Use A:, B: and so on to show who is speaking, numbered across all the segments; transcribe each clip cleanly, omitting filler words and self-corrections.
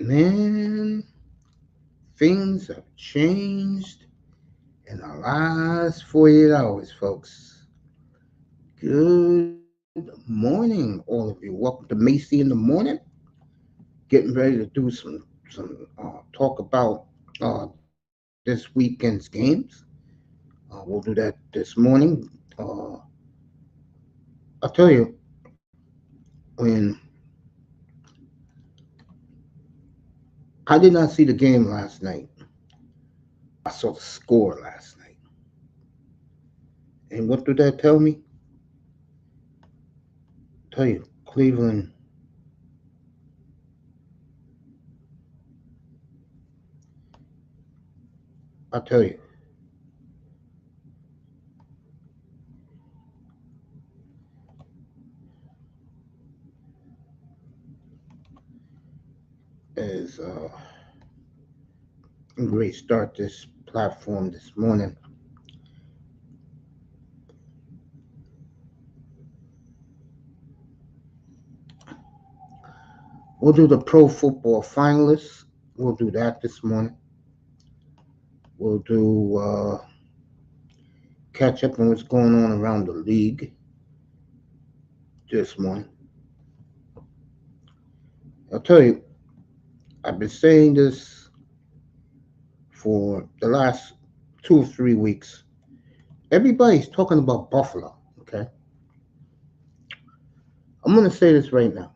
A: Man, things have changed in the last 48 hours, folks. Good morning, all of you. Welcome to Macy in the morning. Getting ready to do some talk about this weekend's games. We'll do that this morning. Uh, I'll tell you, when I did not see the game last night, I saw the score last night. And what did that tell me? Tell you, Cleveland I'll tell you, as a great start this platform this morning. We'll do the pro football finalists. We'll do that this morning. We'll do catch up on what's going on around the league this morning. I'll tell you, I've been saying this for the last 2 or 3 weeks. Everybody's talking about Buffalo, okay? I'm going to say this right now.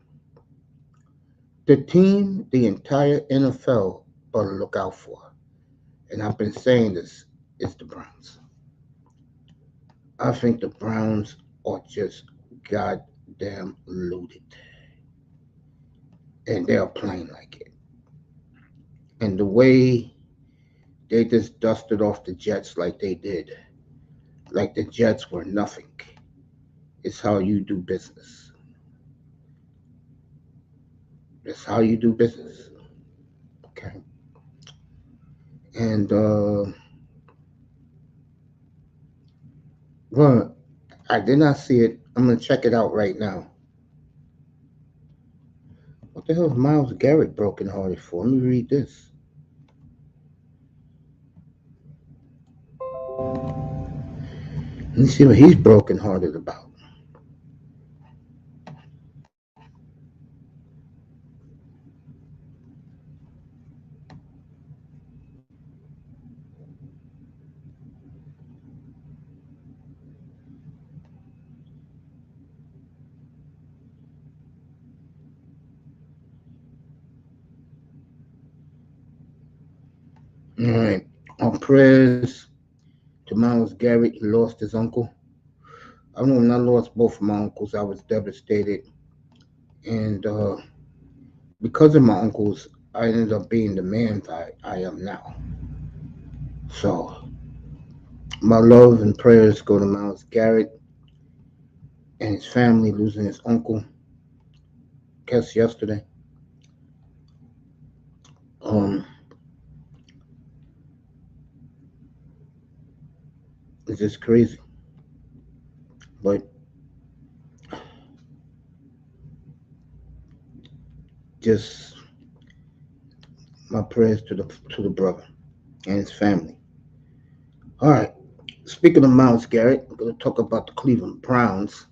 A: The team the entire NFL ought to look out for, and I've been saying this, is the Browns. I think the Browns are just goddamn loaded. And they're playing like it. And the way they just dusted off the Jets like they did, like the Jets were nothing, is how you do business. It's how you do business. Okay. And, well, I did not see it. I'm going to check it out right now. What the hell is Miles Garrett brokenhearted for? Let me read this. Let me see what he's brokenhearted about. All right. Our prayers to Miles Garrett. He lost his uncle. I know when I lost both of my uncles, I was devastated. And because of my uncles, I ended up being the man I am now. So, my love and prayers go to Miles Garrett and his family losing his uncle, guess yesterday. Um, it's just crazy. But just my prayers to the brother and his family. All right. Speaking of Miles Garrett, I'm going to talk about the Cleveland Browns,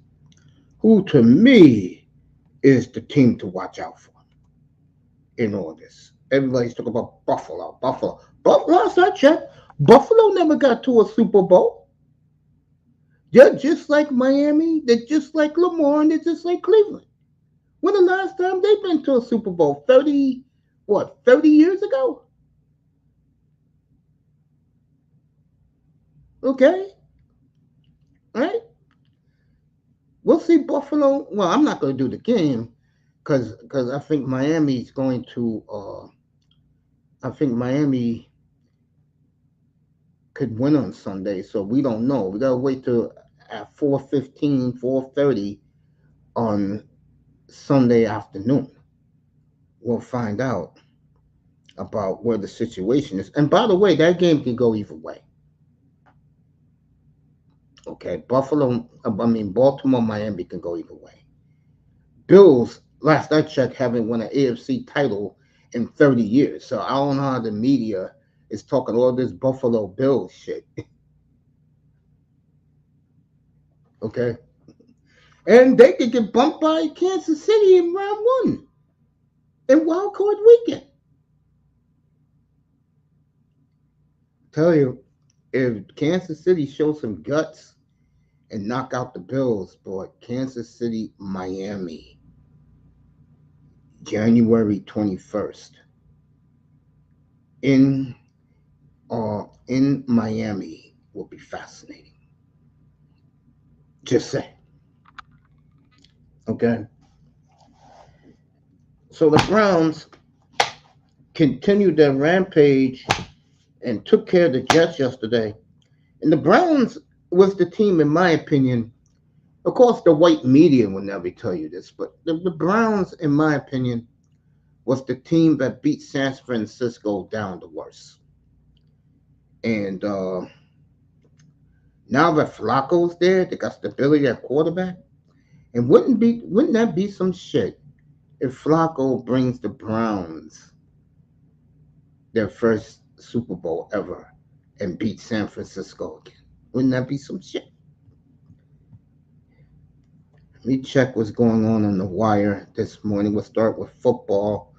A: who to me is the team to watch out for in all this. Everybody's talking about Buffalo. Buffalo, last I checked, Buffalo never got to a Super Bowl. They're just like Miami. They're just like Lamar, and they're just like Cleveland. When the last time they've been to a Super Bowl? 30 years ago? Okay, right? We'll see Buffalo. Well, I'm not going to do the game because I think Miami's going to. I think Miami could win on Sunday, so we don't know. We gotta wait till at 4:15, 4:30 on Sunday afternoon. We'll find out about where the situation is. And by the way, that game can go either way. Okay, Baltimore, Miami can go either way. Bills, last I checked, haven't won an A.F.C title in 30 years. So I don't know how the media is talking all this Buffalo Bills shit. Okay. And they could get bumped by Kansas City in round one in wild card weekend. Tell you, if Kansas City shows some guts and knock out the Bills, boy, Kansas City, Miami, January 21st in in Miami will be fascinating. Just say, okay. So the Browns continued their rampage and took care of the Jets yesterday. And the Browns was the team, in my opinion. Of course, the white media will never tell you this, but the Browns, in my opinion, was the team that beat San Francisco down the worst. And now that Flacco's there, they got stability at quarterback. And wouldn't that be some shit if Flacco brings the Browns their first Super Bowl ever and beat San Francisco again? Wouldn't that be some shit? Let me check what's going on the wire this morning. We'll start with football,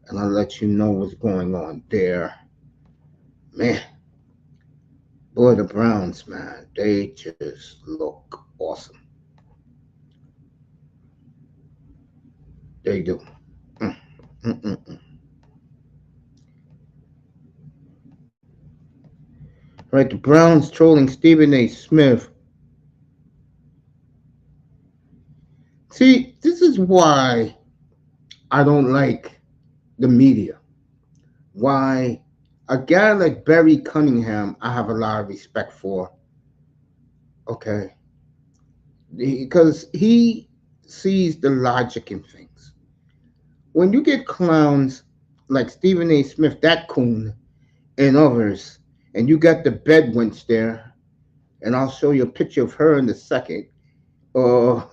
A: and I'll let you know what's going on there. Man, boy, the Browns, man, they just look awesome. They do. Mm, mm, mm, mm. Right, the Browns trolling Stephen A. Smith. See, this is why I don't like the media. Why a guy like Barry Cunningham, I have a lot of respect for. Okay, because he sees the logic in things. When you get clowns like Stephen A. Smith, that coon, and others, and you got the bedwench there, and I'll show you a picture of her in a second, or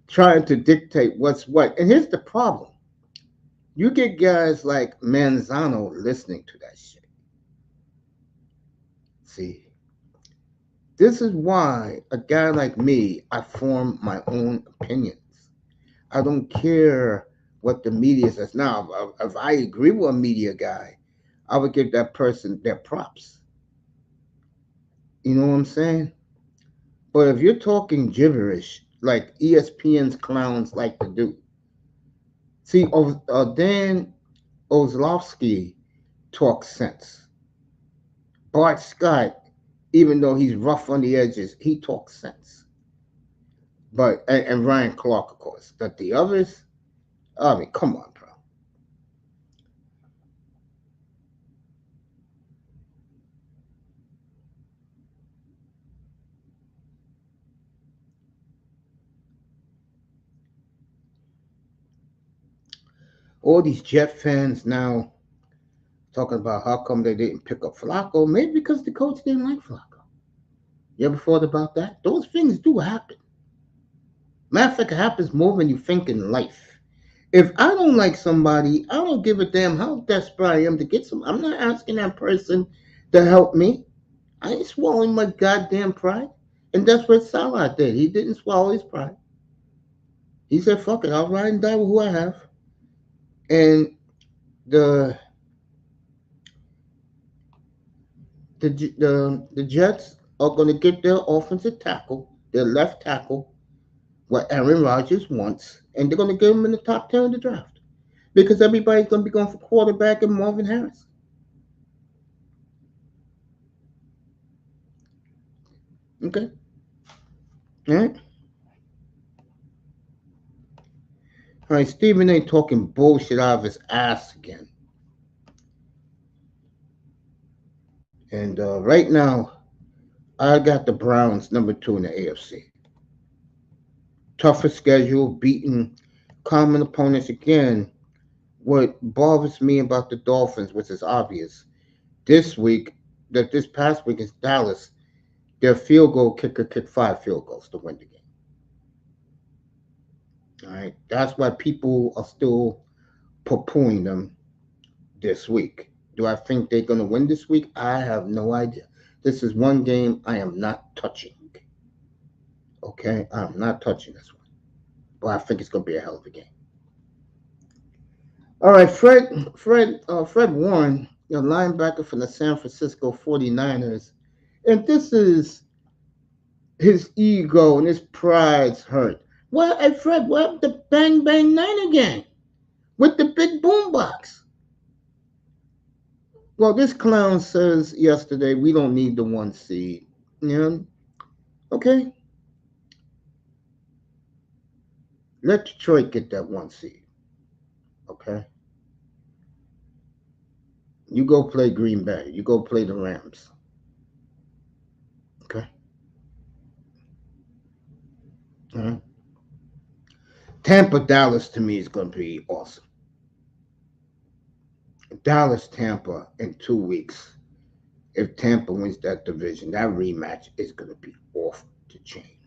A: trying to dictate what's what. And here's the problem. You get guys like Manzano listening to that shit. See, this is why a guy like me, I form my own opinions. I don't care what the media says. Now, if I agree with a media guy, I would give that person their props. You know what I'm saying? But if you're talking gibberish, like ESPN's clowns like to do, see, Dan Ozlowski talks sense. Bart Scott, even though he's rough on the edges, he talks sense. But and Ryan Clark, of course. But the others, I mean, come on, bro. All these Jet fans now talking about how come they didn't pick up Flacco. Maybe because the coach didn't like Flacco. You ever thought about that? Those things do happen. Matter of fact, it happens more than you think in life. If I don't like somebody, I don't give a damn how desperate I am to get some. I'm not asking that person to help me. I ain't swallowing my goddamn pride. And that's what Salah did. He didn't swallow his pride. He said, fuck it, I'll ride and die with who I have. And the the Jets are going to get their offensive tackle, their left tackle, what Aaron Rodgers wants, and they're going to give him in the top 10 of the draft because everybody's going to be going for quarterback and Marvin Harris. Okay. All right. All right. Stephen A. talking bullshit out of his ass again. And right now, I got the Browns number 2 in the A.F.C. Tougher schedule, beating common opponents again. What bothers me about the Dolphins, which is obvious, this week, that this past week is Dallas, their field goal kicker kicked 5 field goals to win the game. All right. That's why people are still poo-pooing them this week. Do I think they're going to win this week? I have no idea. This is one game I am not touching. Okay, I'm not touching this one. But I think it's going to be a hell of a game. All right, Fred Warren, your linebacker from the San Francisco 49ers. And this is his ego and his pride's hurt. Well, hey, Fred, what the Bang Bang Niner game with the big boombox? Well, this clown says yesterday we don't need the 1 seed. Yeah, okay. Let Detroit get that 1 seed. Okay. You go play Green Bay. You go play the Rams. Okay. All right. Tampa Dallas to me is going to be awesome. Dallas Tampa in 2 weeks. If Tampa wins that division, that rematch is going to be off the chain.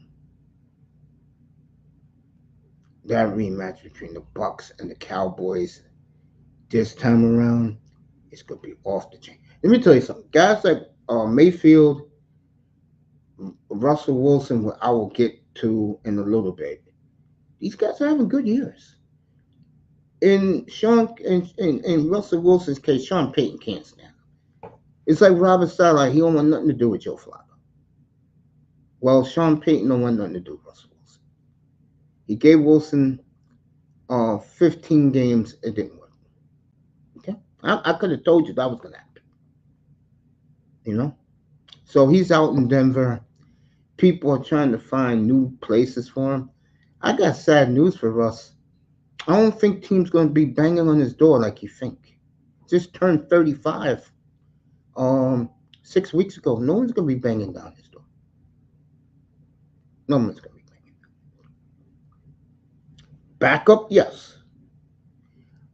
A: That rematch between the Bucks and the Cowboys this time around is going to be off the chain. Let me tell you something. Guys like Mayfield, Russell Wilson, I will get to in a little bit. These guys are having good years. In Russell Wilson's case, Sean Payton can't stand him. It's like Robert Sala. He don't want nothing to do with Joe Flacco. Well, Sean Payton don't want nothing to do with Russell Wilson. He gave Wilson 15 games. It didn't work. Okay, I could have told you that was gonna happen. You know, so he's out in Denver. People are trying to find new places for him. I got sad news for Russ. I don't think team's going to be banging on his door like you think. Just turned 35 um 6 weeks ago. No one's going to be banging down his door. No one's going to be banging. Backup, yes.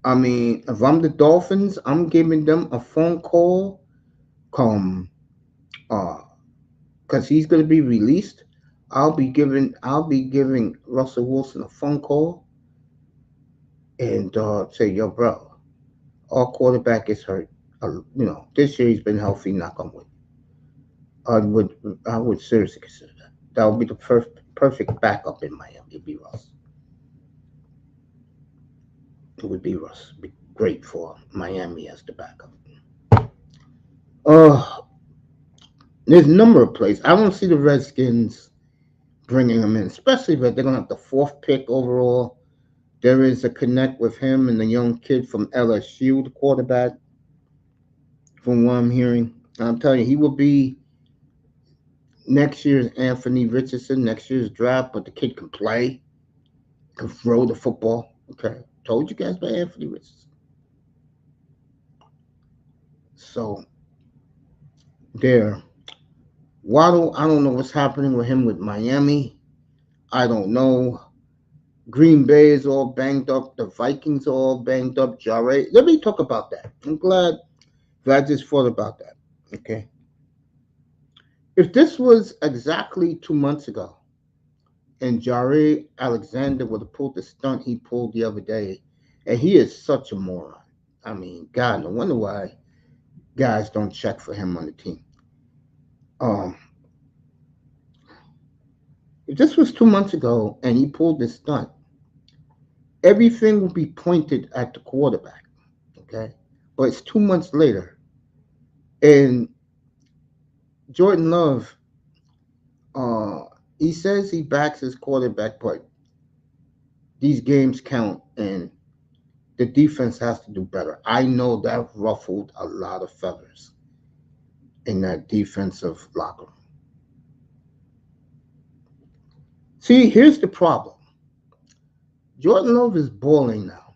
A: I mean, if I'm the Dolphins, I'm giving them a phone call. Come, because he's going to be released. I'll be giving Russell Wilson a phone call and say, yo, bro, our quarterback is hurt. This year he's been healthy. Knock on wood. I would seriously consider that. That would be the perfect backup in Miami. It'd be Russ. It would be Russ. It'd be great for Miami as the backup. Uh, there's a number of plays. I don't see the Redskins bringing him in, especially if they're gonna have the fourth pick overall. There is a connect with him and the young kid from LSU, the quarterback. From what I'm hearing, I'm telling you, he will be next year's Anthony Richardson, next year's draft, but the kid can play, can throw the football. Okay. Told you guys about Anthony Richardson. So there. Waddle, I don't know what's happening with him with Miami. I don't know. Green Bay is all banged up. The Vikings are all banged up. Jarre. Let me talk about that. I'm glad that I just thought about that. Okay. If this was exactly 2 months ago, and Jaire Alexander would have pulled the stunt he pulled the other day. And he is such a moron. I mean, God, no wonder why guys don't check for him on the team. Um, if this was 2 months ago and he pulled this stunt, everything would be pointed at the quarterback. Okay. But it's 2 months later. And Jordan Love, uh, he says he backs his quarterback, but these games count and the defense has to do better. I know that ruffled a lot of feathers in that defensive locker room. See, here's the problem. Jordan Love is balling now.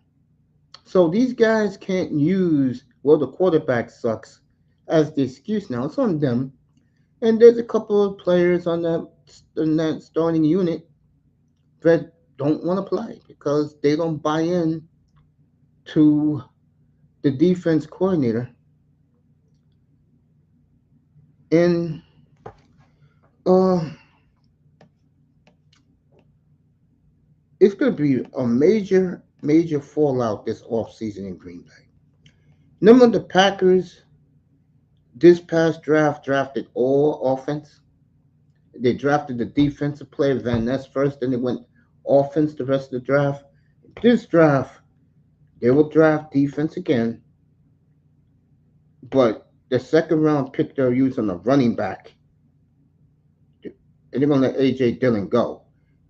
A: So these guys can't use, well, the quarterback sucks as the excuse now. It's on them. And there's a couple of players in that starting unit that don't want to play because they don't buy in to the defense coordinator. And uh, it's going to be a major major fallout this offseason in Green Bay. Remember the Packers this past draft drafted all offense? They drafted the defensive player Van Ness first, then they went offense the rest of the draft. This draft, they will draft defense again, but the second round pick they're using a running back, and they're gonna let AJ Dillon go.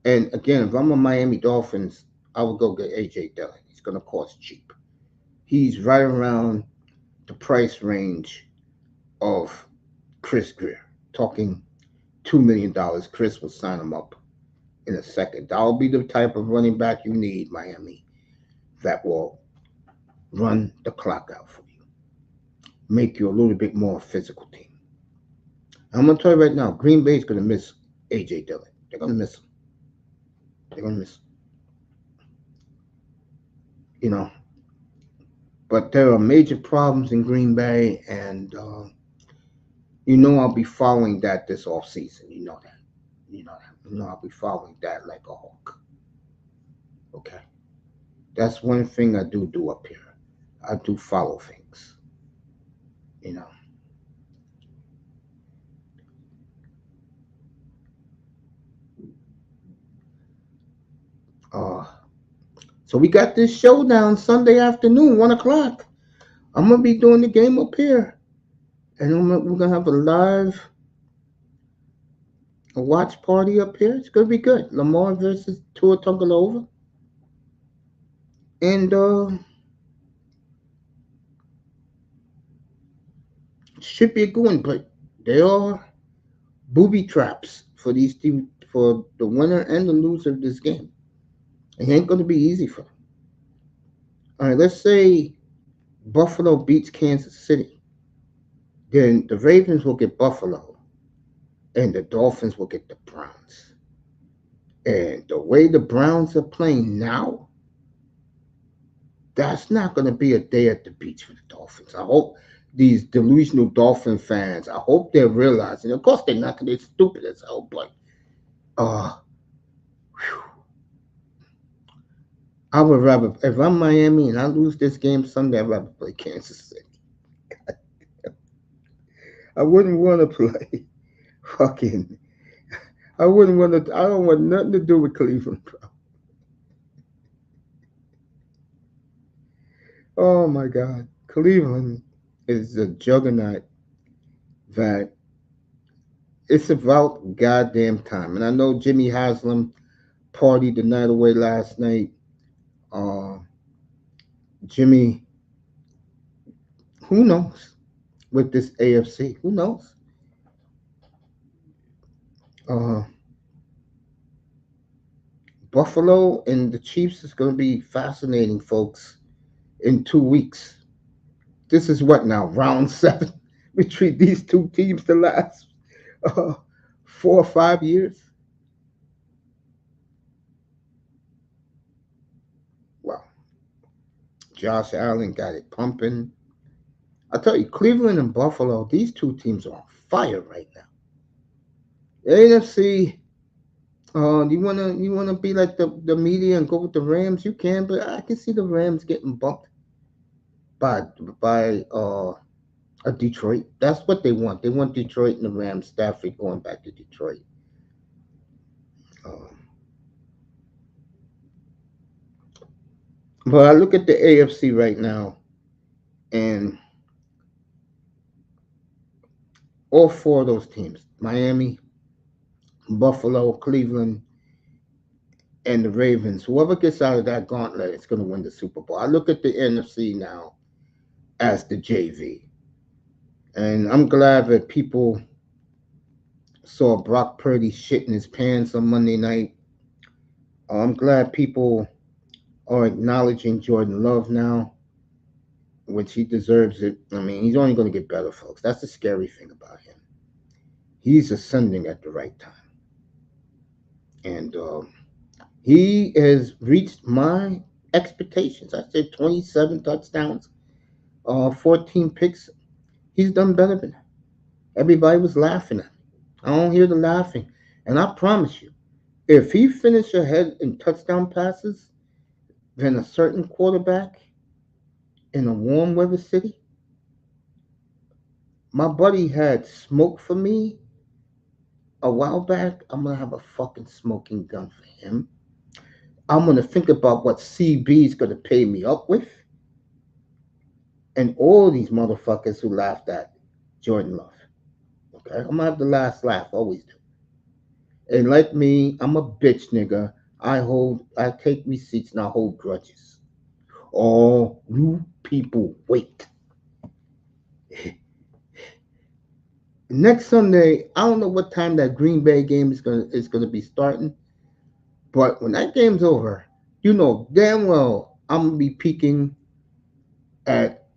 A: And again, if I'm a Miami Dolphins, I would go get AJ Dillon. He's gonna cost cheap. He's right around the price range of Chris Greer. Talking $2 million. Chris will sign him up in a second. That'll be the type of running back you need, Miami, that will run the clock out for you, make you a little bit more physical team. I'm gonna tell you right now, Green Bay's gonna miss AJ Dillon. They're gonna miss him. They're gonna miss him. You know, but there are major problems in Green Bay, and I'll be following that this off season. You know that. You know that. I'll be following that like a hawk. Okay, that's one thing I do up here. I do follow things. You know. Uh, so we got this showdown Sunday afternoon, 1 o'clock. I'm gonna be doing the game up here, and we're gonna have a watch party up here. It's gonna be good. Lamar versus Tua Tagovailoa, and should be a good one. But they are booby traps for these teams, for the winner and the loser of this game. It ain't gonna be easy for them. All right, let's say Buffalo beats Kansas City, then the Ravens will get Buffalo, and the Dolphins will get the Browns. And the way the Browns are playing now, that's not going to be a day at the beach for the Dolphins. I hope these delusional Dolphin fans, I hope they're realizing. Of course, they're not. They're stupid as hell. But uh, I would rather, if I'm Miami and I lose this game Sunday, I'd rather play Kansas City. I wouldn't want to play fucking. I wouldn't want to. I don't want nothing to do with Cleveland, bro. Oh my God, Cleveland is a juggernaut that it's about goddamn time. And I know Jimmy Haslam partied the night away last night. Uh, Jimmy, who knows with this A.F.C? Who knows? Uh, Buffalo and the Chiefs is going to be fascinating, folks, in 2 weeks. This is what now, round seven between these two teams the last uh, 4 or 5 years? Wow. Josh Allen got it pumping. I tell you, Cleveland and Buffalo, these two teams are on fire right now. The AFC, you wanna be like the media and go with the Rams? You can, but I can see the Rams getting bumped by a Detroit. That's what they want. They want Detroit and the Rams. Stafford going back to Detroit. Uh, but I look at the AFC right now, and all four of those teams: Miami, Buffalo, Cleveland, and the Ravens. Whoever gets out of that gauntlet is going to win the Super Bowl. I look at the NFC now as the JV, and I'm glad that people saw Brock Purdy shitting his pants on Monday night. I'm glad people are acknowledging Jordan Love now, which he deserves it. I mean, he's only going to get better, folks. That's the scary thing about him. He's ascending at the right time. And he has reached my expectations. I said 27 touchdowns, 14 picks. He's done better than that. Everybody was laughing at him. I don't hear the laughing. And I promise you, if he finished ahead in touchdown passes, than a certain quarterback in a warm weather city. My buddy had smoke for me a while back. I'm gonna have a fucking smoking gun for him. I'm gonna think about what CB is gonna pay me up with, and all these motherfuckers who laughed at Jordan Love. Okay, I'm gonna have the last laugh, always do. And like me, I'm a bitch nigga. I take receipts and I hold grudges. All you people wait. Next Sunday, I don't know what time that Green Bay game is gonna be starting, but when that game's over, you know damn well I'm gonna be peeking at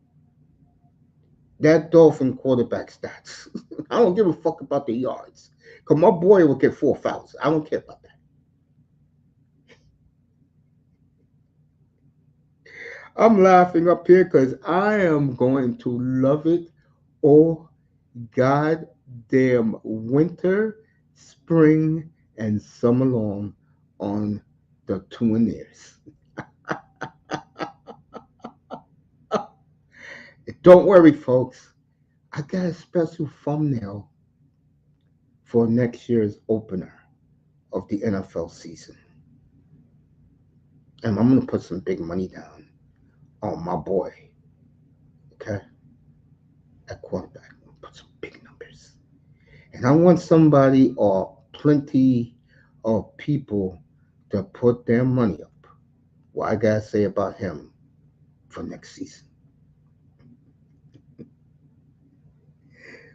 A: that Dolphin quarterback stats. I don't give a fuck about the yards. Cause my boy will get 4 fouls. I don't care about that. I'm laughing up here because I am going to love it all goddamn winter, spring, and summer long on the Twiners. Don't worry, folks. I got a special thumbnail for next year's opener of the NFL season. And I'm going to put some big money down on my boy, okay, at quarterback. I'm going to put some big numbers. And I want somebody or plenty of people to put their money up. What I got to say about him for next season.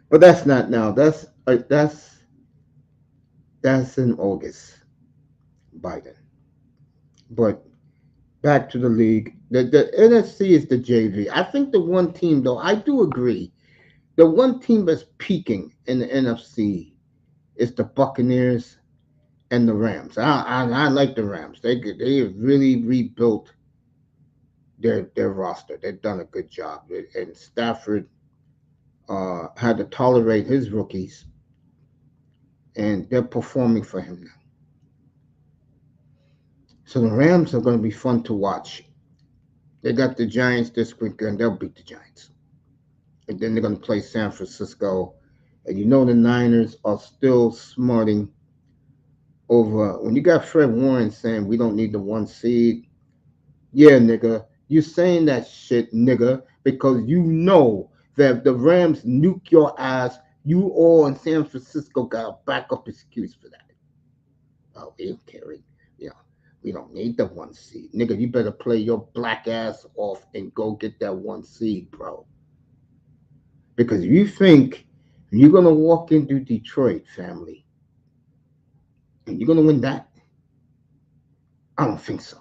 A: But that's not now. That's in August, Biden. But back to the league. The NFC is the JV. I think the one team, though, I do agree. The one team that's peaking in the NFC is the Buccaneers and the Rams. I like the Rams. They have really rebuilt their roster. They've done a good job. And Stafford had to tolerate his rookies, and they're performing for him now. So the Rams are going to be fun to watch. They got the Giants this weekend. They'll beat the Giants. And then they're going to play San Francisco. And you know the Niners are still smarting over. When you got Fred Warren saying we don't need the one seed, yeah, nigga, you saying that shit, nigga, because you know that if the Rams nuke your ass, you all in San Francisco got a backup excuse for that. Oh, we don't care. You know, we don't need the one seed. Nigga, you better play your black ass off and go get that one seed, bro. Because if you think you're gonna walk into Detroit, family, and you're gonna win that, I don't think so.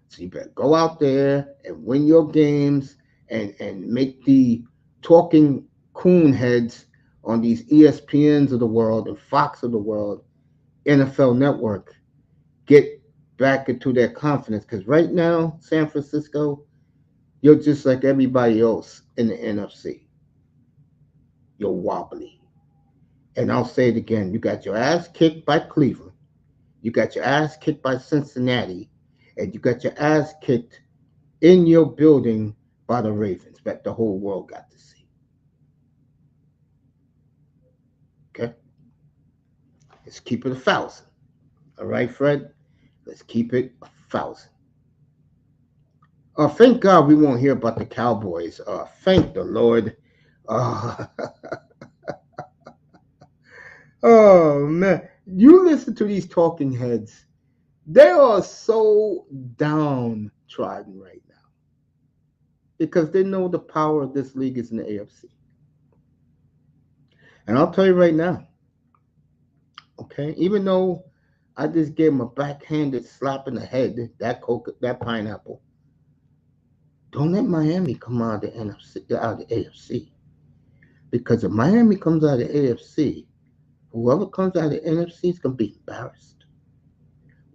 A: So you better go out there and win your games and make the talking coon heads on these ESPNs of the world and Fox of the world, NFL Network, get back into their confidence. Because right now, San Francisco, you're just like everybody else in the NFC. You're wobbly. And I'll say it again. You got your ass kicked by Cleveland. You got your ass kicked by Cincinnati. And you got your ass kicked in your building by the Ravens that the whole world got to see. Okay? Let's keep it 1,000. All right, Fred? Let's keep it 1,000. Thank God we won't hear about the Cowboys. Thank the Lord. Uh, oh, man. You listen to these talking heads. They are so downtrodden right now because they know the power of this league is in the A.F.C. And I'll tell you right now, okay, even though I just gave him a backhanded slap in the head, that pineapple, don't let Miami come out of the NFC, out of the AFC. Because if Miami comes out of the AFC, whoever comes out of the NFC is gonna be embarrassed.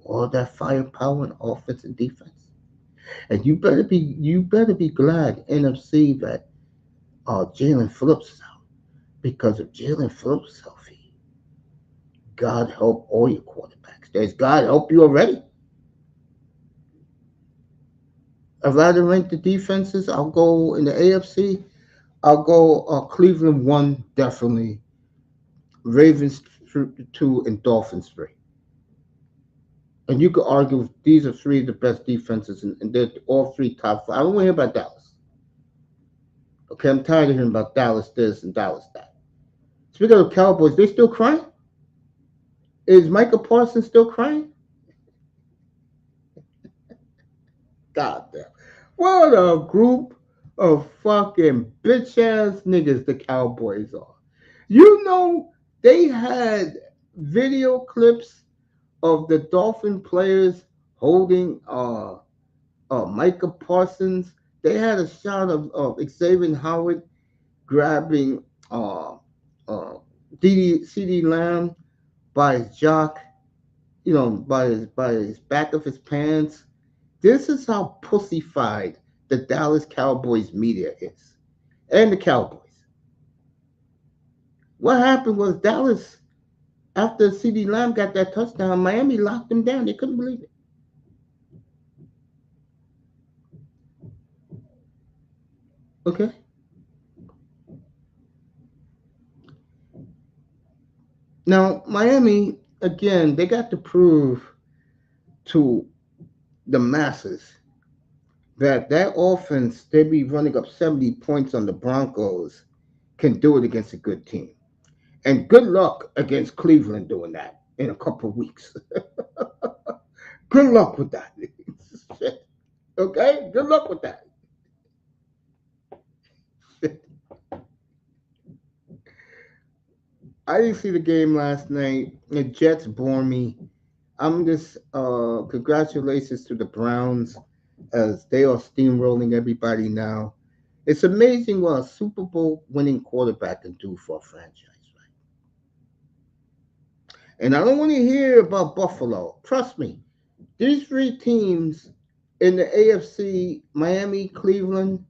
A: All that firepower and offense and defense. And you better be glad NFC that Jalen Phillips is out. Because if Jalen Phillips is healthy, God help all your quarterbacks. There's God help you already. I'd rather rank the defenses. I'll go in the AFC. I'll go Cleveland 1, definitely. Ravens 2, and Dolphins 3. And you could argue these are three of the best defenses, and they're all three top five. I don't want to hear about Dallas. Okay, I'm tired of hearing about Dallas this and Dallas that. Speaking of Cowboys, they still crying? Is Michael Parsons still crying? God damn. What a group of fucking bitch ass niggas the Cowboys are. You know, they had video clips of the Dolphin players holding Micah Parsons. They had a shot of Xavier Howard grabbing uh, CD Lamb by his jock, by his back of his pants. This is how pussyfied the Dallas Cowboys media is, and the Cowboys. What happened was Dallas, after CD Lamb got that touchdown, Miami locked them down. They couldn't believe it. Okay. Now Miami again, they got to prove to the masses that offense they be running up 70 points on the Broncos can do it against a good team. And good luck against Cleveland doing that in a couple of weeks. Good luck with that. Okay? Good luck with that. I didn't see the game last night. The Jets bore me. I'm just congratulations to the Browns as they are steamrolling everybody now. It's amazing what a Super Bowl winning quarterback can do for a franchise, right? And I don't want to hear about Buffalo. Trust me, these three teams in the A.F.C, Miami, Cleveland,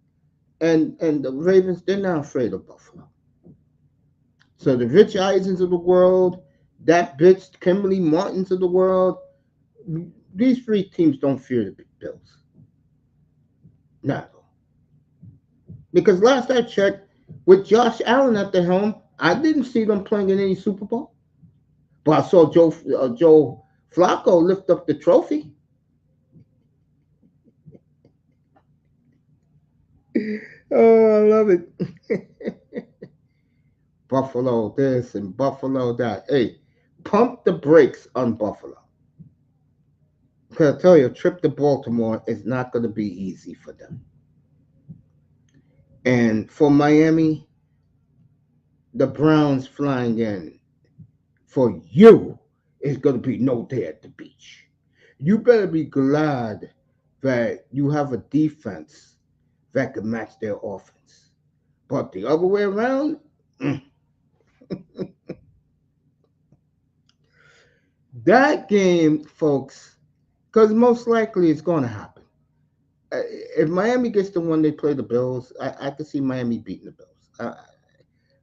A: and the Ravens, they're not afraid of Buffalo. So the Rich Eisens of the world, that bitch Kimberly Martins of the world, these three teams don't fear the big Bills. Not at all. Because last I checked, with Josh Allen at the helm, I didn't see them playing in any Super Bowl. But I saw Joe Flacco lift up the trophy. Oh, I love it. Buffalo this and Buffalo that. Hey, pump the brakes on Buffalo. Because I tell you, a trip to Baltimore is not going to be easy for them. And for Miami, the Browns flying in for you is going to be no day at the beach. You better be glad that you have a defense that can match their offense. But the other way around, mm, that game, folks, because most likely it's going to happen. If Miami gets the one they play the Bills, I can see Miami beating the Bills.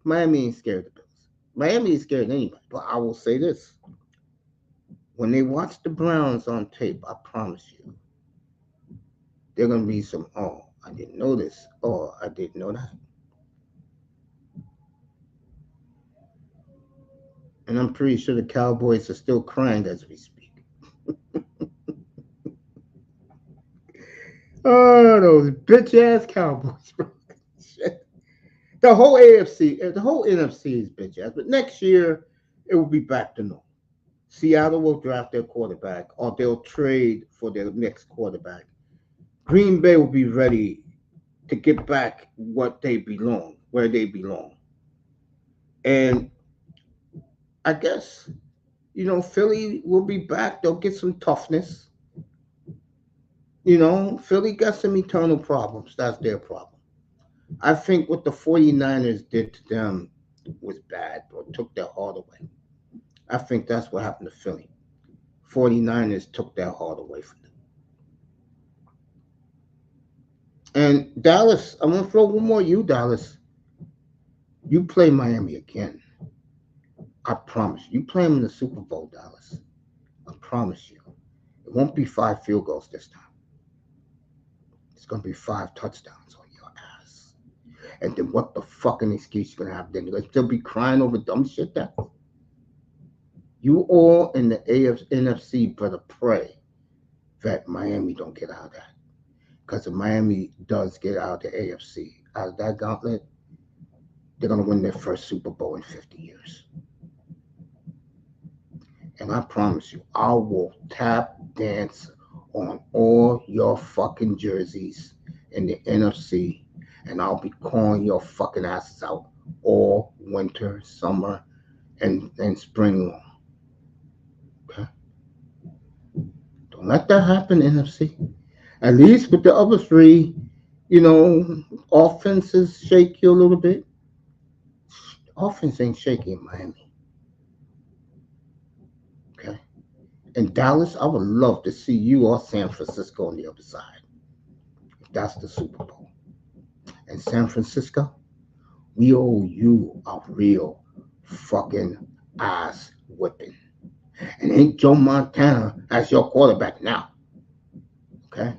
A: Miami ain't scared of the Bills. Miami ain't scared of anybody. But I will say this: when they watch the Browns on tape, I promise you, they're gonna be some. Oh, I didn't know this. Oh, I didn't know that. And I'm pretty sure the Cowboys are still crying as we speak. Oh, those bitch ass Cowboys, bro. Shit. The whole AFC, the whole NFC is bitch ass. But next year, it will be back to normal. Seattle will draft their quarterback, or they'll trade for their next quarterback. Green Bay will be ready to get back what they belong, where they belong. And I guess, Philly will be back. They'll get some toughness. Philly got some eternal problems. That's their problem. I think what the 49ers did to them was bad, bro. Took their heart away. I think that's what happened to Philly. 49ers took their heart away from them. And Dallas, I'm going to throw one more you, Dallas. You play Miami again. I promise you. You play them in the Super Bowl, Dallas. I promise you. It won't be 5 field goals this time. It's gonna be 5 touchdowns on your ass. And then what the fucking excuse you gonna have then? You're gonna still be crying over dumb shit that you all in the NFC better pray that Miami don't get out of that. Because if Miami does get out of the A.F.C, out of that gauntlet, they're gonna win their first Super Bowl in 50 years. And I promise you, I will tap dance on all your fucking jerseys in the NFC, and I'll be calling your fucking asses out all winter, summer, and spring long. Okay? Don't let that happen, NFC. At least with the other three, offenses shake you a little bit. Offense ain't shaky in Miami. Okay? In Dallas, I would love to see you or San Francisco on the other side. That's the Super Bowl. And San Francisco, we owe you a real fucking ass whipping. And ain't Joe Montana as your quarterback now. Okay?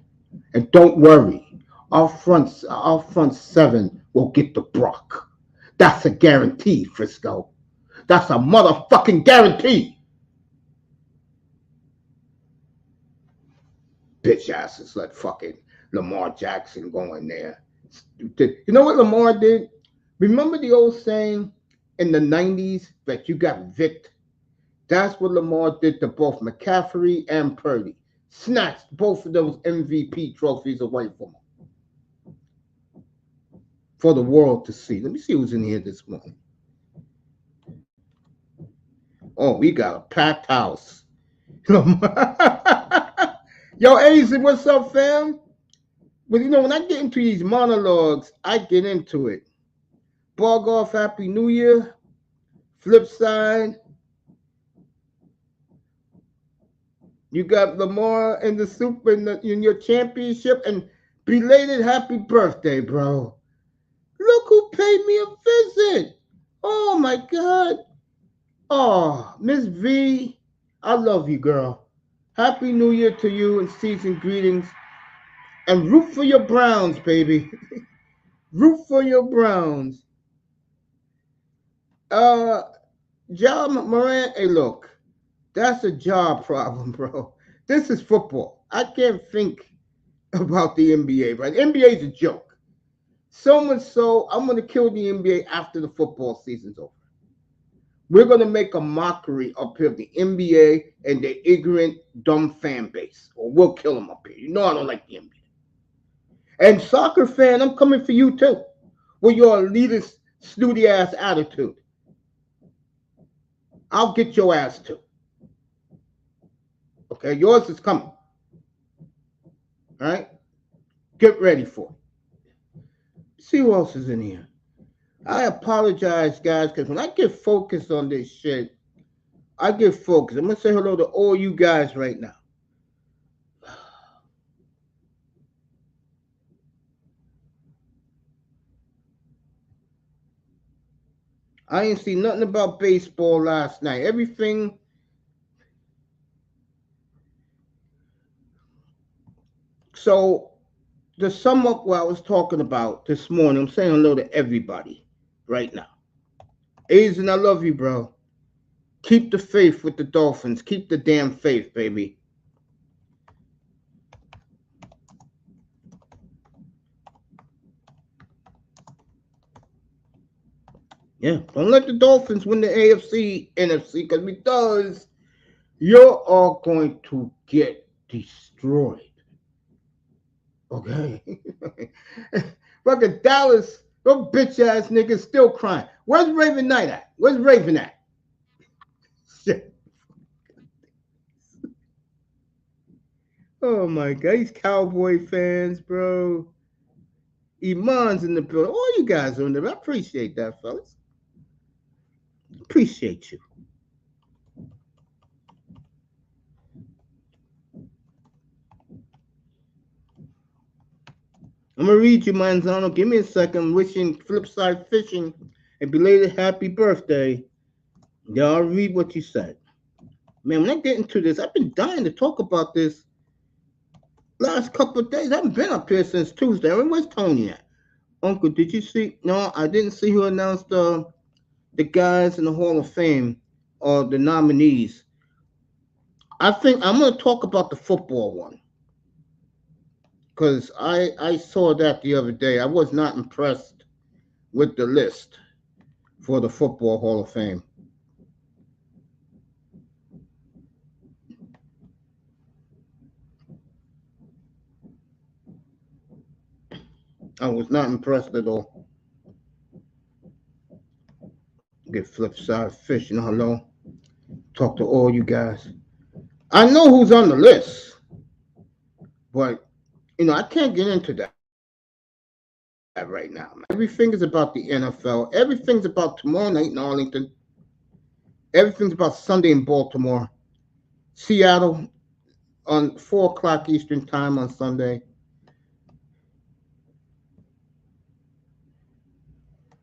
A: And don't worry, our front seven will get the Brock. That's a guarantee, Frisco. That's a motherfucking guarantee. Bitch asses let fucking Lamar Jackson go in there. You know what Lamar did? Remember the old saying in the 90s that you got Vicked? That's what Lamar did to both McCaffrey and Purdy. Snatched both of those MVP trophies away from him. For the world to see. Let me see who's in here this morning. Oh, we got a packed house. Yo, Aizen, what's up, fam? Well, when I get into these monologues, I get into it. Bog off, Happy New Year. Flip side, you got Lamar in the Super in your championship, and belated happy birthday, bro. Look who paid me a visit. Oh my God. Oh, Miss V, I love you, girl. Happy New Year to you and season greetings. And root for your Browns, baby. Root for your Browns. John Moran, hey, look, that's a job problem, bro. This is football. I can't think about the NBA, right? The NBA is a joke. So much so, I'm going to kill the NBA after the football season's over. We're going to make a mockery up here of the NBA and their ignorant, dumb fan base. Or we'll kill them up here. You know I don't like the NBA. And soccer fan, I'm coming for you too. With your elitist, snooty-ass attitude. I'll get your ass too. Okay, yours is coming. All right? Get ready for it. See who else is in here. I apologize, guys, because when I get focused on this shit, I get focused. I'm going to say hello to all you guys right now. I ain't seen nothing about baseball last night. Everything. So, to sum up what I was talking about this morning, I'm saying hello to everybody right now. Aizen, I love you, bro. Keep the faith with the Dolphins. Keep the damn faith, baby. Yeah, don't let the Dolphins win the A.F.C, NFC, because if it does, you're all going to get destroyed. Okay? Fucking Dallas, those bitch ass niggas still crying. Where's Raven Knight at? Where's Raven at? Shit. Oh my God, these Cowboy fans, bro. Iman's in the building. All you guys are in there. I appreciate that, fellas. Appreciate you. I'm gonna read you, Manzano. Give me a second. Wishing Flipside Fishing a belated happy birthday. Yeah, I'll read what you said. Man, when I get into this, I've been dying to talk about this last couple of days. I haven't been up here since Tuesday. I mean, where's Tony at? Uncle, did you see? No, I didn't see who announced the guys in the Hall of Fame or the nominees. I think I'm going to talk about the football one because I saw that the other day. I was not impressed with the list for the Football Hall of Fame. I was not impressed at all. Get Flipside Fish, hello. Talk to all you guys. I know who's on the list, but I can't get into that right now, man. Everything is about the NFL. Everything's about tomorrow night in Arlington. Everything's about Sunday in Baltimore. Seattle on 4 o'clock Eastern time on Sunday.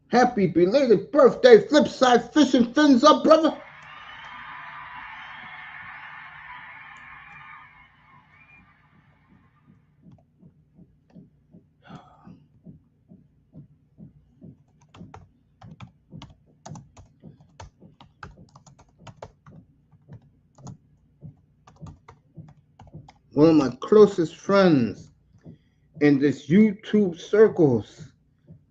A: Happy belated birthday, Flipside Fish and Fins up, brother. One of my closest friends in this YouTube circles.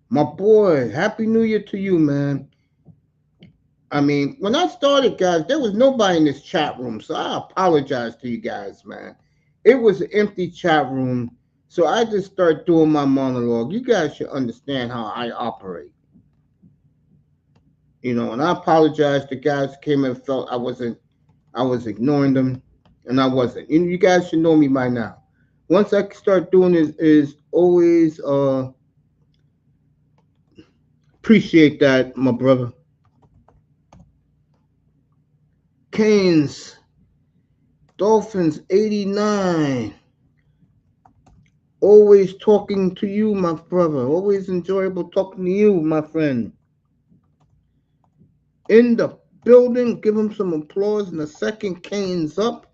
A: My boy, Happy New Year to you, man. I mean, when I started, guys, there was nobody in this chat room, so I apologize to you guys, man. It was an empty chat room, so I just started doing my monologue. You guys should understand how I operate. And I apologize to guys who came and felt I was ignoring them, and I wasn't. You guys should know me by now. Once I start doing this, is always appreciate that, my brother. Canes, Dolphins 89. Always talking to you, my brother. Always enjoyable talking to you, my friend. In the building, give him some applause in a second. Canes up.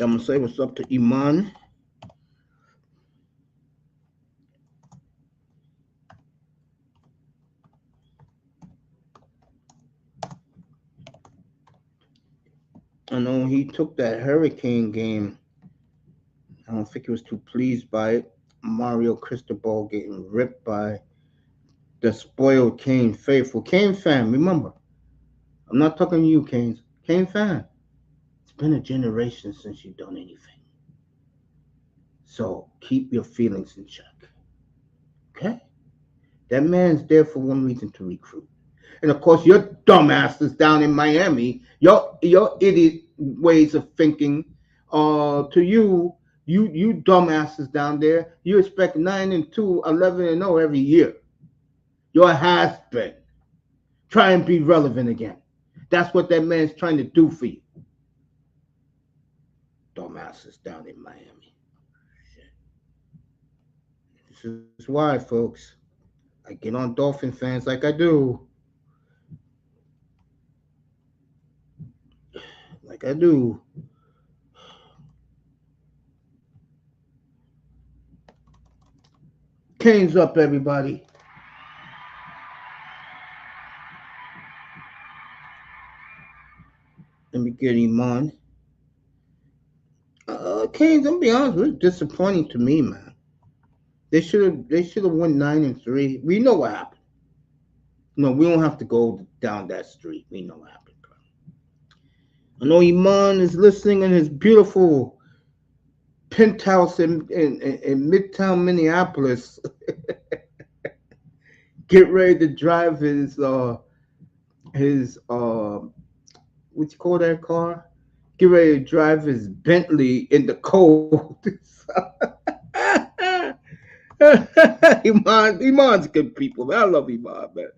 A: I'm going to say what's up to Iman. I know he took that Hurricane game. I don't think he was too pleased by it. Mario Cristobal getting ripped by the spoiled Kane faithful. Kane fan, remember, I'm not talking to you, Canes. Kane fan, it's been a generation since you've done anything. So keep your feelings in check. Okay? That man's there for one reason, to recruit. And of course, your dumbasses down in Miami, your idiot ways of thinking, to you dumbasses down there, you expect 9-2, 11-0 every year. You're a has been. Try and be relevant again. That's what that man's trying to do for you. Dumbasses down in Miami. This is why, folks. I get on Dolphin fans like I do. Like I do. Canes up, everybody. Let me get him on. Canes, I'm gonna be honest, it's disappointing to me, man. They should have won 9-3. We know what happened. No, we don't have to go down that street. We know what happened, bro. I know Iman is listening in his beautiful penthouse in Midtown Minneapolis. Get ready to drive his what you call that car? Get ready to drive his Bentley in the cold. Iman's good people, man. I love Iman, man.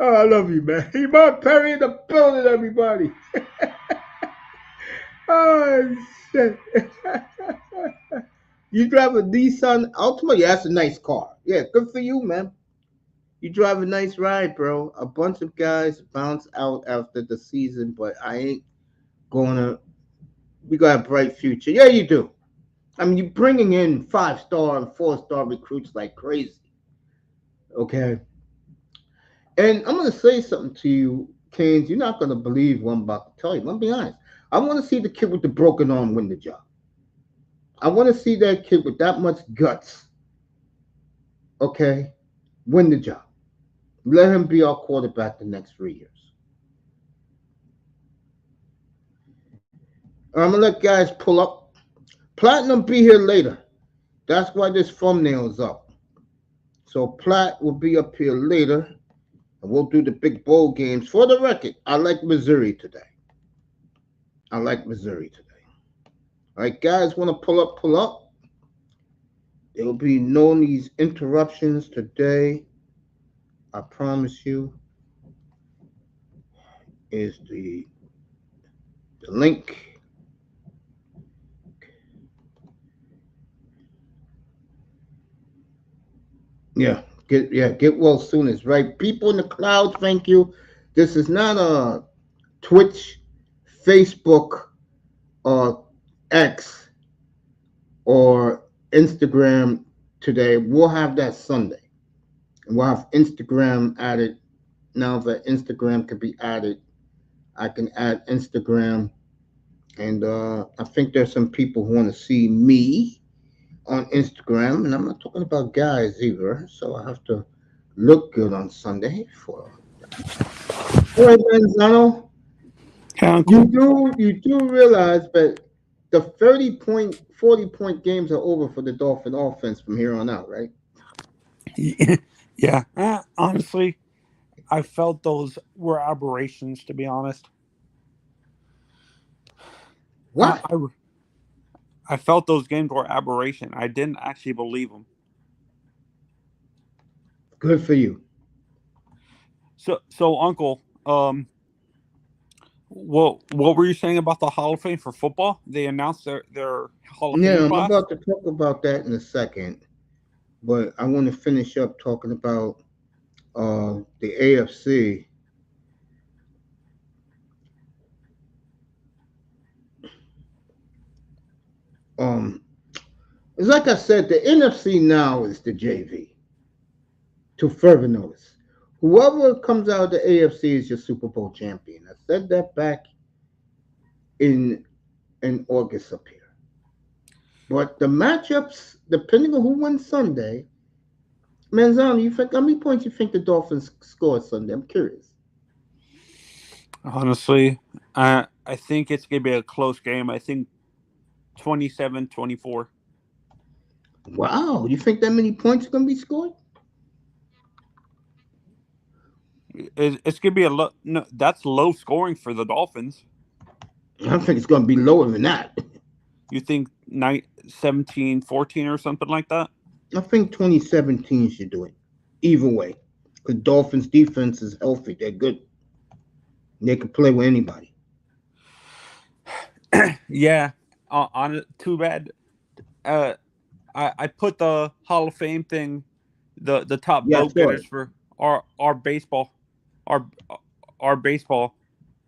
A: Oh, I love you, man. Iman Perry in the building, everybody. Oh shit! You drive a Nissan Altima? Yeah, that's a nice car. Yeah, good for you, man. You drive a nice ride, bro. A bunch of guys bounce out after the season, but I ain't gonna. We got a bright future. Yeah, you do. I mean, you're bringing in 5-star and 4-star recruits like crazy. Okay, and I'm gonna say something to you, Canes. You're not gonna believe what I'm about to tell you. I'm gonna be honest. I want to see the kid with the broken arm win the job. I want to see that kid with that much guts. Okay, win the job. Let him be our quarterback the next 3 years. I'm gonna let guys pull up. Platinum be here later. That's why this thumbnail is up. So Plat will be up here later, and we'll do the big bowl games. For the record, I like Missouri today. I like Missouri today. All right, guys, want to pull up? Pull up. There will be no these interruptions today. I promise you. Is the link? Get well soon is right. People in the cloud, thank you. This is not a Twitch, Facebook, or X or Instagram today. We'll have that Sunday. And we'll have Instagram added. Now that Instagram can be added, I can add Instagram. And I think there's some people who want to see me on Instagram. And I'm not talking about guys either. So I have to look good on Sunday for. All right, Manzano,
B: Hey,
A: you
B: Uncle.
A: do realize that the 30-point, 40-point games are over for the Dolphin offense from here on out, right?
B: Yeah. Honestly, I felt those were aberrations. To be honest, I,
A: What?
B: I I felt those games were aberration. I didn't actually believe them.
A: Good for you.
B: So Uncle, what were you saying about the Hall of Fame for football? They announced their Hall of Fame
A: Yeah, I'm
B: class.
A: about to talk about that in a second, but I want to finish up talking about the AFC. Um, it's like I said, the NFC now is the JV. To further notice, whoever comes out of the AFC is your Super Bowl champion. I said that back in August up here. But the matchups, depending on who wins Sunday, Manzano, you think how many points you think the Dolphins scored Sunday? I'm curious.
B: Honestly, I think it's gonna be a close game. I think 27-24.
A: Wow, you think that many points are gonna be scored?
B: It's gonna be a low. No, that's low scoring for the Dolphins.
A: I think it's gonna be lower than that.
B: You think 17-14 or something like that?
A: I think 2017 should do it. Either way, the Dolphins' defense is healthy. They're good. They can play with anybody.
B: Yeah. On it, too bad. Uh, I put the Hall of Fame thing, the top
A: Yeah, I
B: vote
A: saw
B: getters
A: it.
B: for our baseball, our our baseball.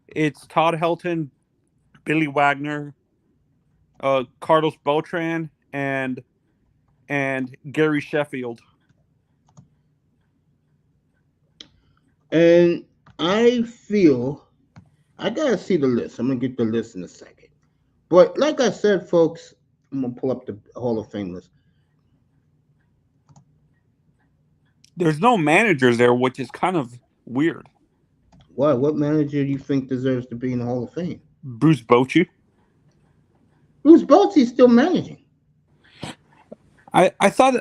B: It's Todd Helton, Billy Wagner, Carlos Beltran, and Gary Sheffield.
A: And I feel I gotta see the list. I'm gonna get the list in a second. But like I said, folks, I'm gonna pull up the Hall of Fame list.
B: There's no managers there, which is kind of weird.
A: Why? What manager do you think deserves to be in the Hall of Fame?
B: Bruce Bochy.
A: Bruce Bochy's still managing.
B: I thought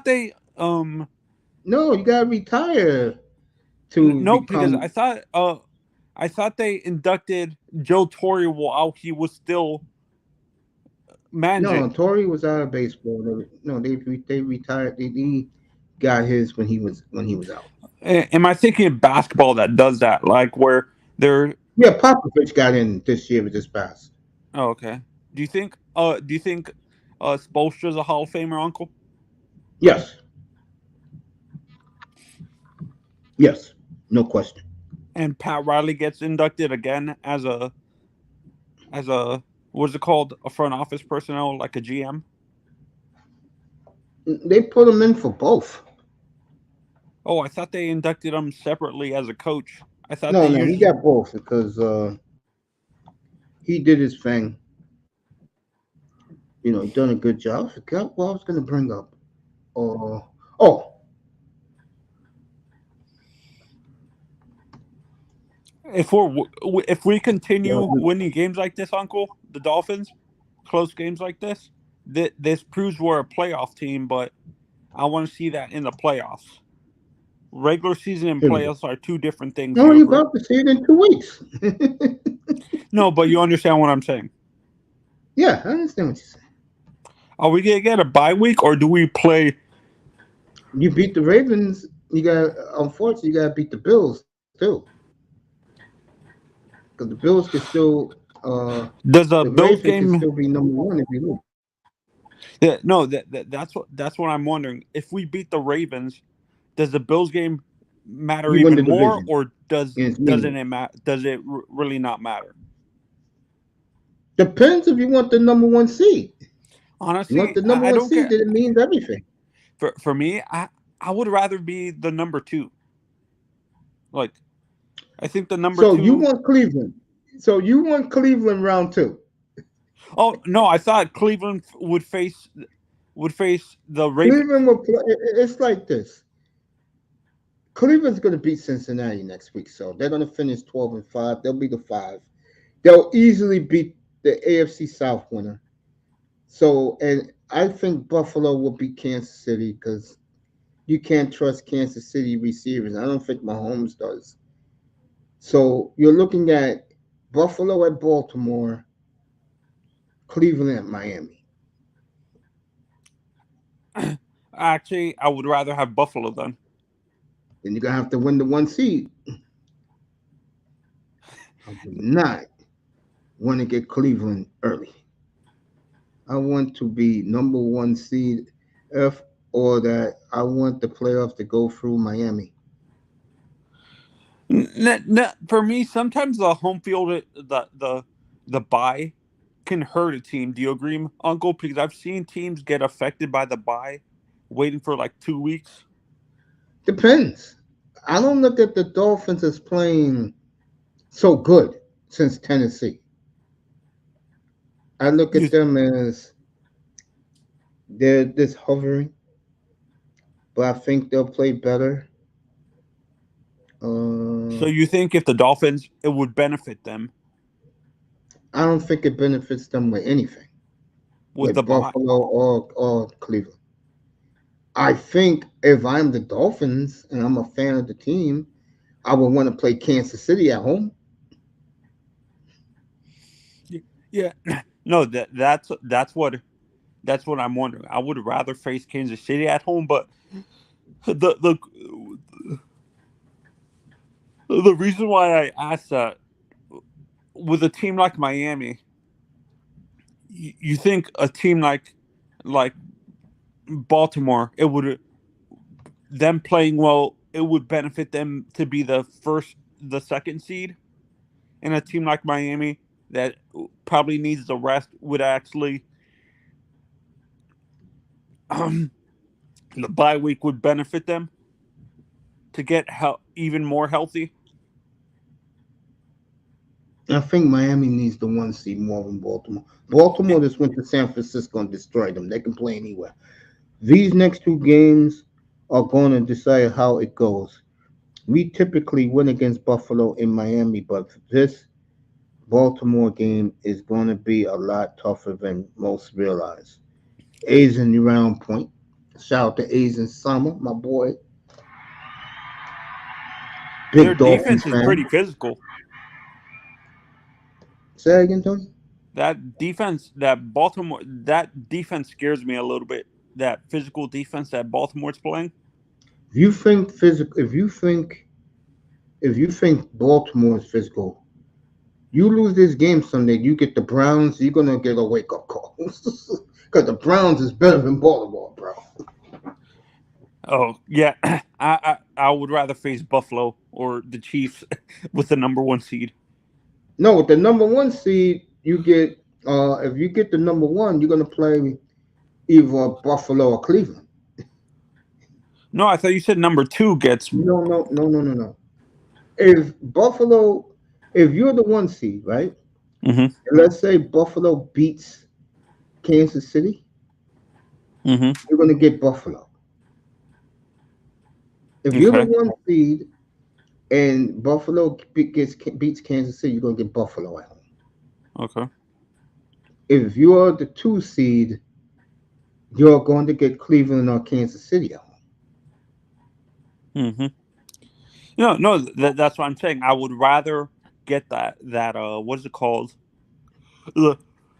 B: they
A: No, you gotta retire to
B: no, because
A: become.
B: I thought they inducted Joe Torre while he was still
A: No,
B: managing.
A: Torrey was out of baseball. No, they retired. He got his when he was out.
B: Am I thinking of basketball that does that? Like where they're
A: Yeah, Popovich got in this year with this pass.
B: Oh, okay. Do you think Spoelstra's a Hall of Famer, Uncle?
A: Yes, yes, no question.
B: And Pat Riley gets inducted again as a what's it called? A front office personnel, like a GM?
A: They put him in for both.
B: Oh, I thought they inducted him separately as a coach. I thought they
A: No, no, he
B: used
A: got both because he did his thing. He done a good job. I forgot what I was gonna bring up. Uh, oh,
B: if we
A: yeah,
B: continue winning games like this, Uncle, the Dolphins, close games like this proves we're a playoff team. But I want to see that in the playoffs. Regular season and
A: period.
B: playoffs are two different things.
A: No,
B: You
A: you
B: agree?
A: about to see it in 2 weeks.
B: No, but you understand what I'm saying.
A: Yeah, I understand what you're saying.
B: Are we gonna get a bye week, or do we play?
A: You beat the Ravens. Unfortunately, you got to beat the Bills too, because the Bills can still,
B: Does the
A: the
B: Bills
A: Ravens can
B: game?
A: still be number one if you lose.
B: Yeah, no, that's what I'm wondering. If we beat the Ravens, does the Bills game matter
A: You win
B: even
A: the
B: more,
A: division,
B: or does
A: and it's
B: doesn't
A: meaningless.
B: it does it really not matter?
A: Depends if you want the number one seed. You want
B: Honestly,
A: the number
B: I
A: one
B: don't
A: seed,
B: care.
A: then it means everything.
B: For me, I would rather be the number two. Like I think the number
A: So you
B: two.
A: want Cleveland. So you want Cleveland round two.
B: Oh no, I thought Cleveland would face the Ravens.
A: Cleveland will play. It's like this. Cleveland's going to beat Cincinnati next week, so they're going to finish 12-5. They'll be the five. They'll easily beat the AFC South winner. So, and I think Buffalo will beat Kansas City because you can't trust Kansas City receivers. I don't think Mahomes does. So you're looking at Buffalo at Baltimore, Cleveland at Miami.
B: Actually, I would rather have Buffalo then.
A: Then you're gonna have to win the one seed. I do not want to get Cleveland early. I want to be number one seed, if or that I want the playoff to go through Miami.
B: For me, sometimes the home field, the bye can hurt a team. Do you agree, Uncle? Because I've seen teams get affected by the bye, waiting for like 2 weeks.
A: Depends. I don't look at the Dolphins as playing so good since Tennessee. I look
B: You
A: at them as they're just hovering, but I think they'll play better.
B: so
A: Uh,
B: you think if the Dolphins, it would benefit them
A: I don't think it benefits them with anything,
B: with the
A: with
B: bye?
A: Buffalo or Cleveland. I think if I'm the Dolphins and I'm a fan of the team, I would want to play Kansas City at home.
B: Yeah, no, that's what I'm wondering. I would rather face Kansas City at home, but the reason why I asked that, with a team like Miami, you think a team like Baltimore, it would them playing well, it would benefit them to be the second seed, and a team like Miami that probably needs the rest would actually um, the bye week would benefit them to get even more healthy.
A: I think Miami needs the one seed more than Baltimore. Baltimore just went to San Francisco and destroyed them. They can play anywhere. These next two games are going to decide how it goes. We typically win against Buffalo in Miami, but this Baltimore game is going to be a lot tougher than most realize. Asian round point. Shout out to Asian Summer, my boy,
B: Their
A: big Dolphins
B: defense is
A: fan.
B: pretty physical.
A: Say that again, Tony.
B: That defense scares me a little bit. That physical defense that Baltimore's playing.
A: If you think physical, if you think Baltimore is physical, You lose this game Sunday, you get the Browns, you're gonna get a wake up call. Because the Browns is better than Baltimore, bro.
B: Oh yeah, I would rather face Buffalo or the Chiefs with the number one seed.
A: No, with the number one seed, you get if you get the number one, you're gonna play either Buffalo or Cleveland.
B: No, I thought you said number two gets.
A: No, no, no, no, no, no. If Buffalo, if you're the one seed, right?
B: Mm-hmm.
A: And let's say Buffalo beats Kansas City,
B: Mm-hmm.
A: you're gonna get Buffalo. If you're the
B: Okay.
A: one seed and Buffalo beats Kansas City, you're gonna get Buffalo at home.
B: Okay.
A: If you're the two seed, you're going to get Cleveland or Kansas City at home.
B: Mm-hmm. No, that's what I'm saying. I would rather get that what is it called? The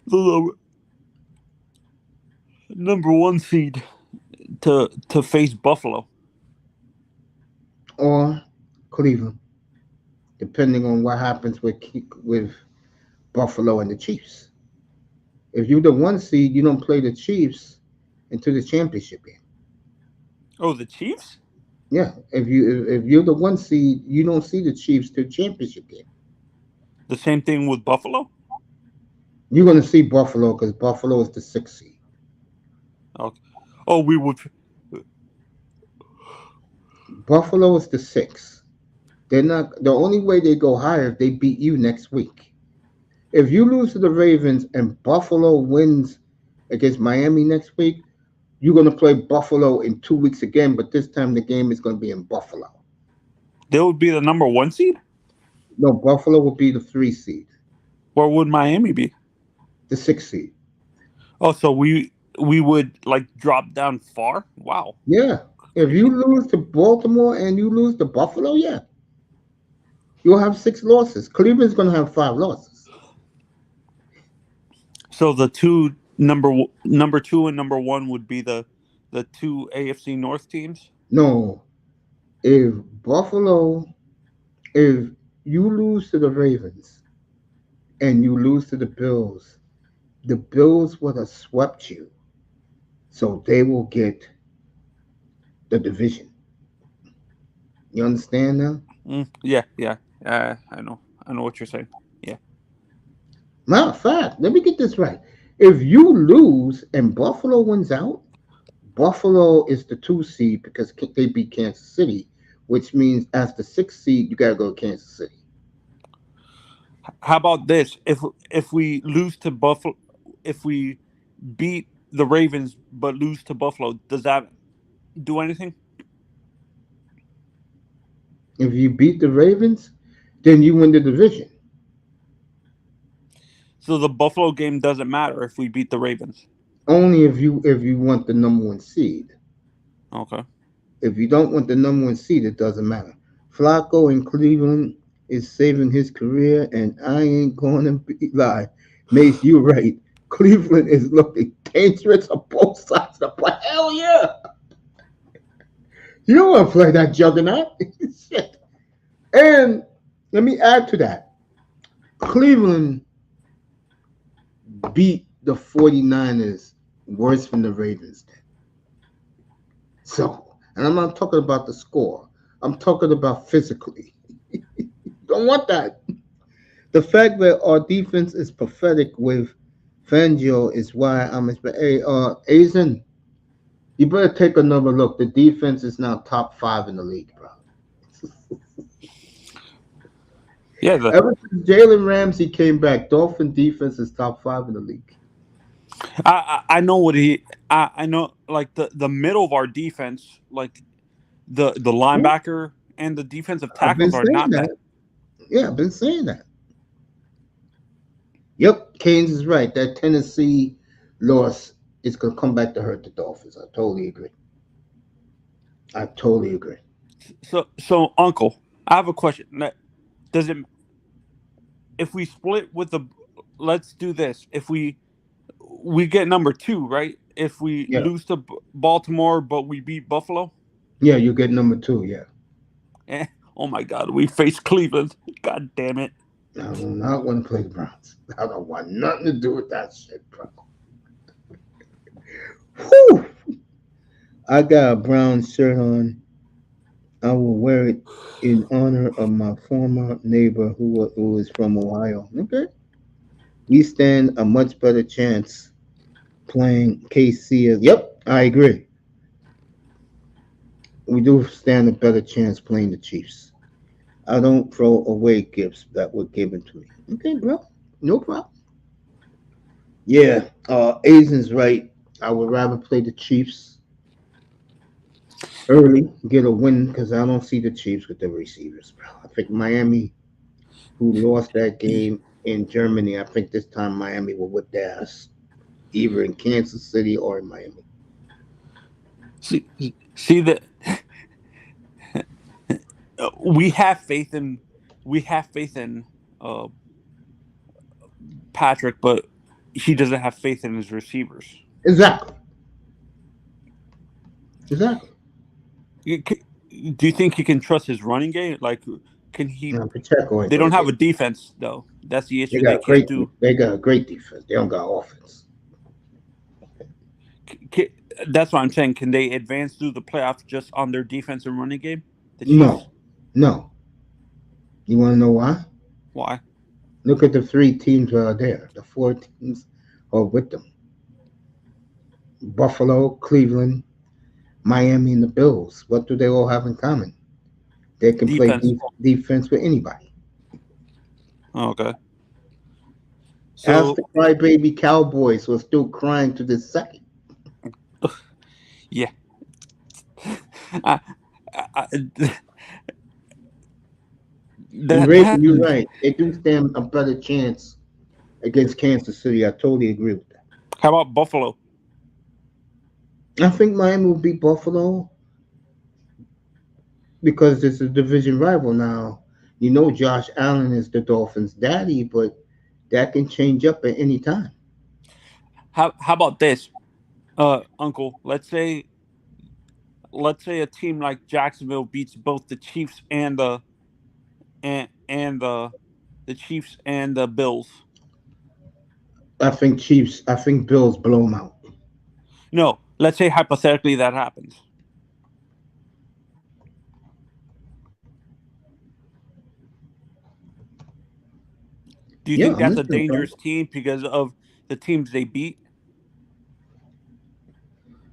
B: the number one seed to face Buffalo.
A: Or Cleveland, depending on what happens with Buffalo and the Chiefs. If you're the one seed, you don't play the Chiefs into the championship game.
B: Oh, the Chiefs?
A: Yeah, if you're the one seed, you don't see the Chiefs to the championship game.
B: The same thing with Buffalo.
A: You're gonna see Buffalo because Buffalo is the sixth seed.
B: Okay. Oh, we would.
A: Buffalo is the sixth. They're not the only way they go higher if they beat you next week. If you lose to the Ravens and Buffalo wins against Miami next week, you're gonna play Buffalo in 2 weeks again, but this time the game is gonna be in Buffalo.
B: They would be the number one seed.
A: No, Buffalo will be the three seed,
B: Where would Miami be?
A: the sixth seed.
B: Oh, so we would like drop down far. Wow.
A: Yeah. If you lose to Baltimore and you lose to Buffalo, yeah, you'll have six losses. Cleveland's gonna have five losses.
B: So the number two and number one would be the two AFC North teams.
A: No, if Buffalo, if you lose to the Ravens and you lose to the Bills would have swept you, so they will get the division. You understand now?
B: Yeah, yeah. I know what you're saying. Yeah.
A: Matter of fact, let me get this right. If you lose and Buffalo wins out, Buffalo is the two seed because they beat Kansas City, which means as the sixth seed, you got to go to Kansas City.
B: How about this? If we lose to Buffalo, if we beat the Ravens but lose to Buffalo, does that do anything?
A: If you beat the Ravens, then you win the division.
B: So the Buffalo game doesn't matter if we beat the Ravens.
A: Only if you want the number one seed.
B: Okay.
A: If you don't want the number one seed, it doesn't matter. Flacco in Cleveland is saving his career, and I ain't going to lie. Mace, you're right. Cleveland is looking dangerous on both sides of the ball. Hell yeah! You don't want to play that juggernaut. Shit. And let me add to that. Cleveland beat the 49ers worse than the Ravens did. So, and I'm not talking about the score. I'm talking about physically. Don't want that. The fact that our defense is pathetic with Fangio is why I'm expecting. Hey, Aizen, you better take another look. The defense is now top five in the league, bro.
B: Yeah. The
A: Ever since Jalen Ramsey came back, Dolphin defense is top five in the league.
B: I know what he. I know like the middle of our defense, like the linebacker and the defensive
A: I've been
B: tackles are
A: saying
B: not bad.
A: that. Yeah, I've been saying that. Yep, Keynes is right. That Tennessee loss is going to come back to hurt the Dolphins. I totally agree. I totally agree.
B: So Uncle, I have a question. Does it if we split with the let's do this. If we get number two, right? If we
A: Yeah,
B: lose to Baltimore but we beat Buffalo,
A: yeah, you get number two. Yeah,
B: oh my God, we face Cleveland. God damn it.
A: I do not want to play the Browns. I don't want nothing to do with that shit, bro. Whew. I got a brown shirt on. I will wear it in honor of my former neighbor who is from Ohio. Okay. We stand a much better chance playing KC. Yep, I agree. We do stand a better chance playing the Chiefs. I don't throw away gifts that were given to me. Okay, bro. No problem. Yeah, Aizen's right. I would rather play the Chiefs early, get a win, because I don't see the Chiefs with the receivers, bro. I think Miami, who lost that game in Germany, I think this time Miami will whip their ass, either in Kansas City or in Miami.
B: See, see that we have faith in uh, Patrick, but he doesn't have faith in his receivers.
A: Exactly. Exactly.
B: Do you think he can trust his running game? Like, can he?
A: Now, Pacheco ain't
B: They
A: gonna
B: don't have
A: get.
B: a defense though. That's the
A: They
B: issue. They
A: got
B: can't
A: great.
B: do.
A: They got a great defense. They don't got offense.
B: Ca- That's what I'm saying. Can they advance through the playoffs just on their defense and running game? The Chiefs.
A: No, no. You want to know why?
B: Why?
A: Look at the three teams that are there. The four teams are with them: Buffalo, Cleveland, Miami, and the Bills. What do they all have in common? They can play
B: Defense.
A: defense with anybody.
B: Okay.
A: Ask
B: So
A: the crybaby Cowboys who are still crying to this second.
B: yeah, I, I,
A: And
B: that
A: Raven, you're right. They do stand a better chance against Kansas City. I totally agree with that.
B: How about Buffalo?
A: I think Miami will beat Buffalo because it's a division rival now. You know, Josh Allen is the Dolphins' daddy, but that can change up at any time.
B: How about this, Uncle? Let's say a team like Jacksonville beats both the Chiefs and the Chiefs and the Bills.
A: I think Chiefs. I think Bills blow them out.
B: No, let's say hypothetically that happens. Do you
A: Yeah,
B: think
A: I'm
B: that's a
A: listening, bro.
B: dangerous team because of the teams they beat,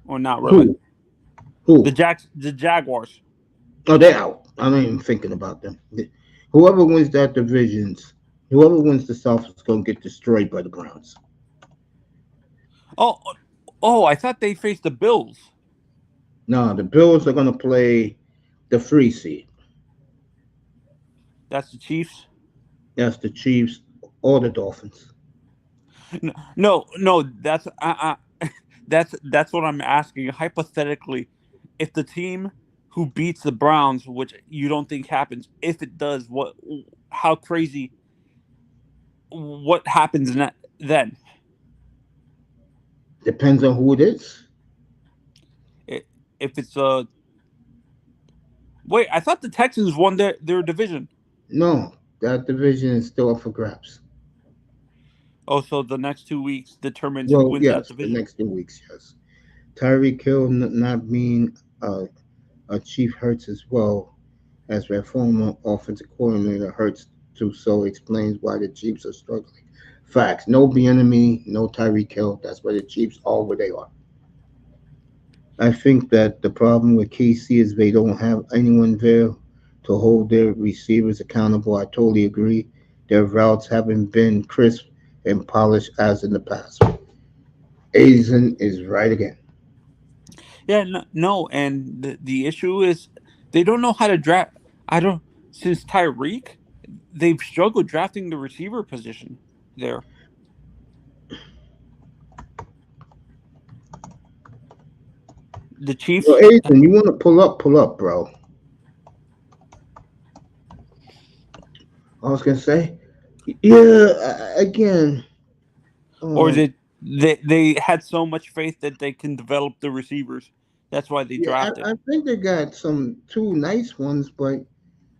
B: or not really?
A: Who? Who?
B: The Jaguars.
A: Oh, they're out. I'm not even thinking about them. Whoever wins that divisions, whoever wins the South is going to get destroyed by the Browns.
B: Oh, oh, I thought they faced the Bills.
A: No, the Bills are going to play the free seed.
B: That's the Chiefs.
A: That's the Chiefs or the Dolphins.
B: No, no, that's what I'm asking. Hypothetically, if the team who beats the Browns, which you don't think happens, if it does, how crazy, what happens then?
A: Depends on who it is.
B: If it's wait, I thought the Texans won their division.
A: No, that division is still up for grabs.
B: Oh, so the next 2 weeks determines who
A: Well,
B: wins that
A: yes, the
B: division.
A: next 2 weeks, yes. Tyreek Hill not being a chief hurts as well as their former offensive coordinator hurts too, so explains why the Chiefs are struggling. Facts. No Bieniemy, no Tyreek Hill. That's why the Chiefs are where they are. I think that the problem with KC is they don't have anyone there to hold their receivers accountable. I totally agree. Their routes haven't been crisp and polished as in the past. Aizen is right again.
B: Yeah, no, no, and the issue is they don't know how to draft. I don't since Tyreek, they've struggled drafting the receiver position there. The
A: Well,
B: Chiefs.
A: Aizen, you want to pull up, bro. I was gonna say, yeah. Again,
B: Or is
A: um,
B: it they had so much faith that they can develop the receivers? That's why they
A: yeah,
B: drafted.
A: I think they got two nice ones, but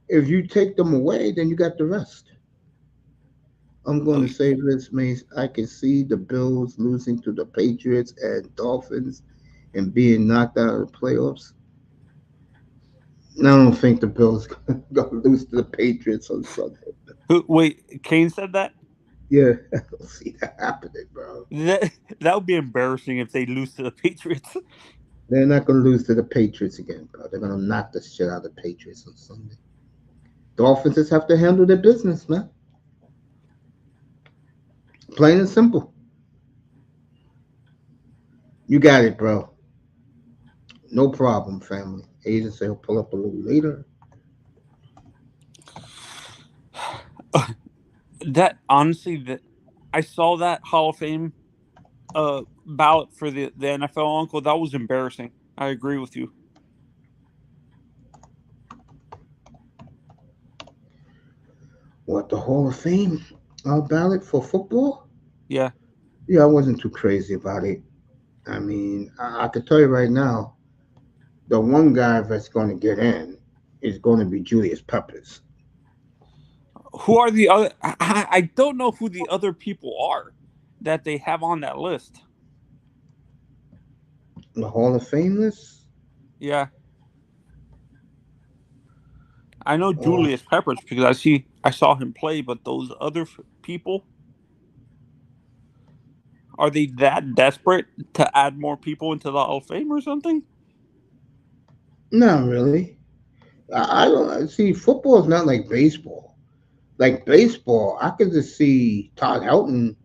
A: if you take them away, then you got the rest. I'm going to
B: Okay.
A: say this, Mace. I can see the Bills losing to the Patriots and Dolphins and being knocked out of the playoffs. I don't think the Bills going to lose to the Patriots on Sunday.
B: Wait, Kane said that?
A: Yeah, I don't see that happening, bro.
B: That that would be embarrassing if they lose to the Patriots.
A: They're not going to lose to the Patriots again, bro. They're going to knock the shit out of the Patriots on Sunday. Dolphins just have to handle their business, man. Plain and simple. You got it, bro. No problem, family. Agent say he'll pull up a little later.
B: That honestly, that I saw that Hall of Fame ballot for the NFL uncle. That was embarrassing. I agree with you.
A: What, the Hall of Fame ballot for football?
B: Yeah,
A: Yeah, I wasn't too crazy about it. I mean, I could tell you right now, the one guy that's going to get in is going to be Julius Peppers.
B: who are the other? I don't know who the other people are that they have on that list.
A: The Hall of Fame list?
B: Yeah, I know
A: Uh,
B: Julius Peppers because I saw him play, but those other people, are they that desperate to add more people into the Hall of Fame or something?
A: not really. I don't see football is not like baseball. Like baseball, I could just see Todd Helton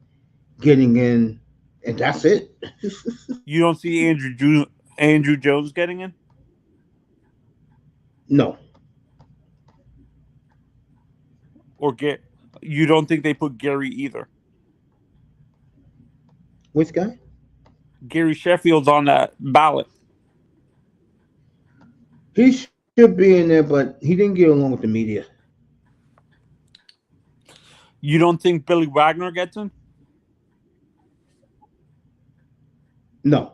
A: getting in, and that's it.
B: You don't see Andrew Jones getting in,
A: No,
B: or get you don't think they put Gary either.
A: which guy?
B: Gary Sheffield's on that ballot.
A: He should be in there, but he didn't get along with the media.
B: You don't think Billy Wagner gets in?
A: No,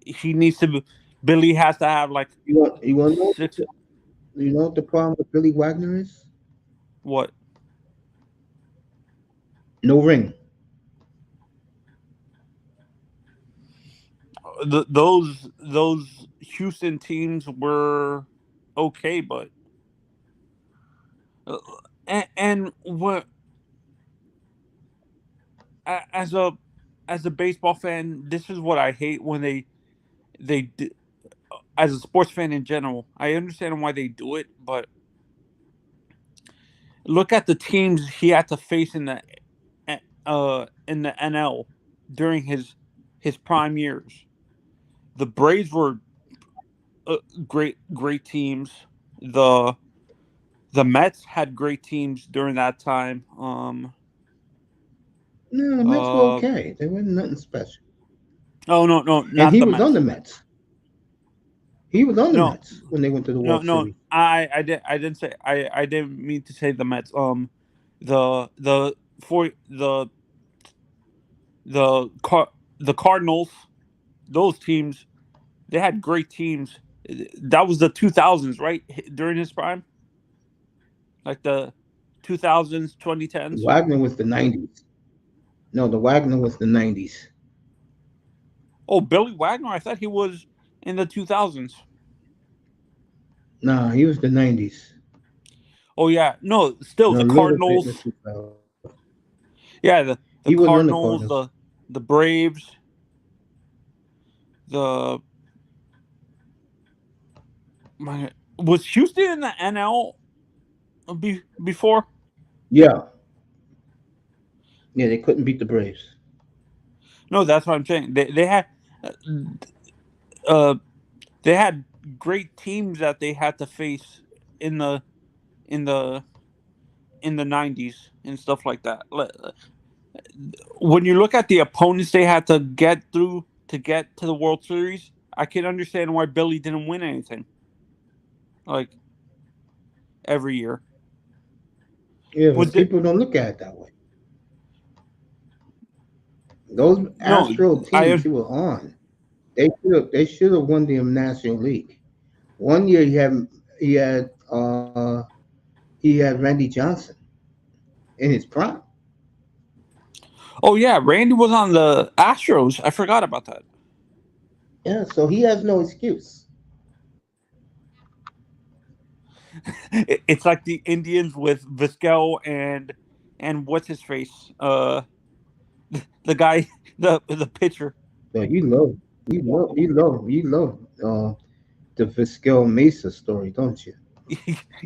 B: He needs to. Billy has to have like
A: you want to know
B: six.
A: you know what the problem with Billy Wagner is?
B: What
A: No ring.
B: those Houston teams were okay, but uh, and what as a baseball fan, this is what I hate when they as a sports fan in general. I understand why they do it, but look at the teams he had to face in the NL during his prime years. The Braves were great teams. The the Mets had great teams during that time.
A: No, the Mets were
B: Uh
A: okay. They were nothing special.
B: oh no,
A: And
B: not
A: he
B: the
A: was on the
B: Mets.
A: Mets. He was on the
B: No,
A: Mets when they went to the
B: no,
A: World
B: no.
A: Series.
B: I didn't say I didn't mean to say the Mets. The for the Car- the Cardinals, those teams, they had great teams. That was the 2000s, right? During his prime, like the 2000s, 2010s.
A: Wagner was the 90s. No, the Wagner was the 90s.
B: Oh, Billy Wagner, I thought he was in the 2000s.
A: No, he was the 90s.
B: Oh yeah, no, still
A: And a
B: the
A: little bit in the
B: Cardinals.
A: 2000s.
B: Yeah,
A: He
B: the
A: wasn't on the
B: Cardinals,
A: Cardinals.
B: the Braves, the was Houston in the NL before?
A: Yeah. Yeah, they couldn't beat the Braves.
B: No, that's what I'm saying. Uh, uh they had great teams that they had to face in in the the 90s and stuff like that. When you look at the opponents they had to get through to get to the World Series, I can understand why Billy didn't win anything like every year.
A: Yeah, but
B: Was it
A: people don't look at it that way. Those
B: no?
A: Astro teams
B: I
A: he was on, they should have won the National League. One year he had Randy Johnson. in his prime.
B: Oh yeah, Randy was on the Astros. I forgot about that.
A: Yeah, so he has no excuse.
B: It's like the Indians with Vizquel and what's his face? The guy, the pitcher.
A: So you love the Vizquel Mesa story, don't you?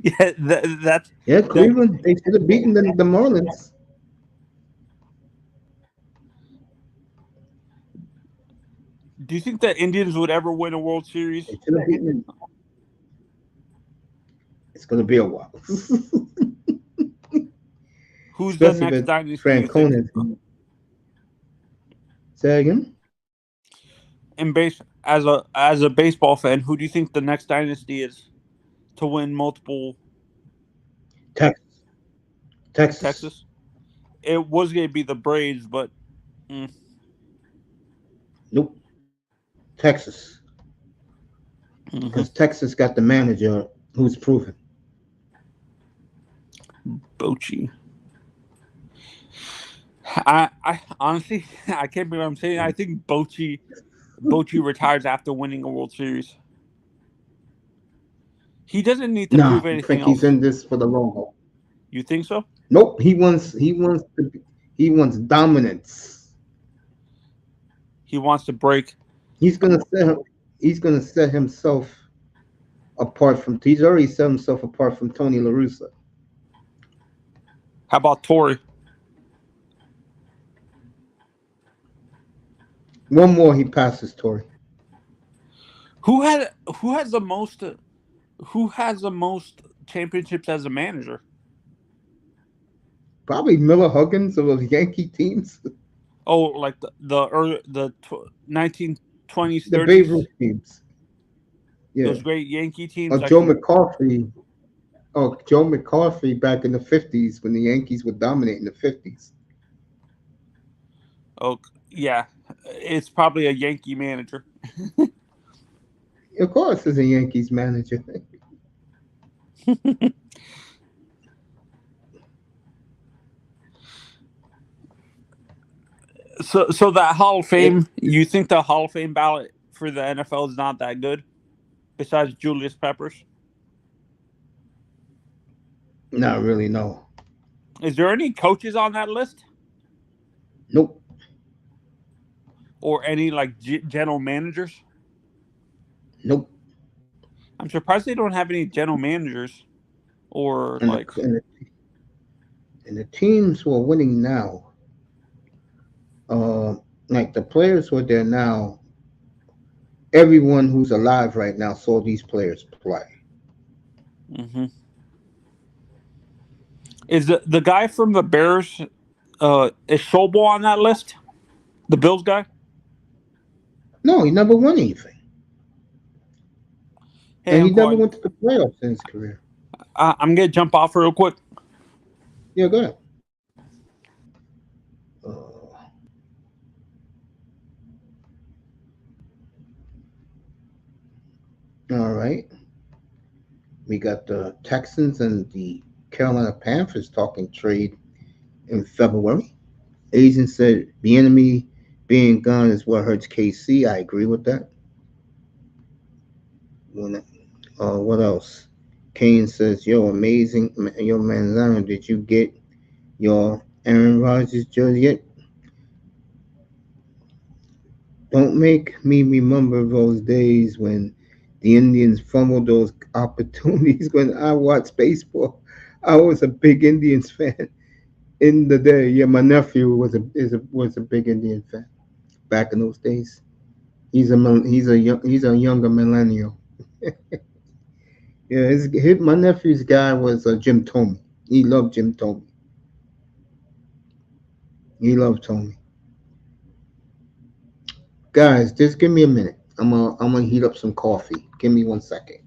B: Yeah, that's
A: Yeah,
B: that.
A: Cleveland, they should have beaten the Marlins.
B: Do you think that Indians would ever win a World
A: They
B: Series?
A: should have beaten them. It's going to be a while.
B: Who's the
A: Especially
B: next
A: with
B: dynasty? You think?
A: Francona. Say again?
B: In base as a baseball fan, who do you think the next dynasty is to win multiple
A: Texas. Texas.
B: Texas? It was going to be the Braves, but mm,
A: Nope. Texas.
B: hmm
A: Because Texas got the manager who's proven.
B: Bochy. I honestly I can't believe I'm saying. I think Bochy retires after winning a World Series. He doesn't need to
A: Nah,
B: prove
A: I
B: anything
A: think he's
B: else.
A: in this for the long haul.
B: You think so?
A: Nope. He wants dominance.
B: He wants to break.
A: He's gonna set he's gonna set himself apart from he's already set himself apart from Tony La Russa.
B: How about Tory?
A: One more he passes Tory.
B: Who had who has the most who has the most championships as a manager?
A: Probably Miller Huggins of those Yankee teams.
B: Oh, like the 1920s,
A: The Babe
B: 30s,
A: Ruth teams. Yeah.
B: those great Yankee
A: Or
B: teams like
A: Joe McCarthy. Oh, Joe McCarthy back in the 50s when the Yankees would dominate in the 50s.
B: oh yeah, it's probably a Yankee manager.
A: Of course, as a Yankees manager.
B: So that Hall of
A: It,
B: Fame, you think the Hall of Fame ballot for the NFL is not that good besides Julius Peppers?
A: not really, no.
B: Is there any coaches on that list
A: Nope.
B: or any like general managers?
A: Nope.
B: I'm surprised they don't have any general managers or
A: And the,
B: like
A: and the, and the teams who are winning now, uh, like the players who are there now, everyone who's alive right now saw these players play.
B: hmm is the guy from the Bears is Schobel on that list? The Bills guy?
A: No, he never won anything.
B: Hey
A: And he
B: Uncle,
A: never went to the playoffs in his career.
B: I'm gonna jump off real quick.
A: Yeah, go ahead. Uh, all right. We got the Texans and the Carolina Panthers talking trade in February. Agent said the enemy being gone is what hurts KC. I agree with that. What else? Kane says, "Yo, amazing, yo, Manzano, did you get your Aaron Rodgers jersey yet? Don't make me remember those days when the Indians fumbled those opportunities when I watched baseball. I was a big Indians fan in the day. Yeah, my nephew was a big Indian fan back in those days. He's a younger millennial. Yeah, my nephew's guy was Jim Tomey. He loved Jim Tomey. He loved Tomey. Guys, just give me a minute. I'm gonna heat up some coffee. Give me 1 second.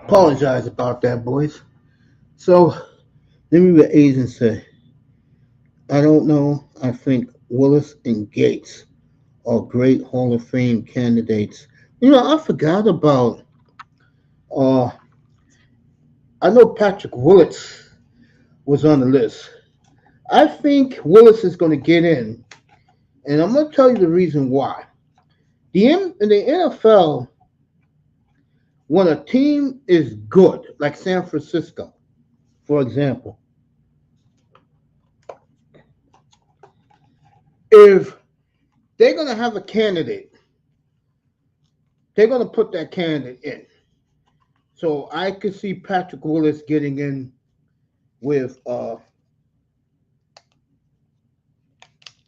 A: Apologize about that, boys. So let me be A's and say, I don't know. I think Willis and Gates are great Hall of Fame candidates. I forgot about. Uh, I know Patrick Willis was on the list. I think Willis is going to get in, and I'm going to tell you the reason why. The NFL, when a team is good, like San Francisco, for example, if they're going to have a candidate, they're going to put that candidate in. So I could see Patrick Willis getting in with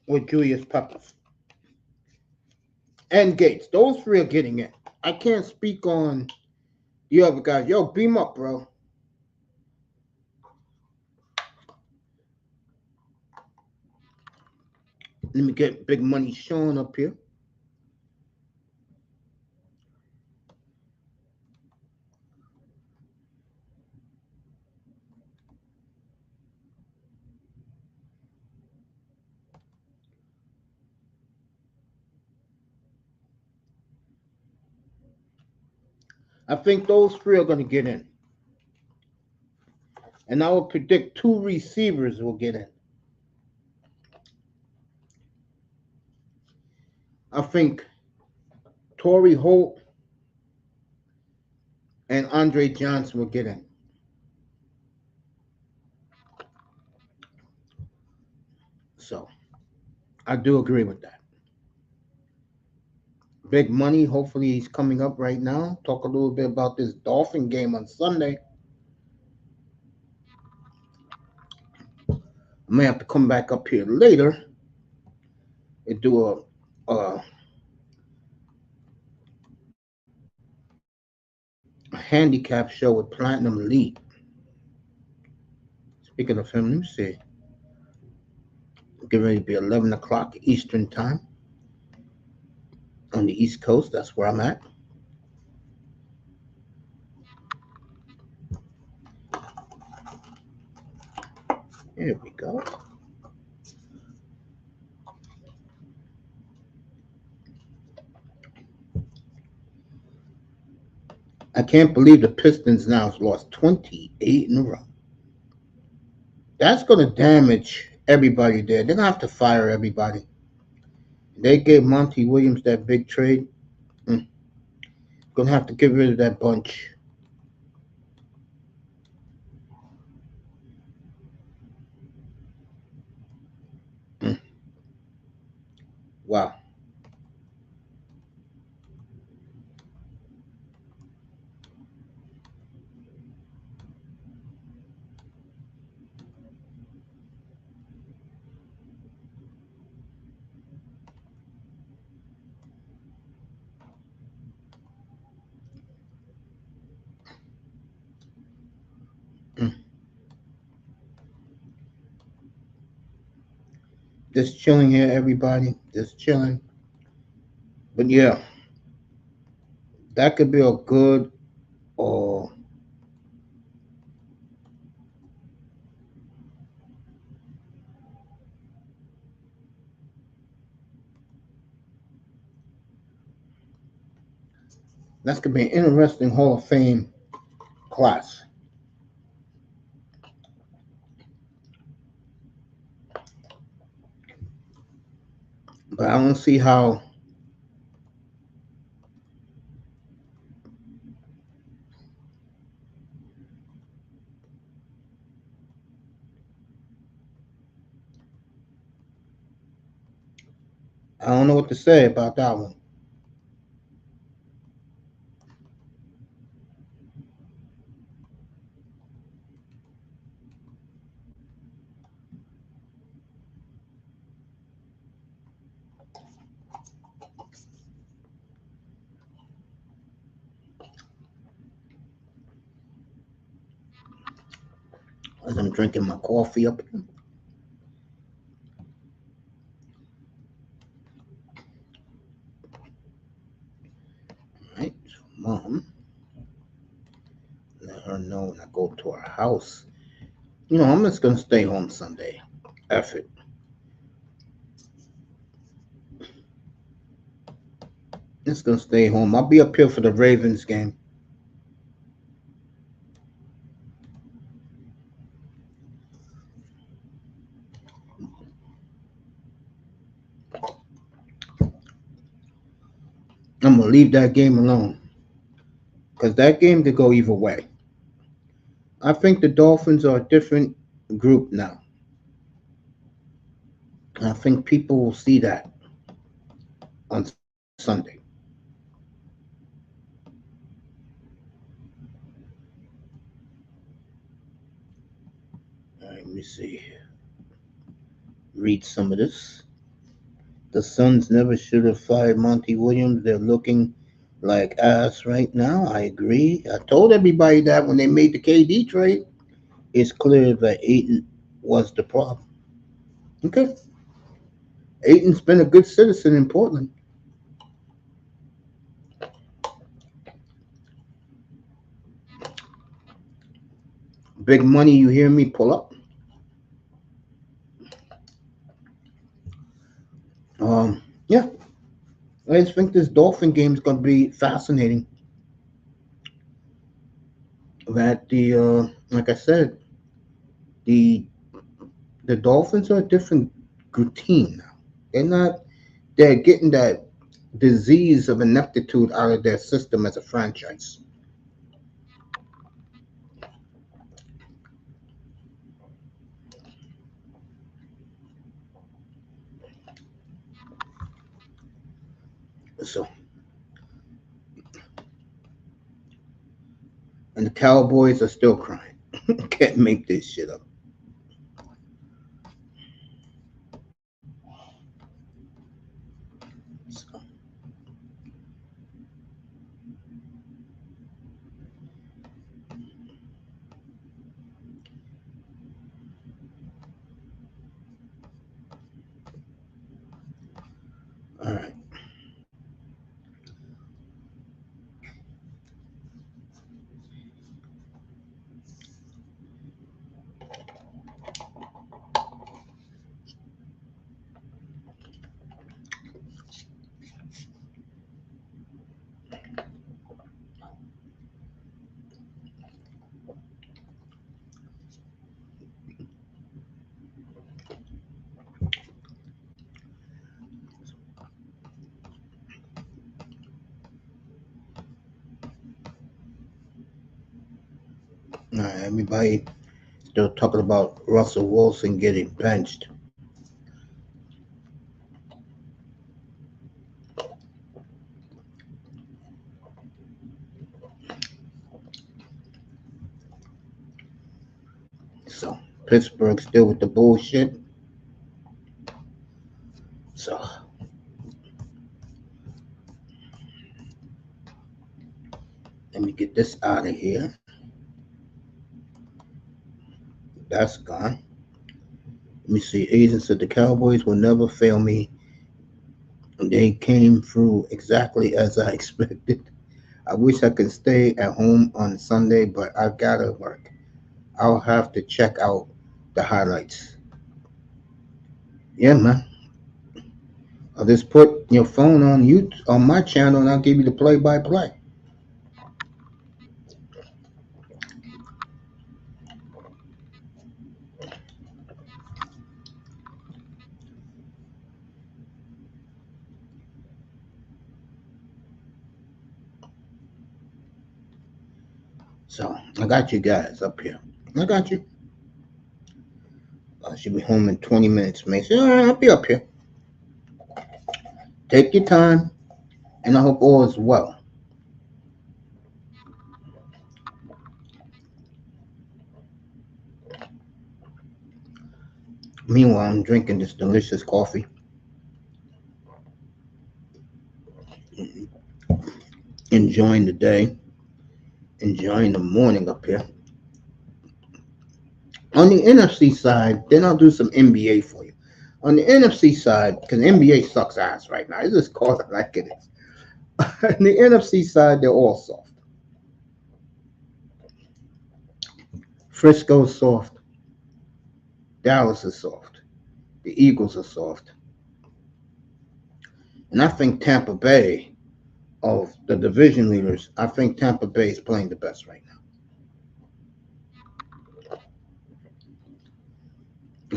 A: with Julius Peppers and Gates. Those three are getting in. I can't speak on the other guys. Yo, beam up, bro. Let me get Big Money Sean up here. I think those three are going to get in. And I will predict two receivers will get in. I think Torrey Holt and Andre Johnson will get in. So I do agree with that. Big Money, hopefully he's coming up right now. Talk a little bit about this Dolphin game on Sunday. I may have to come back up here later and do a handicap show with Platinum Elite. Speaking of him, let me see. Get ready to be 11 o'clock Eastern Time on the East Coast. That's where I'm at. Here we go. I can't believe the Pistons now have lost 28 in a row. That's going to damage everybody there. They're going to have to fire everybody. They gave Monty Williams that big trade. Going to have to get rid of that bunch. Mm, wow. Mm. Just chilling here, everybody. Just chilling. But yeah, that could be a good or that's going to be an interesting Hall of Fame class. But I don't see how I don't know what to say about that one. As I'm drinking my coffee up here. Right, Mom. unknown. I go to her house. I'm just gonna stay home Sunday. F it. Just gonna stay home. I'll be up here for the Ravens game. I'm gonna leave that game alone because that game could go either way. I think the Dolphins are a different group now. And I think people will see that on Sunday. All right, let me see. Read some of this. The Suns never should have fired Monty Williams. They're looking like ass right now. I agree. I told everybody that when they made the KD trade. It's clear that Aiton was the problem. Okay. Aiton's been a good citizen in Portland. Big money, you hear me pull up. Yeah, I just think this Dolphin game is going to be fascinating. That like I said, the the Dolphins are a different team now. They're not. They're getting that disease of ineptitude out of their system as a franchise. So, and the Cowboys are still crying. Can't make this shit up. So, all right. All right, everybody still talking about Russell Wilson getting benched. So Pittsburgh still with the bullshit. So let me get this out of here. That's gone. Let me see. Agents said the Cowboys will never fail me. They came through exactly as I expected. I wish I could stay at home on Sunday, but I've got to work. I'll have to check out the highlights. Yeah, man. I'll just put your phone on you on my channel, and I'll give you the play-by-play. So I got you guys up here. I got you. I should be home in 20 minutes, Mason. All right, I'll be up here. Take your time, and I hope all is well. Meanwhile, I'm drinking this delicious coffee, enjoying the day, enjoying the morning up here. On the NFC side, then I'll do some NBA for you. On the NFC side, because NBA sucks ass right now. I just call it like it is. On the NFC side, they're all soft. Frisco's soft. Dallas is soft. The Eagles are soft. And I think Tampa Bay, of the division leaders, I think Tampa Bay is playing the best right now.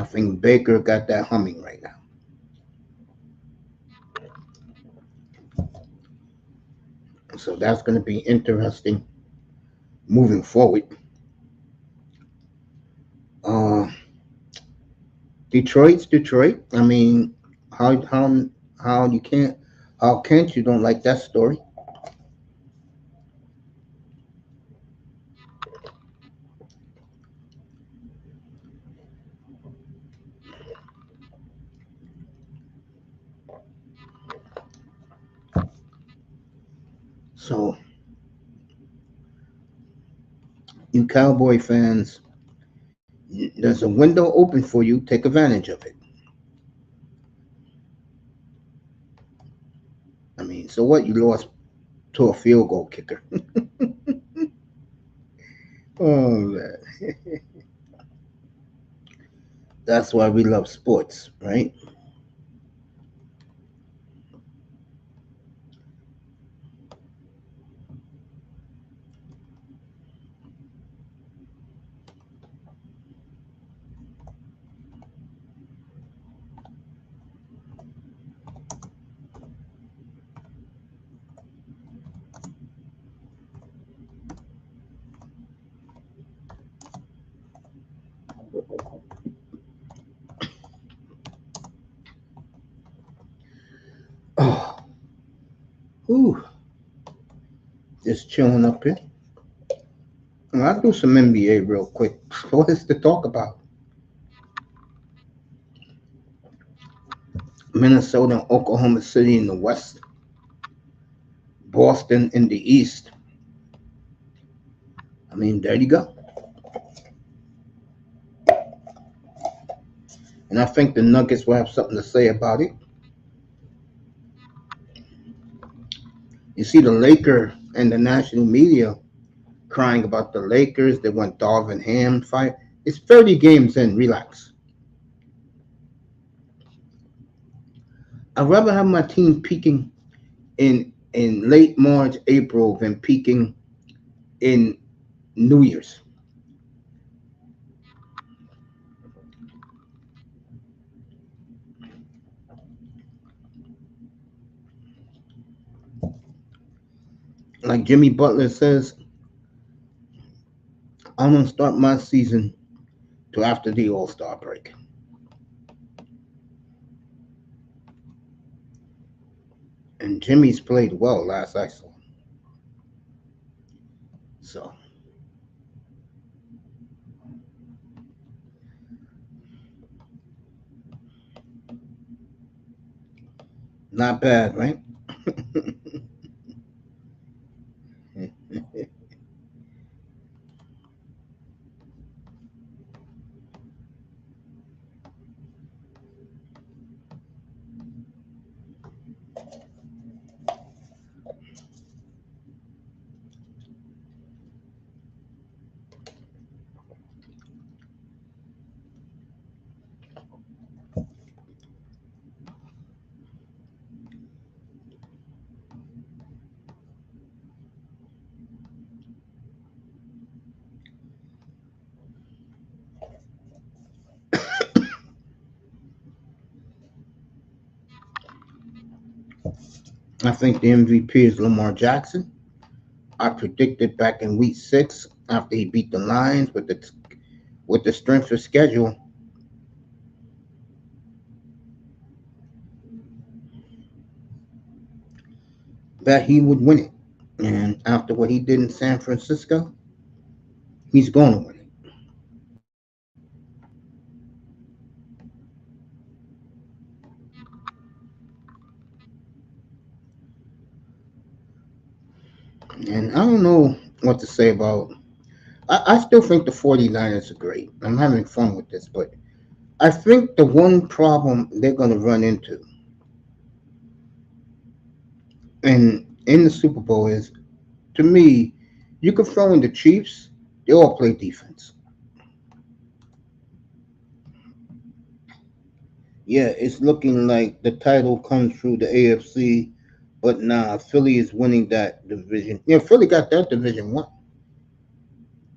A: I think Baker got that humming right now. So that's going to be interesting moving forward. Uh, Detroit's Detroit. I mean, how how how you can't how can't you don't like that story? So you Cowboy fans, there's a window open for you. Take advantage of it. I mean, so what? You lost to a field goal kicker. Oh man, that's why we love sports, right? Oh, whew, just chilling up here. I'll do some NBA real quick. What is to talk about? Minnesota and Oklahoma City in the West, Boston in the East. I mean, there you go. And I think the Nuggets will have something to say about it. You see the Laker and the national media crying about the Lakers. They want Darvin Ham fight. It's 30 games in. Relax. I'd rather have my team peaking in late March, April than peaking in New Year's. Like Jimmy Butler says, I'm gonna start my season till after the All Star break. And Jimmy's played well last I saw. So not bad, right? I think the MVP is Lamar Jackson. I predicted back in week 6 after he beat the Lions with the strength of schedule that he would win it. And after what he did in San Francisco, he's going to win it. And I don't know what to say about. I still think the 49ers are great. I'm having fun with this, but I think the one problem they're going to run into in the Super Bowl is, to me, you can throw in the Chiefs. They all play defense. Yeah, it's looking like the title comes through the AFC, but nah, Philly is winning that division. Yeah, Philly got that division one.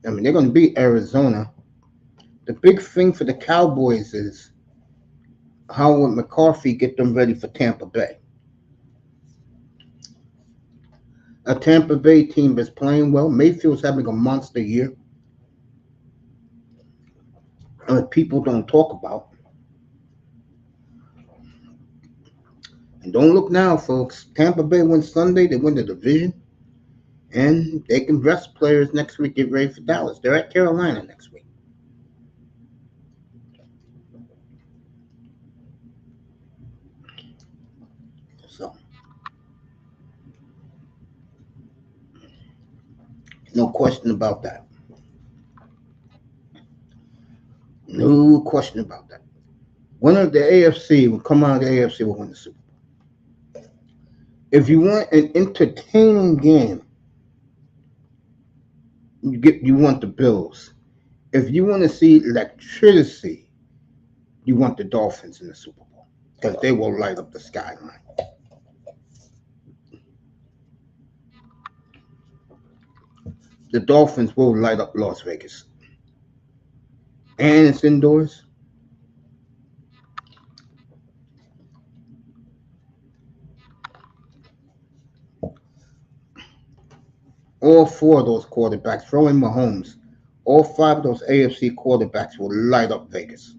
A: I mean, they're going to beat Arizona. The big thing for the Cowboys is how will McCarthy get them ready for Tampa Bay? A Tampa Bay team is playing well. Mayfield's having a monster year. People don't talk about. And don't look now, folks. Tampa Bay wins Sunday. They win the division. And they can rest players next week, get ready for Dallas. They're at Carolina next week. So, no question about that. No question about that. Winner of the AFC will come out of the AFC will win the Super Bowl. If you want an entertaining game, you want the Bills. If you want to see electricity, you want the Dolphins in the Super Bowl because they will light up the skyline. The Dolphins will light up Las Vegas, and it's indoors. All four of those quarterbacks, throwing Mahomes, all five of those AFC quarterbacks will light up Vegas.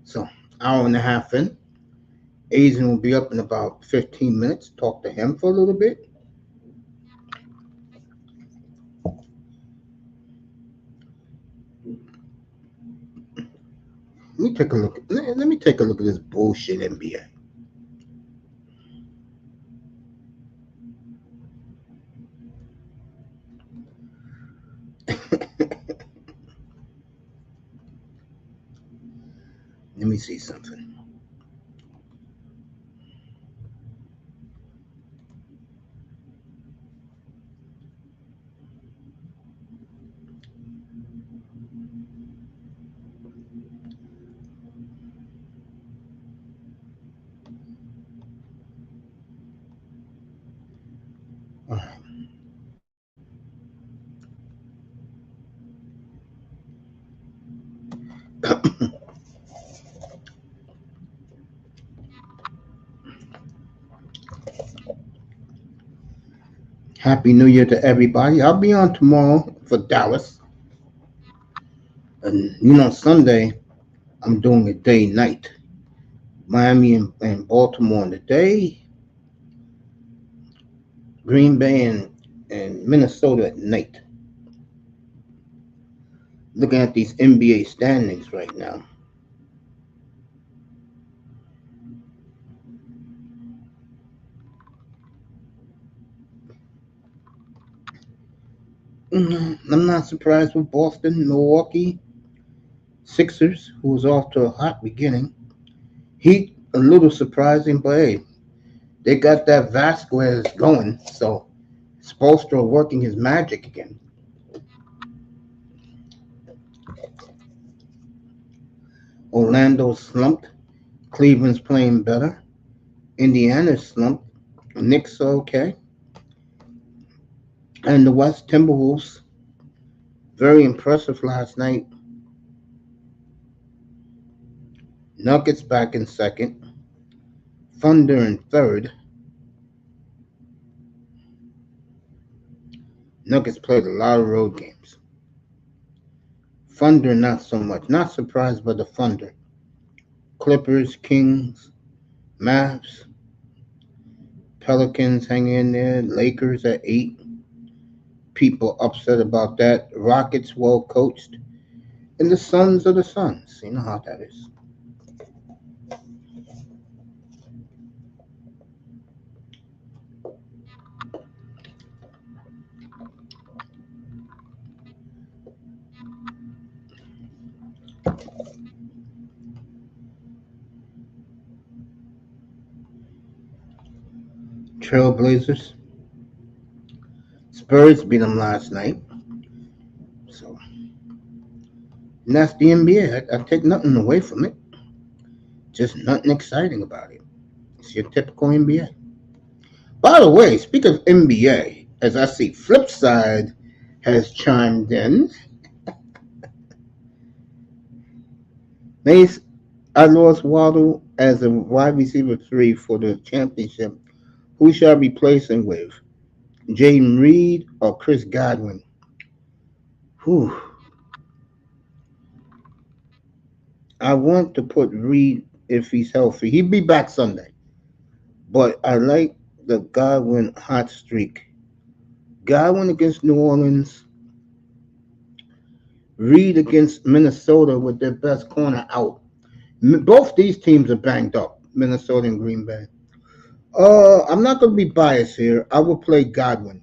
A: So, hour and a half in, Asian will be up in about 15 minutes. Talk to him for a little bit. Let me take a look. Let me take a look at this bullshit NBA. Let me see something. All right. Happy New Year to everybody. I'll be on tomorrow for Dallas. And Sunday I'm doing a day night. Miami and Baltimore in the day, Green Bay and Minnesota at night. Looking at these NBA standings right now. I'm not surprised with Boston, Milwaukee, Sixers, who was off to a hot beginning. Heat, a little surprising, but hey, they got that Vasquez going, so Spolstra working his magic again. Orlando slumped. Cleveland's playing better. Indiana's slumped. Knicks are okay. And the West Timberwolves, very impressive last night. Nuggets back in second. Thunder in third. Nuggets played a lot of road games. Thunder, not so much. Not surprised by the Thunder. Clippers, Kings, Mavs, Pelicans hang in there. Lakers at 8. People upset about that. Rockets well coached. And the Suns are the Suns. You know how that is. Trailblazers. Spurs beat them last night. So and that's the NBA. I take nothing away from it. Just nothing exciting about it. It's your typical NBA. By the way, speaking of NBA, as I see Flipside has chimed in. Mace, I lost Waddle as a wide receiver 3 for the championship. Who shall I replace him with? Jaden Reed or Chris Godwin? Whew. I want to put Reed if he's healthy. He'll be back Sunday. But I like the Godwin hot streak. Godwin against New Orleans, Reed against Minnesota with their best corner out. Both these teams are banged up, Minnesota and Green Bay. I'm not going to be biased here. I will play Godwin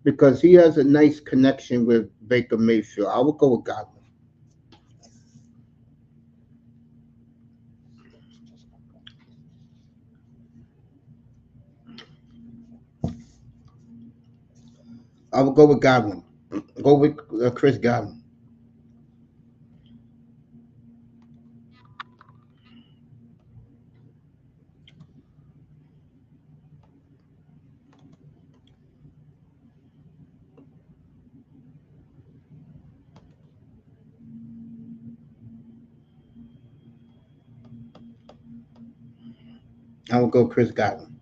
A: because he has a nice connection with Baker Mayfield. I will go with Godwin. I will go with Godwin. Go with Chris Godwin. I will go Chris Godwin.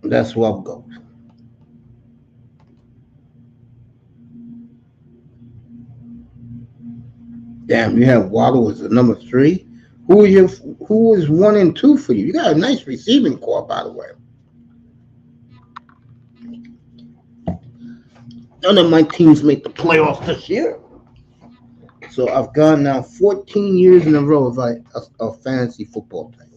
A: That's who I'll go. Damn, you have Waddle as the number 3. Who is your who is 1 and 2 for you? You got a nice receiving core, by the way. None of my teams make the playoffs this year. So I've gone now 14 years in a row of like a fantasy football title.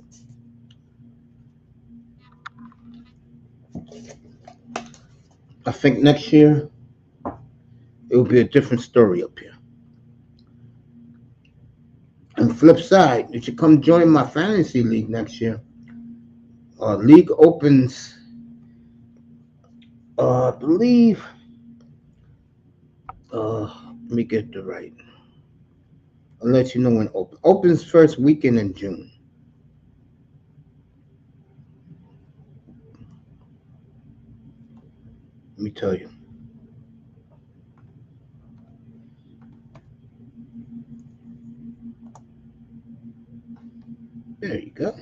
A: I think next year it will be a different story up here. And flip side, you should come join my fantasy league next year. League opens, I believe. Let me get the right. I'll let you know when it opens first weekend in June. Let me tell you. There you go.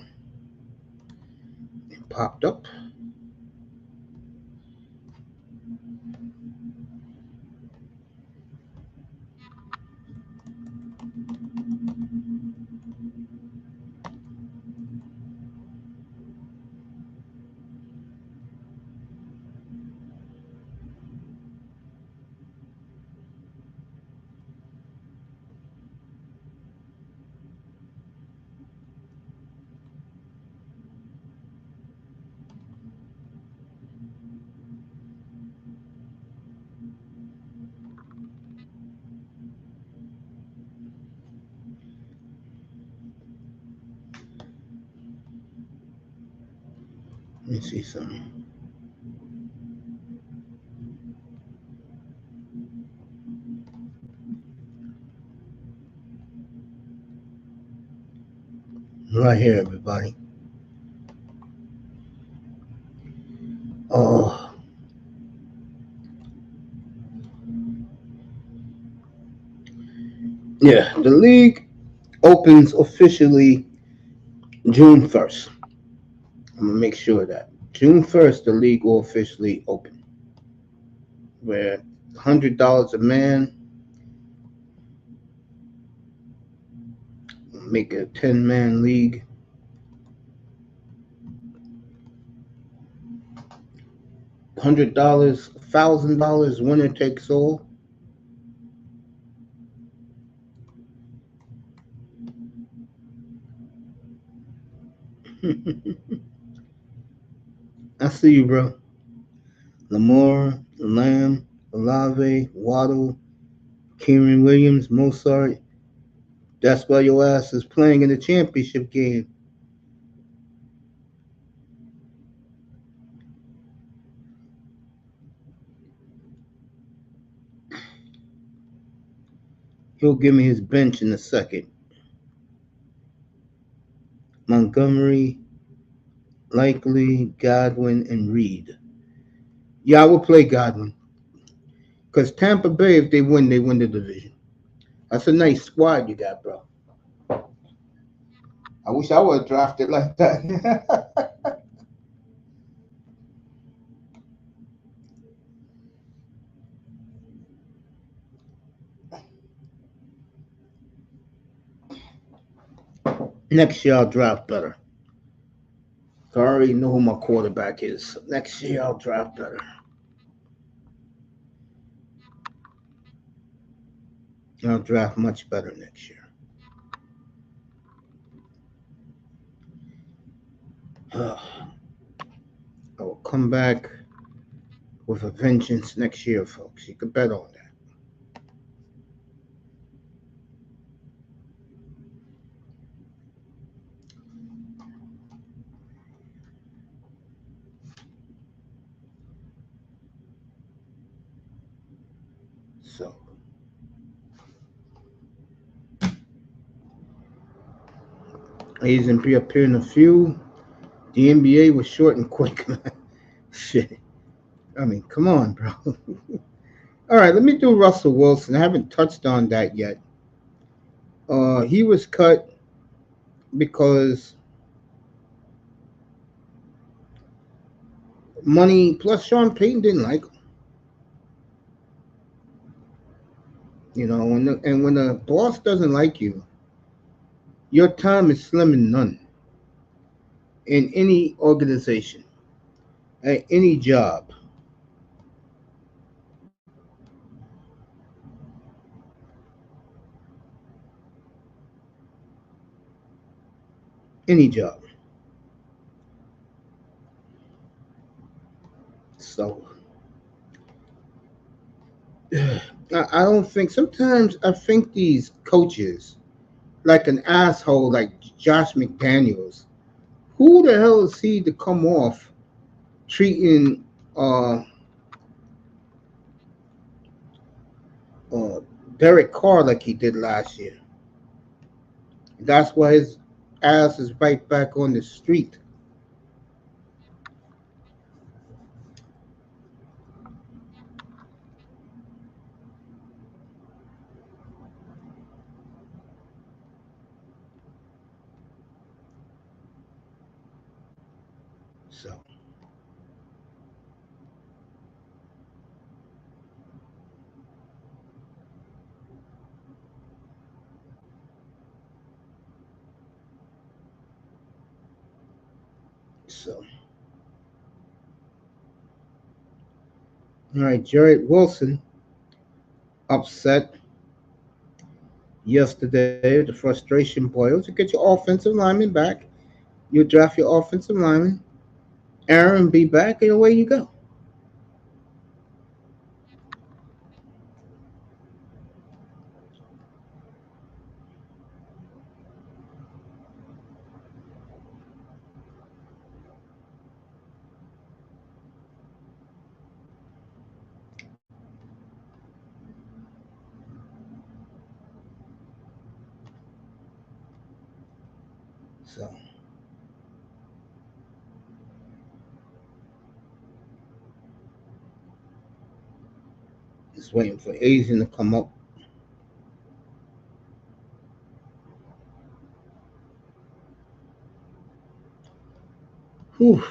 A: It popped up. Let me see something. Right here, everybody. Oh, yeah. The league opens officially June 1st. I'm gonna make sure of that June 1st the league will officially open. Where $100 a man make a 10-man league. $100, $1,000 winner takes all. I see you, bro. Lamar, Lamb, Olave, Waddle, Kieran Williams, Mozart. That's why your ass is playing in the championship game. He'll give me his bench in a second. Montgomery, Likely, Godwin, and Reed. Yeah, I will play Godwin. Because Tampa Bay, if they win the division. That's a nice squad you got, bro. I wish I would have drafted like that. Next year I'll draft better. So I already know who my quarterback is. So next year I'll draft better. I'll draft much better next year. I will come back with a vengeance next year, folks. You can bet on that. So, A's and P appearing a few. The NBA was short and quick. Shit. I mean, come on, bro. All right, let me do Russell Wilson. I haven't touched on that yet. He was cut because money. Plus, Sean Payton didn't like him. You know, when the boss doesn't like you, your time is slim and none in any organization, at any job, any job. So I don't think. Sometimes I think these coaches, like an asshole like Josh McDaniels, who the hell is he to come off treating uh, uh, Derek Carr like he did last year? That's why his ass is right back on the street. So, so, all right, Jared Wilson upset yesterday. The frustration boils. You get your offensive lineman back. You draft your offensive lineman. Aaron be back, and away you go. So, just waiting for Asian to come up. Whew.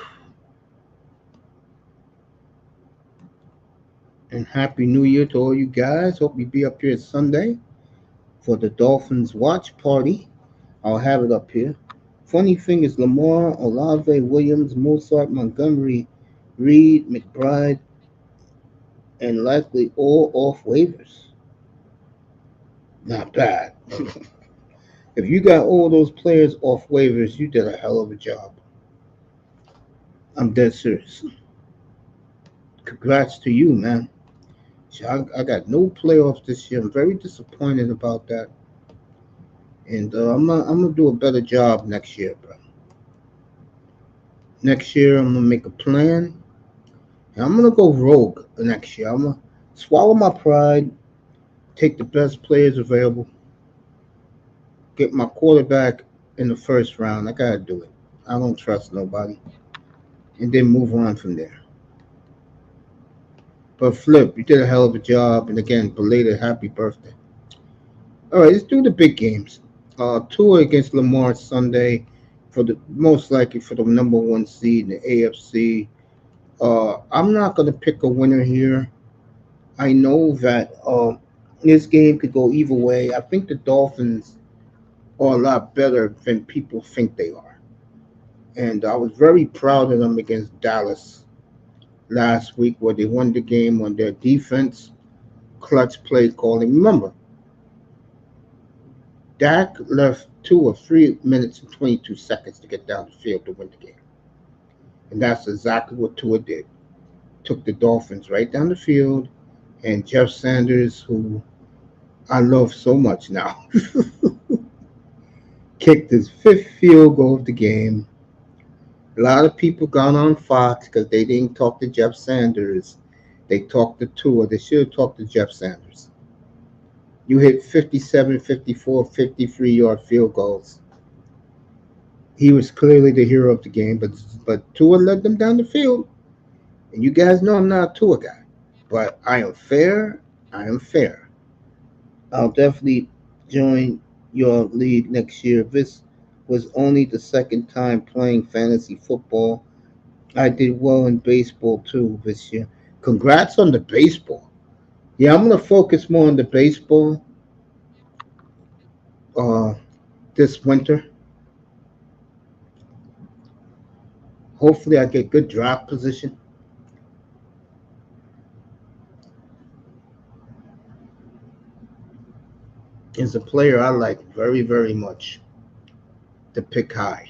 A: And Happy New Year to all you guys. Hope you be up here Sunday for the Dolphins watch party. I'll have it up here. Funny thing is Lamar, Olave, Williams, Mozart, Montgomery, Reed, McBride, and likely all off waivers. Not bad. If you got all those players off waivers, you did a hell of a job. I'm dead serious. Congrats to you, man. I got no playoffs this year. I'm very disappointed about that. And I'm gonna do a better job next year, bro. Next year, I'm gonna make a plan. And I'm gonna go rogue next year. I'm gonna swallow my pride, take the best players available, get my quarterback in the first round. I gotta do it. I don't trust nobody, and then move on from there. But Flip, you did a hell of a job, and again, belated happy birthday. All right, let's do the big games. Tua against Lamar Sunday for the most likely for the number one seed in the A.F.C. I'm not gonna pick a winner here. I know that this game could go either way. I think the Dolphins are a lot better than people think they are, and I was very proud of them against Dallas last week, where they won the game on their defense, clutch play calling. Remember, Dak left 2 or 3 minutes and 22 seconds to get down the field to win the game. And that's exactly what Tua did. Took the Dolphins right down the field, and Jeff Sanders, who I love so much now, kicked his fifth field goal of the game. A lot of people got on Fox because they didn't talk to Jeff Sanders. They talked to Tua. They should have talked to Jeff Sanders. You hit 57, 54, 53-yard field goals. He was clearly the hero of the game, but Tua led them down the field. And you guys know I'm not a Tua guy, but I am fair. I am fair. I'll definitely join your league next year. This was only the second time playing fantasy football. I did well in baseball too this year. Congrats on the baseball. Yeah, I'm gonna focus more on the baseball uh, this winter. Hopefully, I get good draft position. Is a player I like very, very much to pick high.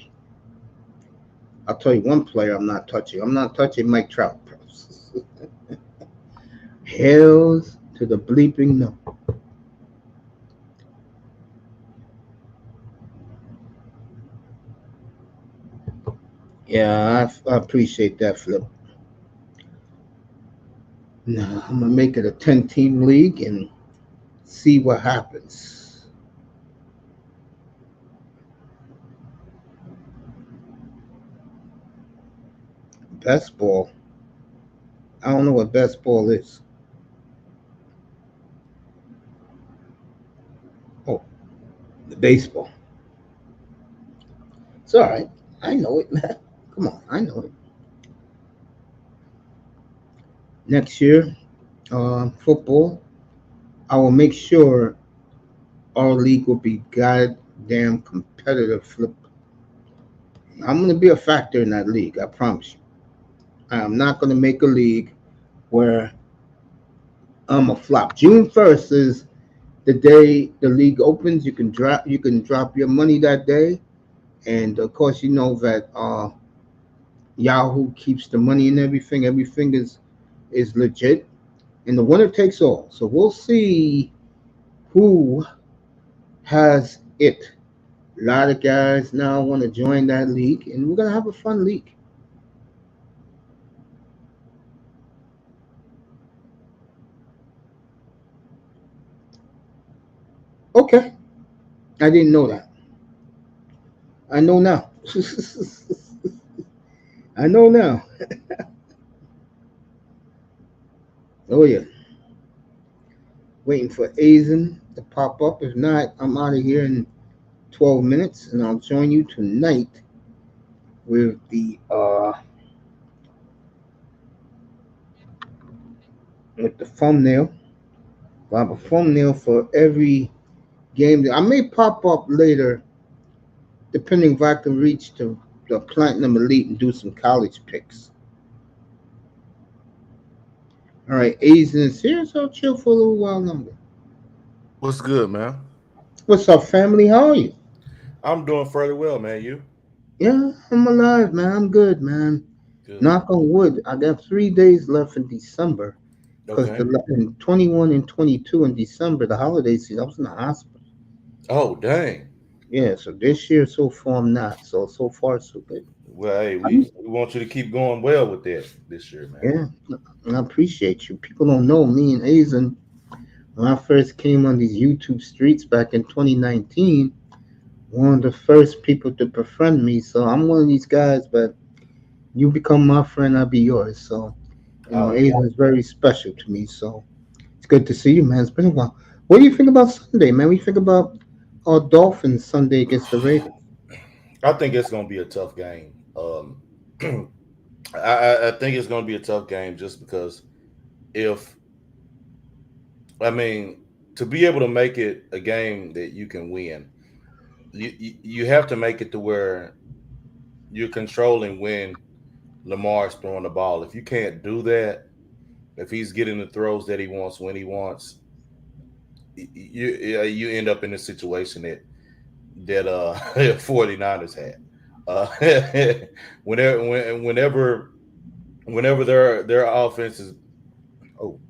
A: I'll tell you one player I'm not touching. I'm not touching Mike Trout. Hells to the bleeping no. Yeah, I appreciate that, Flip. Now I'm gonna make it a 10-team league and see what happens. Best ball. I don't know what best ball is. Oh, the baseball. It's all right. I know it, man. Come on, I know it. Next year, football. I will make sure our league will be goddamn competitive. Flip. I'm gonna be a factor in that league. I promise you. I'm not gonna make a league where I'm a flop. June 1st is the day the league opens. You can drop your money that day, and of course you know that Yahoo keeps the money and everything. Everything is legit, and the winner takes all. So we'll see who has it. A lot of guys now want to join that league, and we're gonna have a fun league. Okay, I didn't know that. I know now. I know now. Oh yeah, waiting for Azen to pop up. If not, I'm out of here in 12 minutes, and I'll join you tonight with the thumbnail. I have a thumbnail for every game. I may pop up later, depending if I can reach the Platinum Elite and do some college picks. All right, Azen is here, so I'll chill for a little while longer.
C: What's good, man?
A: What's up, family? How are you?
C: I'm doing fairly well, man. You?
A: Yeah, I'm alive, man. I'm good, man.
C: Good.
A: Knock on wood. I got 3 days left in December, because
C: Okay.
A: in 21 and 22 in December, the holiday season, I was in the hospital.
C: Oh, dang.
A: Yeah, so this year so far I'm not. So far so good.
C: Well, hey,
A: I'm,
C: we want you to keep going well with that this year, man.
A: yeah, I appreciate you. People don't know me and Hazen. When I first came on these YouTube streets back in 2019, one of the first people to befriend me. So I'm one of these guys, but you become my friend, I'll be yours. So,
C: Oh yeah.
A: Hazen is very special to me. So it's good to see you, man. It's been a while. What do you think about Sunday, man? What do you think about Dolphins Sunday against the Raiders?
C: I think it's gonna be a tough game. I think it's gonna be a tough game just because if I mean to be able to make it a game that you can win, you have to make it to where you're controlling when Lamar's throwing the ball. If you can't do that, if he's getting the throws that he wants when he wants, you end up in a situation that 49ers had. Uh, whenever whenever their offense is, oh,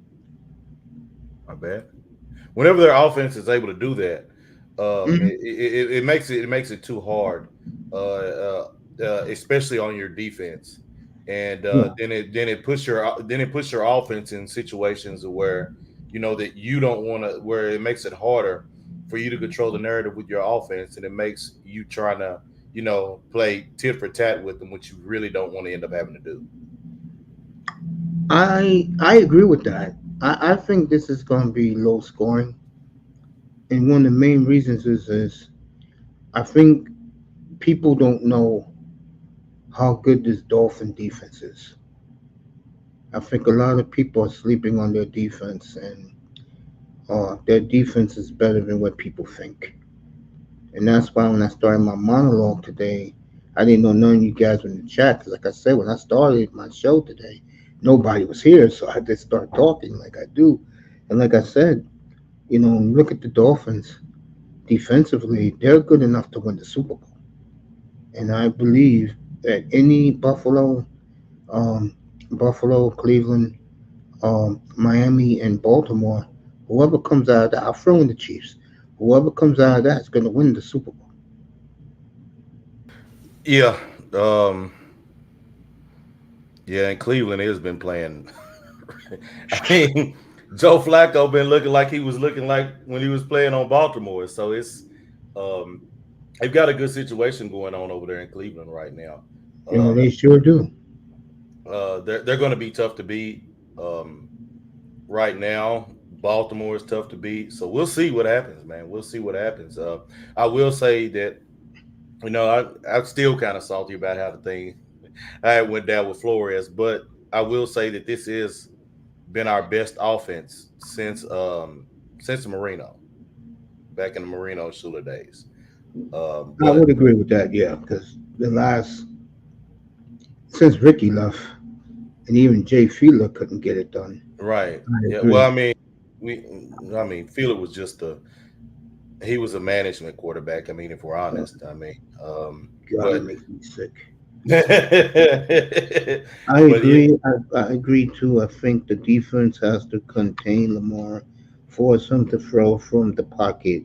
C: my bad. Whenever their offense is able to do that,
A: Hmm.
C: it makes it too hard, especially on your defense, and
A: Yeah.
C: then it puts your offense in situations where you know that you don't want to, where it makes it harder for you to control the narrative with your offense, and it makes you trying to play tit for tat with them, which you really don't want to end up having to do.
A: I agree with that. I think this is going to be low scoring, and one of the main reasons is I think people don't know how good this Dolphin defense is. I think a lot of people are sleeping on their defense, and their defense is better than what people think. And that's why when I started my monologue today, I didn't know none of you guys were in the chat. Because, like I said, when I started my show today, nobody was here. So I just start talking like I do. And like I said, look at the Dolphins defensively, they're good enough to win the Super Bowl. And I believe that any um, Buffalo, Cleveland, Miami, and Baltimore, whoever comes out of that, I'll throw in the Chiefs. Whoever comes out of that is going to win the Super Bowl.
C: Yeah, um, yeah, and Cleveland has been playing. I mean, Joe Flacco been looking like he was looking like when he was playing on Baltimore. So um, they've got a good situation going on over there in Cleveland right now.
A: They sure do.
C: They're going to be tough to beat. Um, right now, Baltimore is tough to beat. So we'll see what happens, man. We'll see what happens. I will say that I'm still kind of salty about how the thing I went down with Flores, but I will say that this has been our best offense since Marino, back in the Marino Shula days.
A: I
C: But
A: would agree with that, yeah, because since Ricky left, and even Jay Fiedler couldn't get it done.
C: right,
A: I
C: yeah. Well,
A: agree.
C: we, I mean, Fielder was just he was a management quarterback. I mean, if we're
A: Oh,
C: honest,
A: God, it
C: but
A: makes me sick. I
C: but yeah,
A: agree. I agree too. I think the defense has to contain Lamar, force him to throw from the pocket.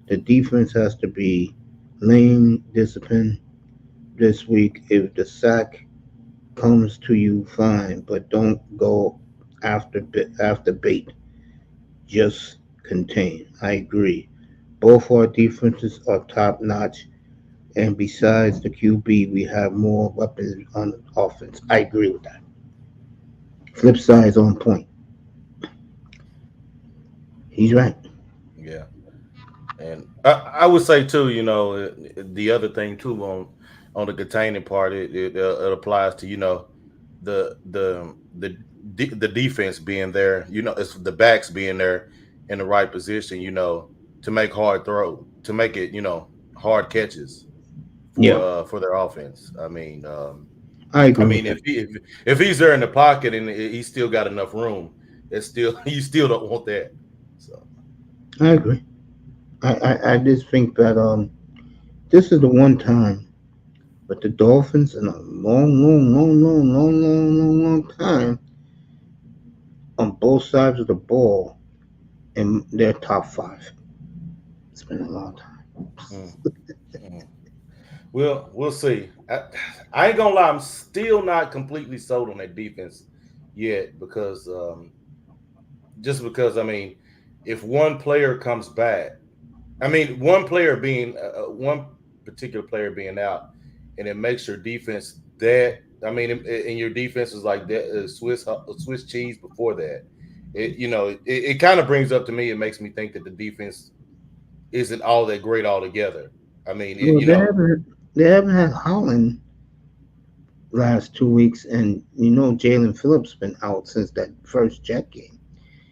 A: The defense has to be lane discipline this week. If the sack comes to you, fine, but don't go after bait. Just contain. I agree. Both our defenses are top notch, and besides the QB, we have more weapons on offense. I agree with that. Flip side is on point. He's right.
C: yeah. And I would say too, the other thing too on the containing part, it applies to the defense being there. It's the backs being there in the right position. To make hard throw, to make it hard catches
A: Yeah,
C: for their offense.
A: I
C: I
A: agree with
C: mean
A: that.
C: if he's there in the pocket and he's still got enough room, it's still you still don't want that. So
A: I agree. I just think that this is the one time with the Dolphins in a long, long, long, long, long, long, long, long time on both sides of the ball in their top five. It's been a long time.
C: Mm, mm. We'll see. I ain't gonna lie, I'm still not completely sold on that defense yet because just because I mean, if one player comes back, I mean, one player being one particular player being out, and it makes your defense that. I mean, and your defense is like that Swiss cheese before that. It kind of brings up to me. It makes me think that the defense isn't all that great altogether. I mean,
A: Well, they haven't had Holland last 2 weeks, and Jalen Phillips been out since that first Jet game,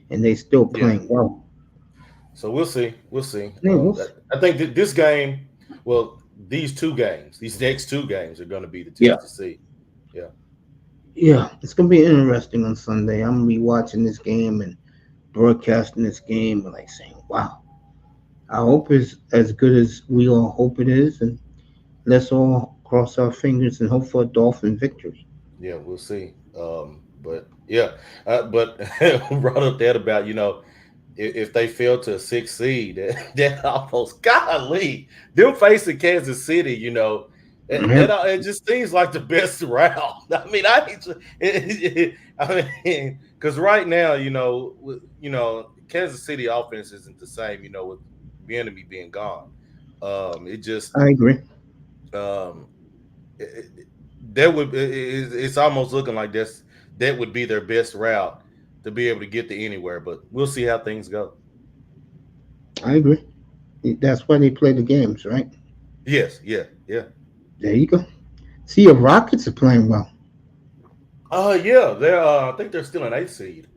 A: and they still
C: yeah.
A: playing well.
C: So we'll see. We'll see.
A: Yeah, we'll see.
C: I think that this game, well, these two games, these next two games are going to be the
A: Yeah,
C: test to see. Yeah.
A: yeah, it's gonna be interesting on Sunday. I'm gonna be watching this game and broadcasting this game, and like saying, "Wow, I hope it's as good as we all hope it is," and let's all cross our fingers and hope for a Dolphin victory.
C: Yeah, we'll see. But yeah, but brought up that about if they fell to a sixth seed, that almost golly, them facing Kansas City,
A: Yeah,
C: it just seems like the best route. I mean, I mean, because right now, Kansas City offense isn't the same, with enemy being gone. It just
A: I agree.
C: um, that would it's almost looking like that would be their best route to be able to get to anywhere. But we'll see how things go.
A: I agree. That's why they play the games, right?
C: Yes, yeah, yeah.
A: There you go. See, your Rockets are playing well.
C: Yeah. They're I think they're still an eighth seed.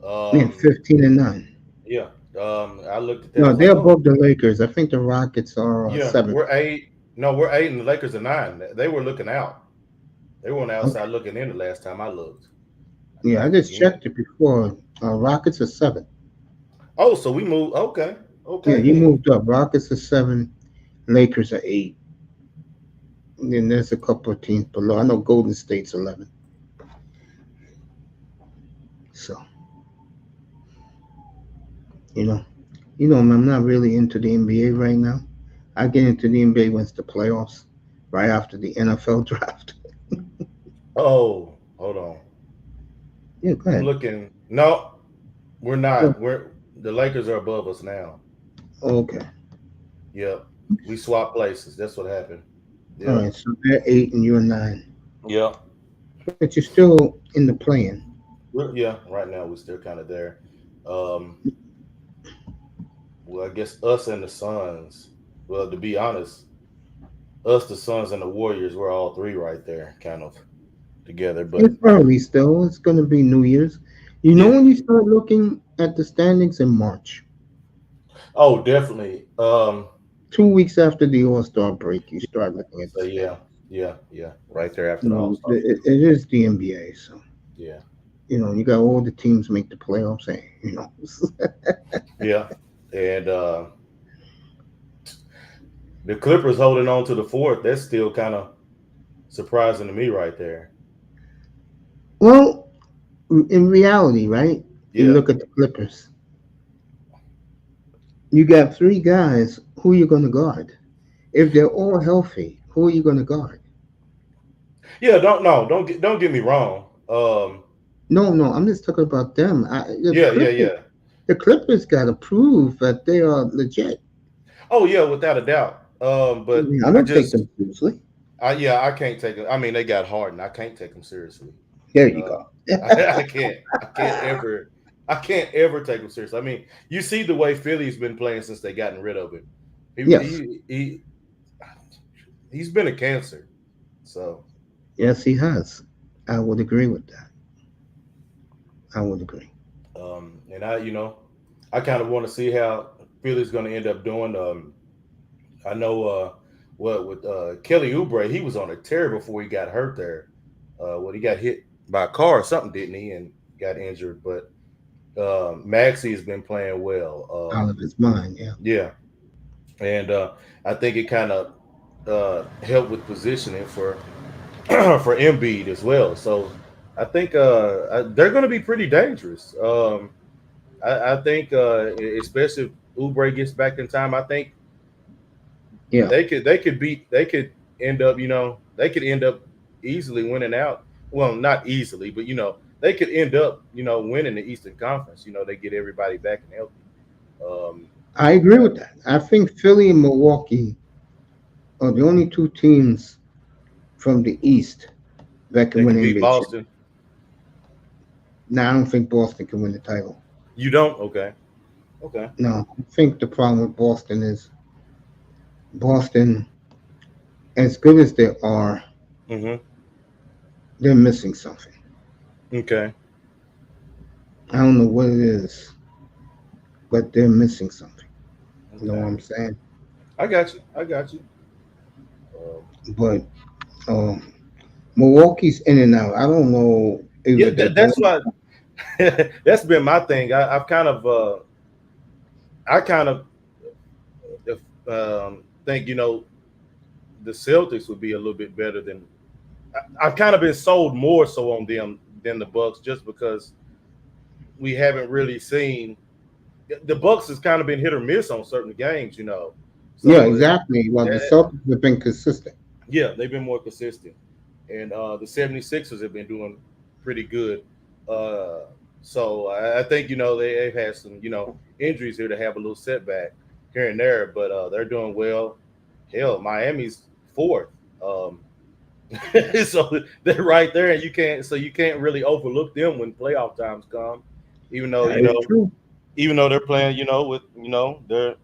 A: Man,
C: Um,
A: 15-9.
C: yeah. I looked at that. I
A: No,
C: was
A: they're
C: like, oh,
A: above the Lakers. I think the Rockets are
C: yeah,
A: seven.
C: we're eight. No, we're eight, and the Lakers are nine. They were looking out. They were on the outside
A: Okay.
C: looking in the last time I looked. I
A: Yeah, I
C: think
A: just
C: again.
A: checked it before. Rockets are seven.
C: Oh, so we moved. Okay,
A: Yeah,
C: okay
A: you
C: then.
A: moved up. Rockets are seven. Lakers are eight. And then there's a couple of teams below. I know Golden State's 11. So you know, I'm not really into the NBA right now. I get into the NBA when it's the playoffs, right after the NFL draft.
C: Oh, hold on.
A: Yeah, go
C: I'm
A: ahead.
C: looking. No, we're
A: Go.
C: not. We're the Lakers are above us now.
A: Okay.
C: Yep. We swapped places. That's what happened.
A: All
C: Yep.
A: right. So they're eight and you're nine,
C: Yep.
A: but you're still in the play-in.
C: Yeah. Right now we're still kind of there. Um. Well, I guess us and the Suns. Well, to be honest, us, the Suns, and the Warriors, we're all three right there, kind of together.
A: It's
C: But
A: early still. It's going to be New Year's. You know
C: yeah.
A: when you start looking at the standings in March,
C: Oh, definitely.
A: 2 weeks after the All Star break, you start looking at the
C: So yeah,
A: standings.
C: yeah, yeah. Right there after the All Star break.
A: It is the NBA, so
C: Yeah.
A: you got all the teams make the playoffs, and
C: Yeah. And the Clippers holding on to the fourth. That's still kind of surprising to me right there.
A: well, in reality, right? You
C: Yeah.
A: look at the Clippers. You got three guys. Who you going to guard? If they're all healthy, who are you going to guard?
C: Yeah, don't get me wrong.
A: No, no, I'm just talking about them.
C: Yeah, yeah, yeah.
A: The Clippers got to prove that they are legit.
C: Oh yeah, without a doubt.
A: I
C: But
A: mean, I
C: I
A: don't take
C: just
A: them seriously.
C: I can't take it. I mean, they got Harden. I can't take them seriously.
A: There you
C: Uh,
A: go.
C: I can't ever take them seriously. I mean, you see the way Philly's been playing since they gotten rid of him. He
A: Yes,
C: he he he's been a cancer. So
A: yes, he has. I would agree with that. I would agree.
C: and I kind of want to see how Philly's going to end up doing. I know what with Kelly Oubre, he was on a tear before he got hurt there. When he got hit by a car or something, didn't he, and got injured. But Maxey has been playing well.
A: Out of his mind. Yeah.
C: Yeah, and I think it kind of helped with positioning for for Embiid as well. So I think they're going to be pretty dangerous. I think, especially if Oubre gets back in time, I think
A: Yeah,
C: they could end up, they could end up easily winning out. Well, not easily, but they could end up, winning the Eastern Conference. They get everybody back and healthy. Um,
A: I agree with that. I think Philly and Milwaukee are the only two teams from the East that can
C: they
A: win
C: could beat
A: NBA champ.
C: Boston.
A: Now, I don't think Boston can win the title.
C: You don't? Okay. Okay.
A: No, I think the problem with Boston is Boston, as good as they are,
C: Mm-hmm.
A: they're missing something.
C: Okay.
A: I don't know what it is, but they're missing something. You know what
C: Okay.
A: I'm saying?
C: I got you. I got you. Um,
A: But um, Milwaukee's in and out. I don't know
C: yeah,
A: either they're
C: that's
A: going.
C: why that's been my thing. I've I kind of think the Celtics would be a little bit better than I've kind of been sold more so on them than the Bucks just because we haven't really seen the Bucks has kind of been hit or miss on certain games.
A: Yeah,
C: So
A: exactly. Well, the Celtics have been consistent.
C: yeah, they've been more consistent. And the 76ers have been doing pretty good. Uh, so I think, they've had some, injuries here to have a little setback here and there, but they're doing well. Hell, Miami's fourth. Um, so they're right there, and you can't really overlook them when playoff times come, even though,
A: That is true.
C: even though they're playing, with, they're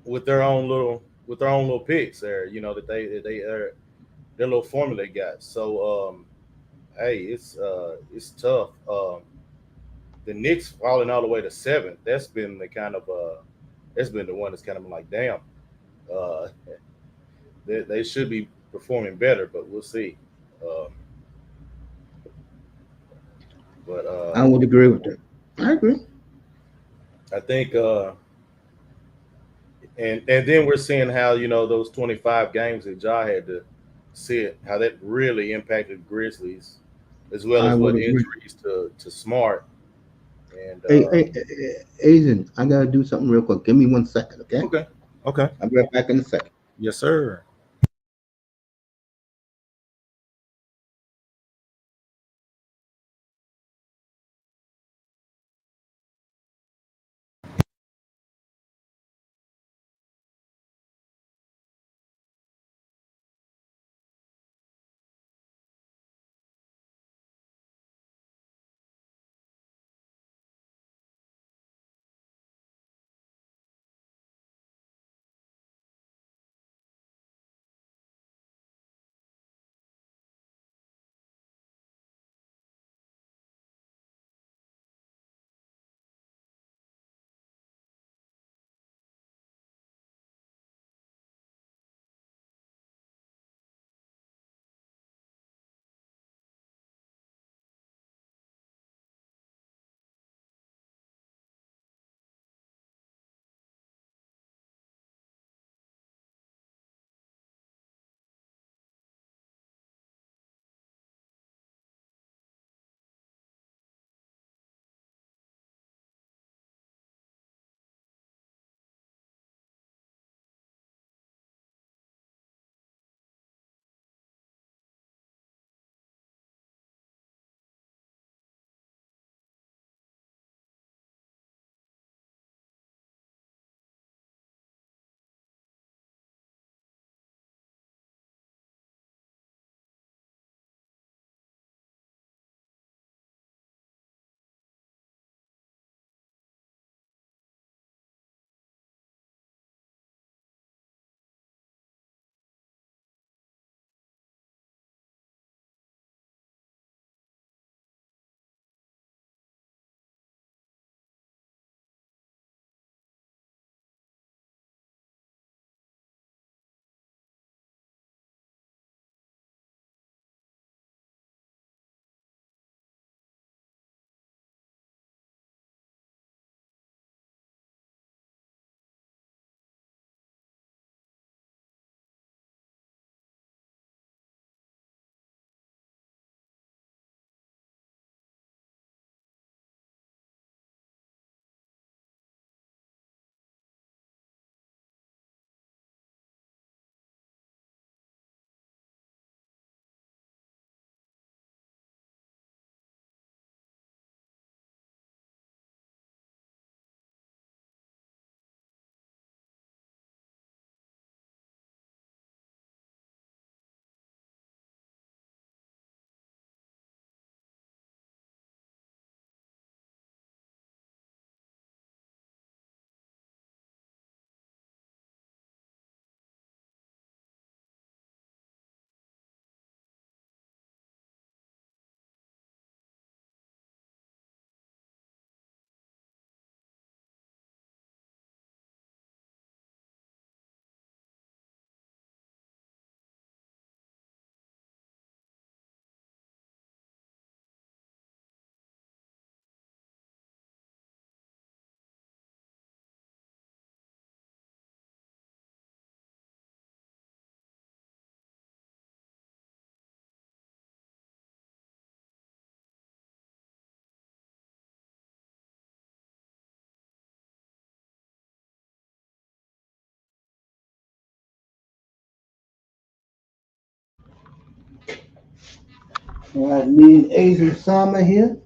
C: with their own little picks there, that they are their little formula they got. So hey, it's tough. The Knicks falling all the way to seventh. That's been the kind of that's been the one that's kind of been like, damn, uh, they should be performing better, but we'll see. Um, but
A: I would agree with that. I agree.
C: I think, and then we're seeing how those 25 games that Ja had to sit, how that really impacted Grizzlies, as well
A: I
C: as
A: would
C: what
A: agree.
C: injuries to Smart and
A: Asian, I gotta do something real quick. Give me 1 second, okay?
C: okay, okay,
A: I'll be right back in a second.
C: yes, sir.
A: All right, me and Asian Sama here,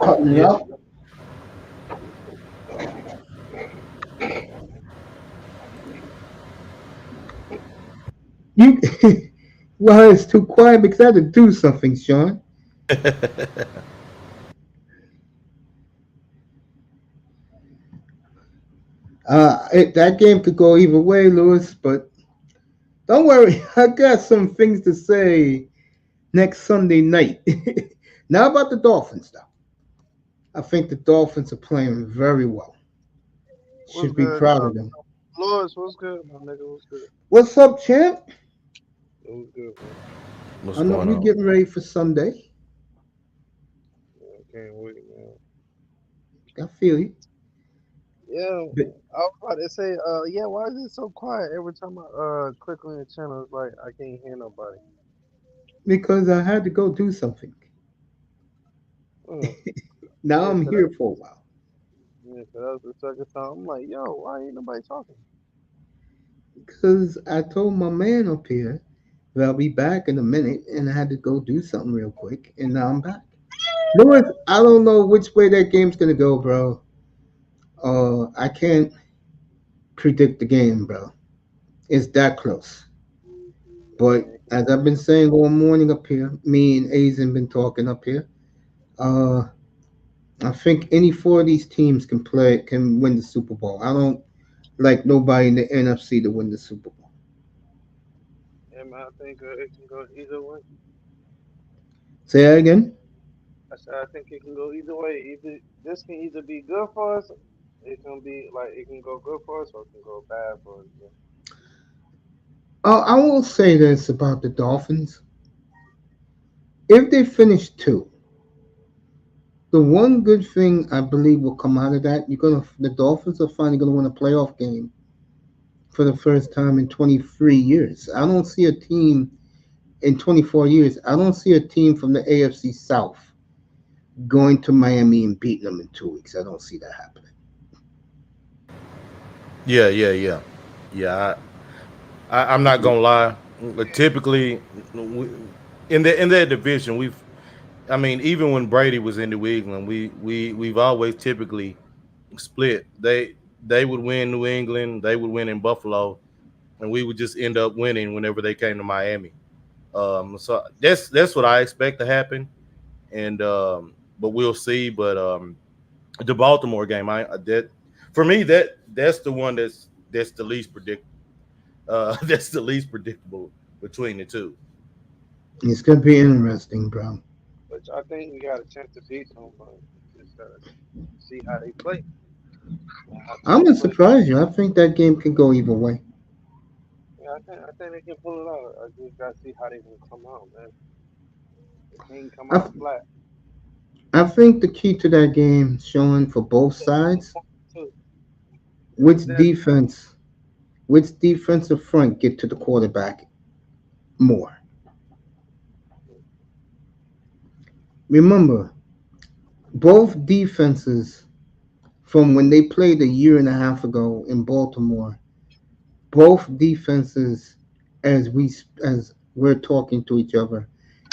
A: cutting it
C: Yeah.
A: up. You, well, it's too quiet because I had to do something, Sean. That game could go either way, Lewis, but don't worry. I got some things to say next Sunday night. Not about the Dolphins, though. I think the Dolphins are playing very well.
D: What's
A: Should be
D: good?
A: proud of them.
D: Flores, what's good, my nigga? What's good?
A: What's up, champ?
D: What's good, man?
C: What's
A: I know
C: going
A: we
C: on?
A: getting ready for Sunday.
D: Yeah, can't wait, man.
A: I feel you.
D: Yeah,
A: But
D: I was about to say, yeah, why is it so quiet every time I click on your channel? It's like I can't hear nobody.
A: because I had to go do something.
D: Mm.
A: Now
D: Yeah,
A: I'm here for a while.
D: that was the second time. I'm like, yo, why ain't nobody talking?
A: Because I told my man up here that I'll be back in a minute and I had to go do something real quick and now I'm back. Lewis, I don't know which way that game's gonna go, bro. I can't predict the game, bro. It's that close. But
D: Man,
A: as I've been saying all morning up here, me and Azen been talking up here. Uh, I think any four of these teams can win the Super Bowl. I don't like nobody in the NFC to win the Super Bowl.
D: man, I think it can go either way.
A: Say that again.
D: I said I think it can go either way. Either this can either be good for us, it can be like it can go good for us, or it can go bad for us. Yeah.
A: I will say this about the Dolphins. If they finish two, the one good thing I believe will come out of that, the Dolphins are finally gonna win a playoff game for the first time in 23 years. I don't see a team in 24 years. I don't see a team from the AFC South going to Miami and beating them in 2 weeks. I don't see that happening.
C: Yeah, yeah, yeah, yeah. I'm not gonna lie. But typically, in that division, I mean, even when Brady was in New England, we've always typically split. They would win New England, they would win in Buffalo, and we would just end up winning whenever they came to Miami. So that's what I expect to happen, and but we'll see. But the Baltimore game, I that for me that's the one that's the least predictable. That's the least predictable between the two.
A: It's gonna be interesting, bro.
D: Which I think we got a chance to beat them, but just see how they play. And after
A: I'm
D: they
A: gonna
D: play,
A: surprise you. I think that game can go either way.
D: yeah, I think they can pull it out. I just gotta see how they can come out, man. They can't come
A: I,
D: out flat.
A: I think the key to that game, showing for both sides,
D: Too.
A: which
D: That
A: defense, which defensive front get to the quarterback more. Remember, both defenses from when they played a year and a half ago in Baltimore, both defenses, as we're talking to each other,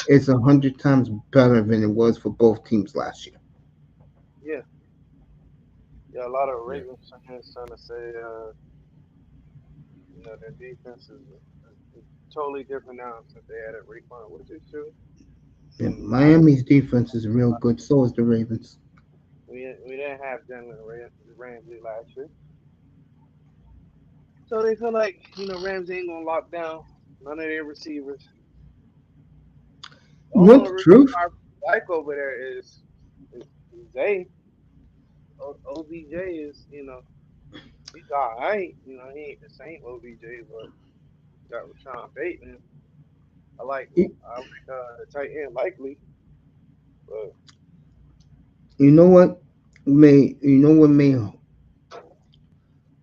A: is 100 times better than it was for both teams last year.
D: yeah, yeah. A lot of
C: Yeah,
D: Ravens fans trying to say, their defense is totally different now since they added Raekwon, which is true.
A: And
D: And
A: Miami's defense is real good. So is the Ravens.
D: we didn't have Jalen Ramsey last year, so they feel like Ramsey ain't gonna lock down none of their receivers. The
A: You want
D: only
A: the
D: receiver
A: truth?
D: I like over there is Zay. OBJ is, he's all right. He ain't the same OBJ, but got Rashawn Bateman.
A: You,
D: The tight end likely, but
A: you know what may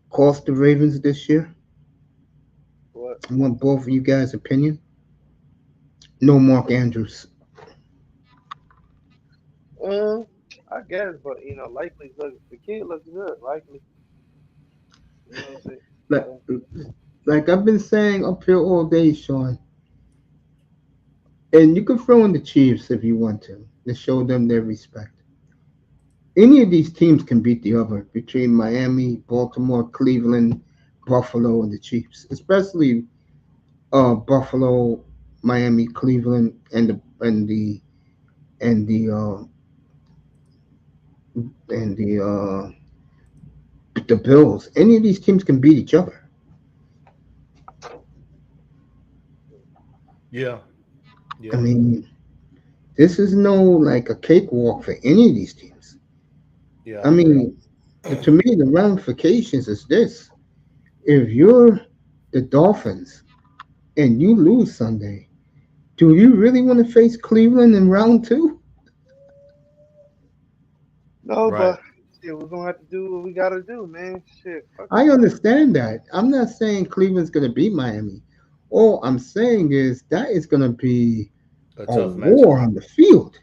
A: cost the Ravens this year?
D: what?
A: I want both of you guys' opinion. No Mark Andrews.
D: Uh, I guess, but likely look the kid looks good. Likely, you know what I'm saying?
A: Like, like I've been saying up here all day, Sean. And you can throw in the Chiefs if you want to show them their respect. Any of these teams can beat the other between Miami, Baltimore, Cleveland, Buffalo, and the Chiefs, especially Buffalo, Miami, Cleveland, and the and the Bills. Any of these teams can beat each other.
C: Yeah,
A: I
C: yeah,
A: mean, this is no like a cakewalk for any of these teams.
C: yeah,
A: I
C: I agree.
A: mean, to me, the ramifications is this: if you're the Dolphins and you lose Sunday, do you really want to face Cleveland in round two?
D: No,
C: Right.
D: but shit, we're gonna have to do what we gotta do, man. Shit, fuck
A: I
D: it.
A: understand that. I'm not saying Cleveland's going to beat Miami. All I'm saying is that is going to be
C: A
A: a
C: tough
A: war
C: matchup.
A: on the field.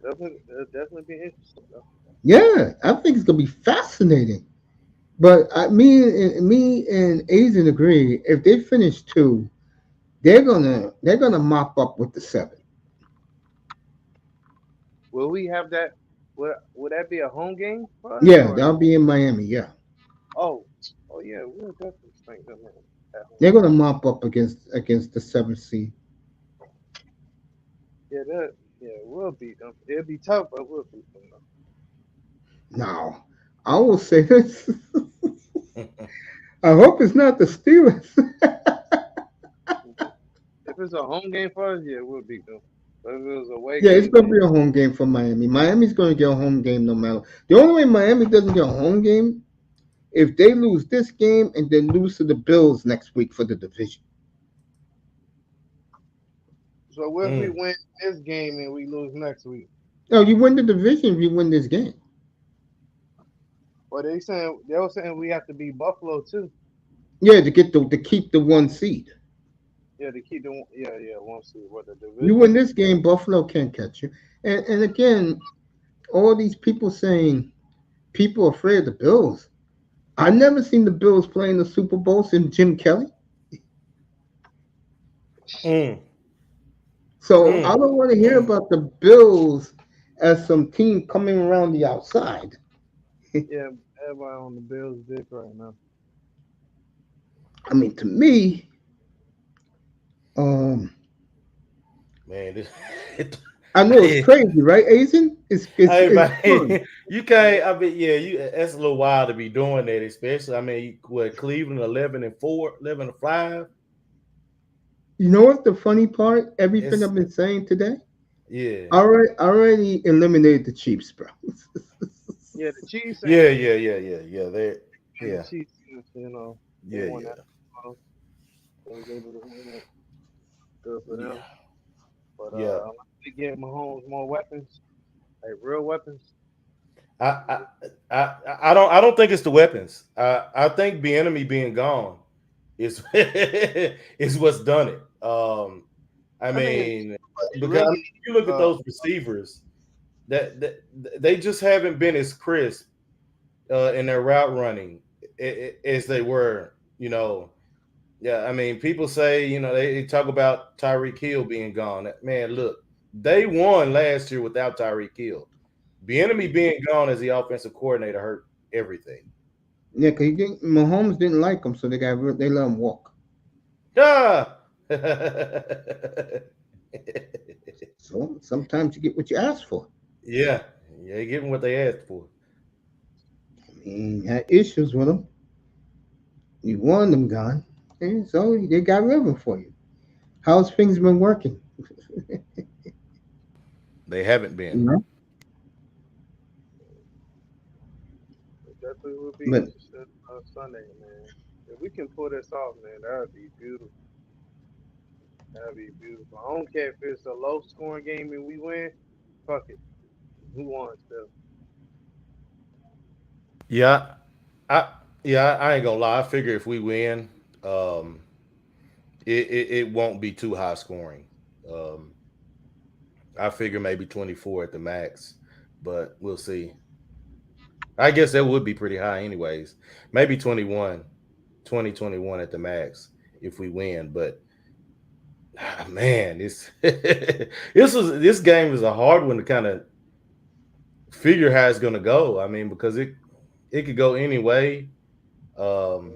D: Definitely, it'll definitely be interesting though.
A: Yeah, I think it's going to be fascinating. But me and Asian agree. If they finish two, they're gonna mop up with the seven.
D: Will we have that? Would that be a home game for us
A: Yeah,
D: or?
A: they'll be in Miami. Yeah,
D: Oh, oh yeah, we'll definitely spank them at home.
A: they're gonna mop up against the seventh seed.
D: Yeah, yeah, we'll beat them. It'll be tough, but we'll beat them
A: Now, I will say this.
C: Yeah,
A: I hope it's not the Steelers.
D: though. If it's a home game for us, yeah, we'll beat them. But if it was a away
A: Yeah, it's
D: game,
A: gonna be a home game for Miami. Miami's gonna get a home game no matter. The only way Miami doesn't get a home game if they lose this game and then lose to the Bills next week for the division.
D: so what if we
C: mm,
D: win this game and we lose next week?
A: No, you win the division if you win this game.
D: Well, they were saying we have to beat Buffalo too.
A: Yeah, to keep the one seed.
D: Yeah, to keep the yeah one seed. What the
A: You win
D: division?
A: this game, Buffalo can't catch you. And again, all these people saying people are afraid of the Bills. I never seen the Bills playing the Super Bowl since Jim Kelly.
C: mm,
A: So I
C: mm.
A: don't want to hear about the Bills as some team coming around the outside.
D: Yeah, everybody on the Bills' dick right now.
A: I mean, to me, um,
C: Man, this,
A: I know it's
C: hey,
A: crazy, right, Asian?
C: hey,
A: It's fun.
C: man, you can't. I mean, yeah, you. That's a little wild to be doing that, especially. I mean, what Cleveland 11-4, 11-5.
A: You know what's the funny part? Everything
C: It's
A: I've been saying today,
C: yeah,
A: I already eliminated the Chiefs, bro.
D: Yeah, the Chiefs
C: yeah,
D: ain't
C: yeah, yeah, yeah, yeah. They,
D: and the
C: yeah,
D: Chiefs, they
C: yeah,
D: won that.
C: yeah,
D: They was able to win it. Good for
C: yeah,
D: them. But
C: yeah.
D: unless they get Mahomes more weapons, like real weapons.
C: I, I, I don't think it's the weapons. I think the enemy being gone is is what's done it. I
D: I mean,
C: mean,
D: but they
C: because I mean,
D: really,
C: if you look at
D: uh,
C: those receivers, that they just haven't been as crisp in their route running as they were. Yeah. I mean, people say they talk about Tyreek Hill being gone. Man, look, they won last year without Tyreek Hill. The enemy being gone as the offensive coordinator hurt everything.
A: Yeah, because Mahomes didn't like him, so they let him walk.
C: Ah!
A: So sometimes you get what you ask for.
C: Yeah, yeah, give them what they asked for.
A: I mean, had issues with him. You want them gone, and so they got rid of him for you. How's things been working?
C: They haven't
A: You
C: been.
A: know,
D: it definitely would be
A: but
D: interesting Sunday, man. If we can pull this off, man, that would be beautiful. That'd be beautiful. I don't care if it's a low scoring game and we win. Fuck it. Who won still?
C: Yeah, I ain't gonna lie. I figure if we win, um, it won't be too high scoring. Um, I figure maybe 24 at the max, but we'll see. I guess that would be pretty high, anyways. Maybe 21, 20, 21 at the max if we win. But man, this this game is a hard one to kind of figure how it's going to go. I mean, because it could go any way, um,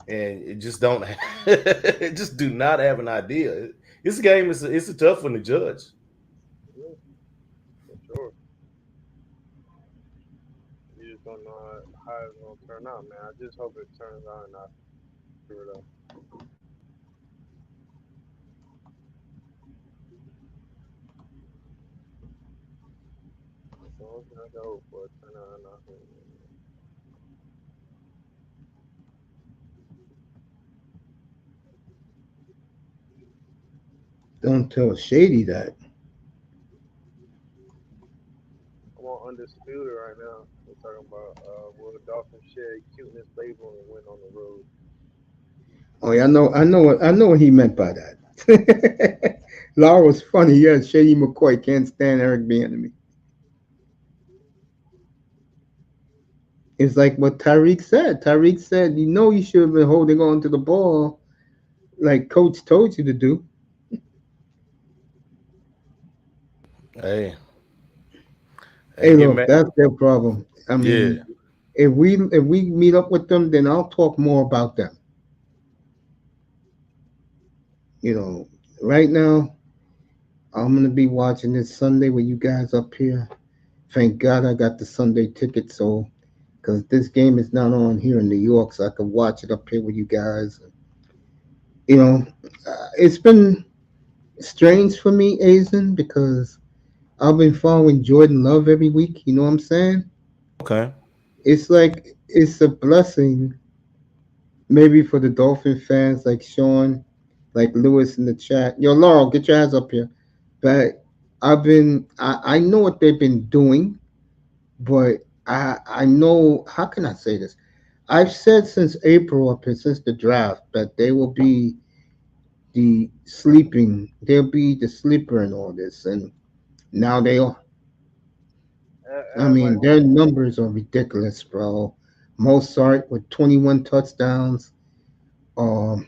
C: and it just don't it just do not have an idea. This game is it's a tough one to judge.
D: Yeah, for sure. You just don't know how it's gonna turn out, man. I just hope it turns out and I screw it up. That's the only thing I can hope for. Turn out and I screw it up.
A: Don't tell Shady that.
D: I'm on Undisputed right now. We're talking about will Dolphins shed cuteness label and win on the road.
A: Oh yeah, I know what he meant by that. Laura was funny. Yeah, Shady McCoy can't stand Eric Bieniemy. It's like what Tyreek said. Tyreek said, "You know, you should have been holding on to the ball like Coach told you to do."
C: Hey,
A: Hey,
C: hey, get
A: look,
C: mad.
A: that's their problem. I mean,
C: Yeah.
A: if we meet up with them, then I'll talk more about them. You know, right now I'm gonna be watching this Sunday with you guys up here. Thank God I got the Sunday ticket, so because this game is not on here in New York, so I can watch it up here with you guys. You know, it's been strange for me, Aizen, because I've been following Jordan Love every week. You know what I'm saying?
C: Okay.
A: It's like it's a blessing, maybe for the Dolphin fans like Sean, like Lewis in the chat. Yo, Laurel, get your ass up here. But I know what they've been doing, but I know, how can I say this? I've said since April up here, since the draft, that they will be they'll be the sleeper in all this, and now they are. I
D: Everybody
A: mean, their numbers are ridiculous, bro. Mozart with 21 touchdowns. Um,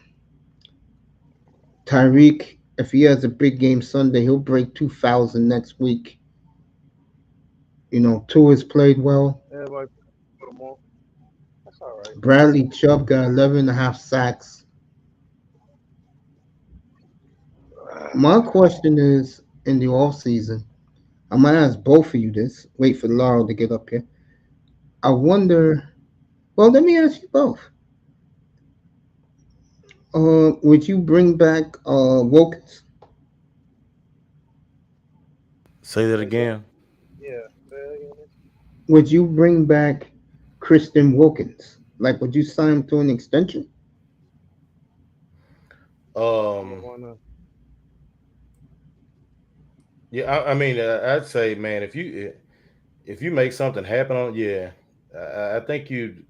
A: Tyreek, if he has a big game Sunday, he'll break 2,000 next week. You know, Tua has played well.
D: everybody put them on. That's all right.
A: Bradley Chubb got 11 and a half sacks. My question is, in the offseason, I'm going to ask both of you this. Wait for Laurel to get up here. I wonder, well, let me ask you both. Would you bring back Wilkins?
C: Say that
D: Say that.
C: again.
D: Yeah. Say that again.
A: Would you bring back Christian Wilkins? Like, would you sign him to an extension?
D: I'm gonna
C: Um,
D: wanna.
C: yeah, I mean, I'd say, man, if you make something happen on, yeah, I think you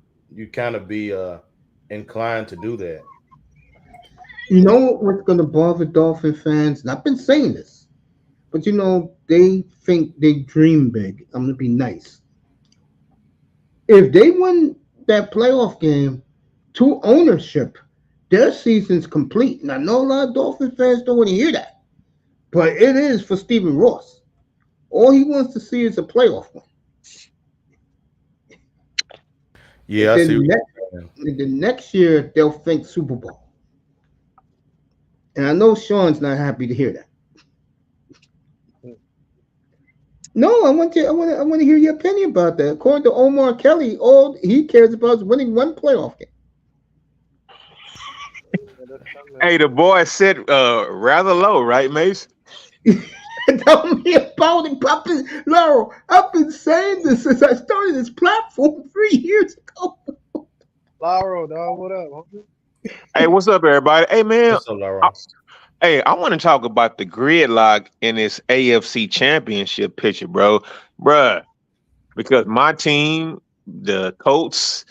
C: kind of be inclined to do that.
A: You know what's going to bother Dolphin fans? And I've been saying this, but you know, they think they dream big. I'm going to be nice. If they win that playoff game to ownership, their season's complete. And I know a lot of Dolphin fans don't want to hear that, but it is for Stephen Ross. All he wants to see is a playoff one. And
C: Yeah, I see.
A: then
C: What
A: next,
C: you're saying.
A: and then next year, they'll think Super Bowl. And I know Sean's not happy to hear that.
D: Hmm.
A: No, I want to hear your opinion about that. According to Omar Kelly, all he cares about is winning one playoff
D: Yeah, that's coming.
E: Hey, the boy sit rather low, right, Mace?
A: game. Tell me about it, Papa. Laurel, I've been saying this since I started this platform 3 years ago.
D: Lauro, dog, what up, homie?
E: Hey, what's up, everybody? Hey, man.
C: What's up,
E: I,
C: Laurel?
E: hey, I want to talk about the gridlock in this AFC Championship picture, bro, bruh. Because my team, the Colts,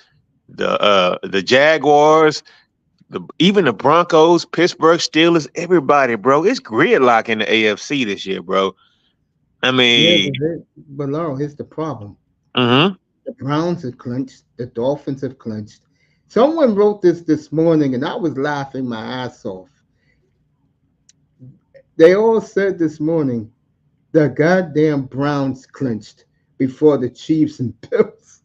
E: the Jaguars, even the Broncos, Pittsburgh Steelers, everybody, bro, it's gridlock in the AFC this year, bro. I
A: Yeah,
E: mean,
A: but Laurel, here's the problem.
E: hmm
A: The Browns have clinched. The Dolphins have clinched. Someone wrote this morning, and I was laughing my ass off. They all said this morning the goddamn Browns clinched before the Chiefs and Bills.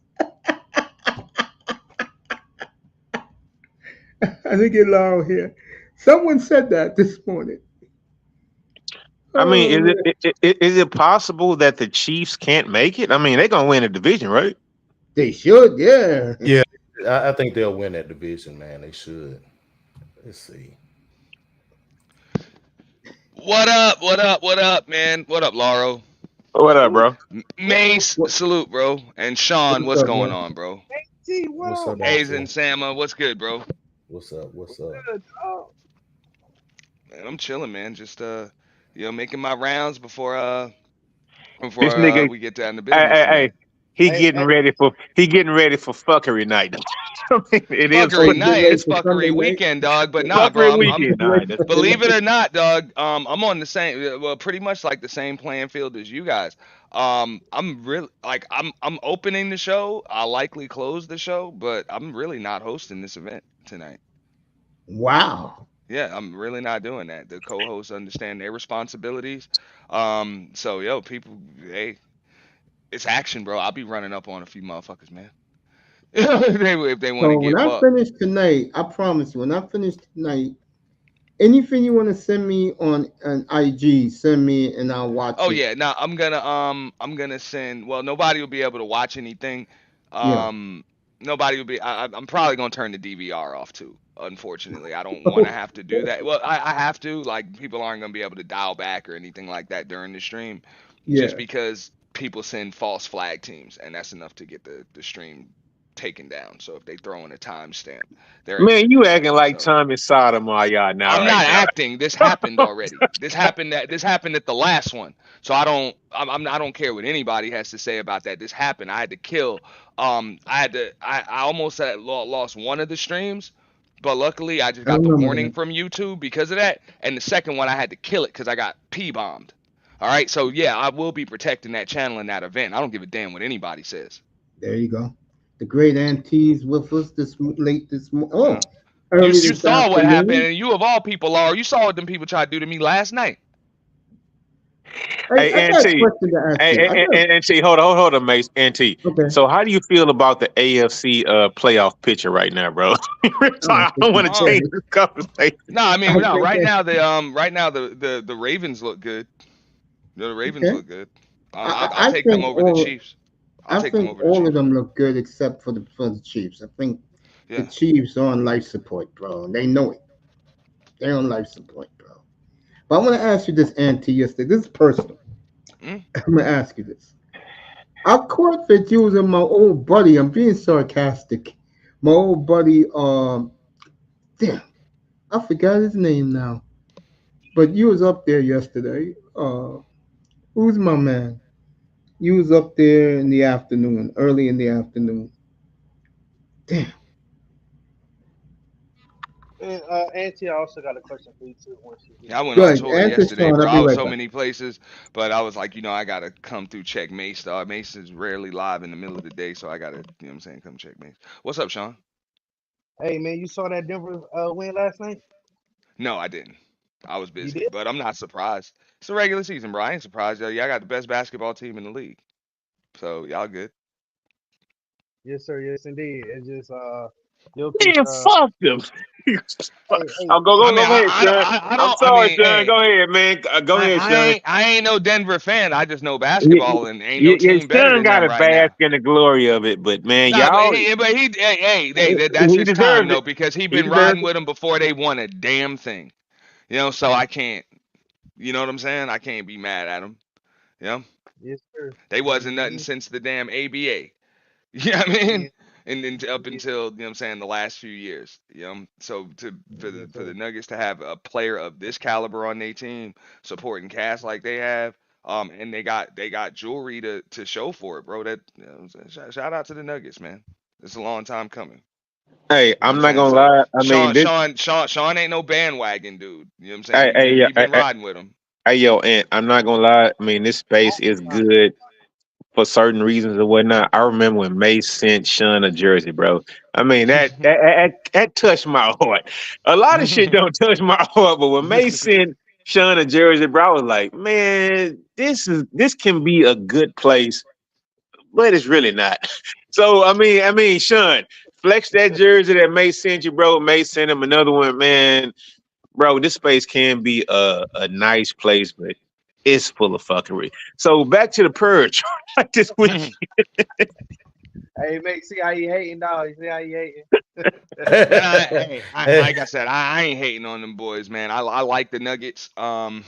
A: I think it loud here. Someone said that this morning.
E: I mean,
A: Oh,
E: is it possible that the Chiefs can't make it? I mean, they're gonna win the division, right?
A: they should, yeah.
C: Yeah, I think they'll win that division, man. They should. Let's see.
F: What up? What up? What up, man? What up, Lauro?
E: What up, bro?
F: Mace,
A: What,
F: salute, bro. And Sean,
A: what's
F: what's
A: up,
F: going
A: man?
F: on, bro?
D: T, what
C: What's
D: up,
C: up,
D: man?
F: A's
C: Auntie?
F: and Sama, what's good, bro?
C: What's up? What's up?
D: Good, dog.
F: Man, I'm chilling, man. Just making my rounds
E: This
F: before
E: nigga,
F: we get down to
E: hey,
F: business
E: hey, hey,
F: tonight.
D: Hey, hey,
E: he getting ready for fuckery night. I mean, it is
A: Oh,
F: Fuckery
A: you get
F: night,
A: ready
F: it's
A: for Sunday
F: fuckery
A: night?
F: weekend, dog. But nah, bro,
E: fuckery
F: I'm
E: weekend.
A: You ready
E: Night.
A: for Sunday
F: believe it
A: night?
F: or not, dog. I'm on the same, well, pretty much like the same playing field as you guys. I'm really like I'm opening the show. I'll likely close the show, but I'm really not hosting this event tonight.
A: Wow.
F: Yeah, I'm really not doing that. The co-hosts understand their responsibilities. So yo, people, hey, it's action, bro. I'll be running up on a few motherfuckers, man. If they want to
A: So when
F: get
A: I
F: bucked.
A: finish tonight, I promise you, when I finish tonight, anything you want to send me on an IG, send me and I'll watch
F: Oh
A: it.
F: yeah, now I'm gonna send. Well, nobody will be able to watch anything.
A: Yeah.
F: Um, nobody will be. I'm probably gonna turn the DVR off too. Unfortunately, I don't want to have to do that. Well, I have to. Like people aren't gonna be able to dial back or anything like that during the stream, just
A: Yeah.
F: because people send false flag teams, and that's enough to get the stream taken down. So if they throw in a timestamp, they're able
E: Man,
F: to
E: you
F: do that.
E: acting like
F: So.
E: Tom and Sodom are y'all now,
F: I'm
E: right
F: not
E: now.
F: acting. This happened already. This happened at the last one. So I don't care what anybody has to say about that. This happened. I had to kill. I almost had lost one of the streams, but luckily I just
A: I
F: got the
A: remember
F: warning
A: that.
F: from YouTube because of that. And the second one I had to kill it because I got P bombed. All right. So yeah, I will be protecting that channel in that event. I don't give a damn what anybody says.
A: There you go. The great auntie's with us late this morning.
F: Yeah.
A: Oh,
F: You
A: early
F: you
A: this
F: saw what happened,
A: afternoon.
F: and you of all people are. You saw what them people tried to do to me last night.
E: Hey,
A: I got a
E: Auntie.
A: question to ask
E: Hey,
A: you. I got
E: Auntie, hold on, Mace. Auntie.
A: okay.
E: So, how do you feel about the AFC playoff picture right now, bro?
A: Oh,
E: I don't want to change
F: 'em.
A: okay.
E: this conversation.
F: No, I mean no.
A: Okay.
F: Right now the Ravens look good. The Ravens
A: Okay.
F: look good. I'll
A: I
F: take them
A: think
F: over the
A: all
F: Chiefs. I'll
A: I
F: take them
A: think
F: over the
A: all of
F: Chiefs.
A: them look good except for the Chiefs. I think the
F: Yeah.
A: Chiefs are on life support, bro, and they know it. They're on life support, bro. But I want to ask you this, Auntie. Yesterday, this is personal.
F: Mm?
A: I'm gonna ask you this. I caught that you was in my old buddy. I'm being sarcastic. My old buddy. Damn, I forgot his name now. But you was up there yesterday. Who's my man? You was up there in the afternoon, early in the afternoon. Damn.
D: And Auntie, I also got a question for you too once you get
F: Yeah, I
D: done.
F: went on
A: Good.
F: tour
A: Answer,
F: yesterday,
A: Sean.
F: bro.
A: I'll be
F: I was
A: right
F: so
A: back.
F: many places, but I was like, I gotta come through check Mace. Mace is rarely live in the middle of the day, so I gotta, what I'm saying, come check Mace. What's up, Sean?
D: Hey man, you saw that Denver win last night?
F: No, I didn't. I was
D: You
F: busy,
D: did?
F: but I'm not surprised. It's a regular season, bro. I ain't surprised, yo. Y'all got the best basketball team in the league, so y'all good.
D: Yes, sir. Yes, indeed. It's just Jokic.
E: Man, fuck them.
D: Hey, hey,
E: I'll go,
F: I
E: go,
F: mean,
E: go ahead, Sean.
F: I
E: I'm
F: don't. I
E: sorry,
F: mean,
E: Sean.
F: hey,
E: Go ahead, man. Go ahead, Sean.
F: I ain't no Denver fan. I just know
E: You,
F: basketball, and ain't no team better
E: Sean
F: than
E: got
F: them
E: to
F: right
E: bask
F: now.
E: in the glory of it, but man,
F: Nah,
E: y'all,
F: hey, that's
E: he
F: his time
E: deserves
F: though,
E: it.
F: because he
E: He
F: been
E: deserves
F: riding
E: it.
F: with them before they won a damn thing. So I can't. You know what I'm saying? I can't be mad at them. You know,
D: yes, sir.
F: they wasn't nothing
D: Mm-hmm.
F: since the damn ABA. You know what I mean?
D: Yeah,
F: And then up
D: yeah,
F: until what I'm saying the last few years. So
D: yes,
F: for
D: sir.
F: the Nuggets to have a player of this caliber on their team supporting cast like they have, and they got jewelry to show for it, bro. That what I'm saying? Shout out to the Nuggets, man. It's a long time coming.
E: Hey,
F: You know what I'm
E: I'm not
F: saying?
E: gonna
F: So
E: lie. I mean, this.
F: Sean ain't no bandwagon dude. You know what I'm saying?
E: Hey, hey, yeah,
F: He been riding with him.
E: hey, yo, Ant. I'm not gonna lie. I mean, this space is good for certain reasons and whatnot. I remember when Mace sent Sean a jersey, bro. I mean, that touched my heart. A lot of shit don't touch my heart, but when Mace sent Sean a jersey, bro. I was like, man, this can be a good place, but it's really not. So I mean, Sean, flex that jersey that May sent you, bro. May send him another one, man. Bro, this space can be a nice place, but it's full of fuckery. So back to the purge. Like this week.
D: Hey, mate, see how you hating, dog? See how you hating?
F: Man, like I said, I ain't hating on them boys, man. I like the Nuggets.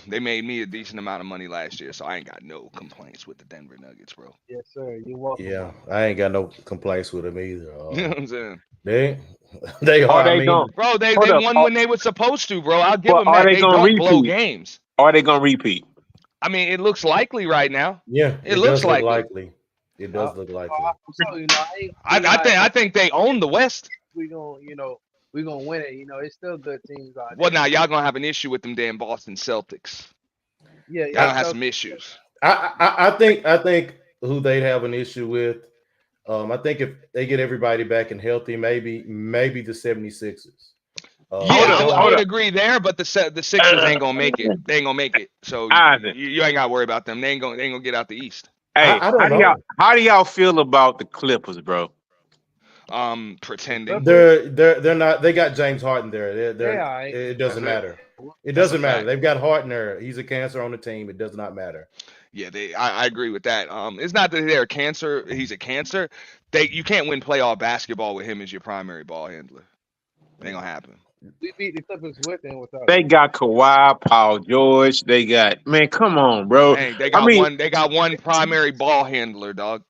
F: They made me a decent amount of money last year, so I ain't got no complaints with the Denver Nuggets, bro.
D: Yes, sir. You're welcome,
C: Yeah,
D: bro.
C: I ain't got no complaints with them either.
F: You know what I'm saying?
C: They they
E: Are
C: are. I
E: they going?
C: mean,
F: Bro, they
E: Hold up.
F: won when they were supposed to, bro. I'll give
E: But
F: them
E: are
F: that.
E: they
F: They
E: gonna
F: don't blow
E: repeat?
F: games.
E: Are they gonna repeat?
F: I mean, it looks likely right now.
C: yeah,
F: It
C: it
F: looks
C: does look
F: likely.
C: likely. It
D: I,
C: does look likely.
D: I'm telling you, I ain't gonna be
F: I
D: like
F: think they own the West.
D: we gonna, we gonna win it. It's still good teams out
F: Well,
D: there.
F: now y'all gonna have an issue with them damn Boston Celtics.
D: Yeah,
F: Y'all
D: yeah.
F: gonna have
D: So
F: some issues.
C: I think who they'd have an issue with. I think if they get everybody back and healthy, maybe the 76ers.
E: Hold
F: Yeah,
C: They
E: up,
F: I
C: don't.
E: hold
F: would
E: up.
F: agree there, but the Sixers ain't gonna make it. They ain't gonna make it. So
E: Isaac,
F: you ain't gotta worry about them. They ain't gonna get out the East.
E: hey,
C: I don't know.
E: how do y'all feel about the Clippers, bro?
D: the
F: Pretending.
D: Clippers,
C: They're not. They got James Harden there.
D: they
C: They're.
D: all right.
C: It
F: That's
C: doesn't
F: it.
C: matter. It
F: That's a
C: doesn't matter.
F: fact.
C: They've got Harden there. He's a cancer on the team. It does not matter.
F: Yeah, I agree with that. It's not that they're a cancer. He's a cancer. You can't win playoff basketball with him as your primary ball handler. Ain't gonna happen.
D: We beat the Clippers with and without
E: They
D: him.
E: got Kawhi, Paul George. They got man. Come on, bro.
F: Hey, they
E: I
F: got
E: mean,
F: one. They got one primary ball handler, dog.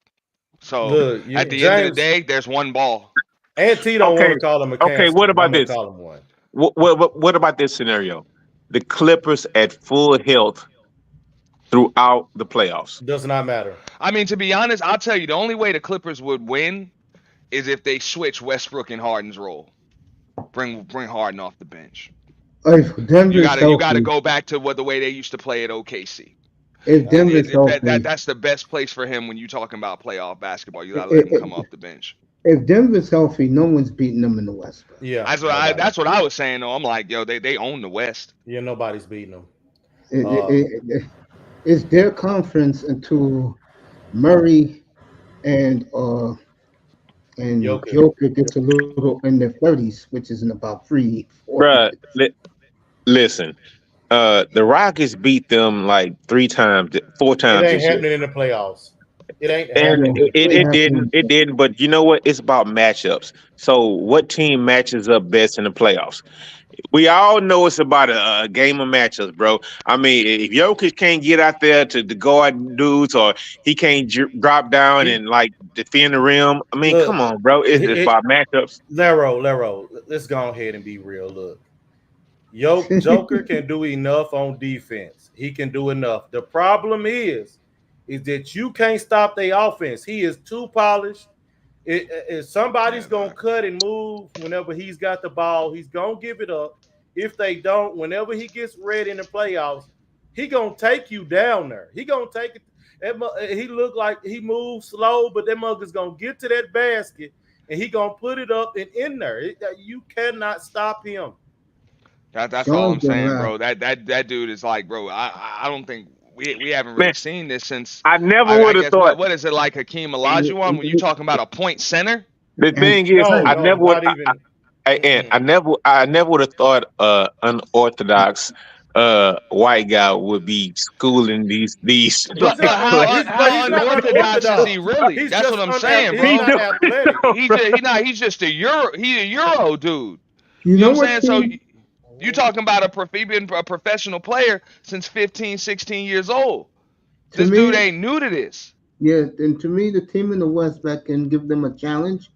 F: So
C: Look,
F: at the end of the
C: James
F: day, there's one ball.
C: and T don't
E: okay,
C: want to call him a
E: okay.
C: cancer,
E: What
C: but I'm
E: about
C: gonna
E: this?
C: call him one.
E: What about this scenario? The Clippers at full health throughout the playoffs.
C: Does not matter.
F: I mean, to be honest, I'll tell you, the only way the Clippers would win is if they switch Westbrook and Harden's role. Bring Harden off the bench.
A: If
F: You
A: Denver's
F: gotta
A: healthy,
F: go back to what the way they used to play at OKC.
A: if Denver's healthy,
F: That's the best place for him when you're talking about playoff basketball. You gotta let him come
A: if,
F: off the bench.
A: if Denver's healthy, no one's beating them in the West, bro.
C: Yeah, nobody.
F: That's what I was saying though. I'm like, yo, they own the West.
C: Yeah, nobody's beating them.
A: It, it,
C: Uh,
A: it, it's their conference until Murray and
C: Joker.
A: Joker gets a little in their 30s, which is in about 3, 4
E: Bruh,
A: years.
E: listen. The Rockets beat them like 3 times, four
C: It
E: times
C: ain't
E: this year.
C: happening in the playoffs. It ain't
E: And
A: Yeah,
C: happening.
A: it
E: it didn't.
A: happened.
E: It didn't. But you know what? It's about matchups. So what team matches up best in the playoffs? We all know it's about a game of matchups, bro. I mean, if Jokic can't get out there to guard dudes, or he can't drop down
C: He
E: and like defend the rim, I mean, come
C: look.
E: on, bro. It's
C: It
E: about matchups.
C: Lero. Let's go ahead and be real. Look, Joker can do enough on defense. He can do enough. The problem is that you can't stop their offense. He is too polished. If somebody's
F: Yeah,
C: gonna cut and move whenever he's got the ball, he's gonna give it up. If they don't, whenever he gets ready in the playoffs, he gonna take you down there. He gonna take it. He look like he moves slow, but that mug is gonna get to that basket and he gonna put it up and in there. You cannot stop him.
F: that's all
A: Sean's
F: I'm
A: been
F: saying,
A: right.
F: bro. That dude is like, bro. I don't think we haven't
E: Man,
F: really seen this since.
E: I never
F: I
E: would have
F: guess
E: thought.
F: what is it like Hakeem
A: And,
F: Olajuwon when you talking about a point center?
E: The
A: and
E: thing is,
A: right,
C: No,
E: I
C: no,
E: never would.
C: not even.
E: And
C: Mm-mm.
E: I never would have thought unorthodox white guy would be schooling these
C: He's
F: But
C: not.
E: black players.
C: But
F: how
C: he's not
F: unorthodox is he
C: unorthodox.
F: really?
C: He's
F: That's what
C: just
F: I'm saying,
C: He's
E: He
F: bro.
C: not
E: do.
C: athletic.
F: He's just a Euro. He's a Euro dude.
A: you
F: You know
A: know
F: what I'm
A: what
F: saying? So
A: team?
F: you talking about he been a professional player since 15, 16 years old.
A: To
F: This dude
A: me,
F: ain't new to this.
A: yeah, and to me, the team in the West that can give them a challenge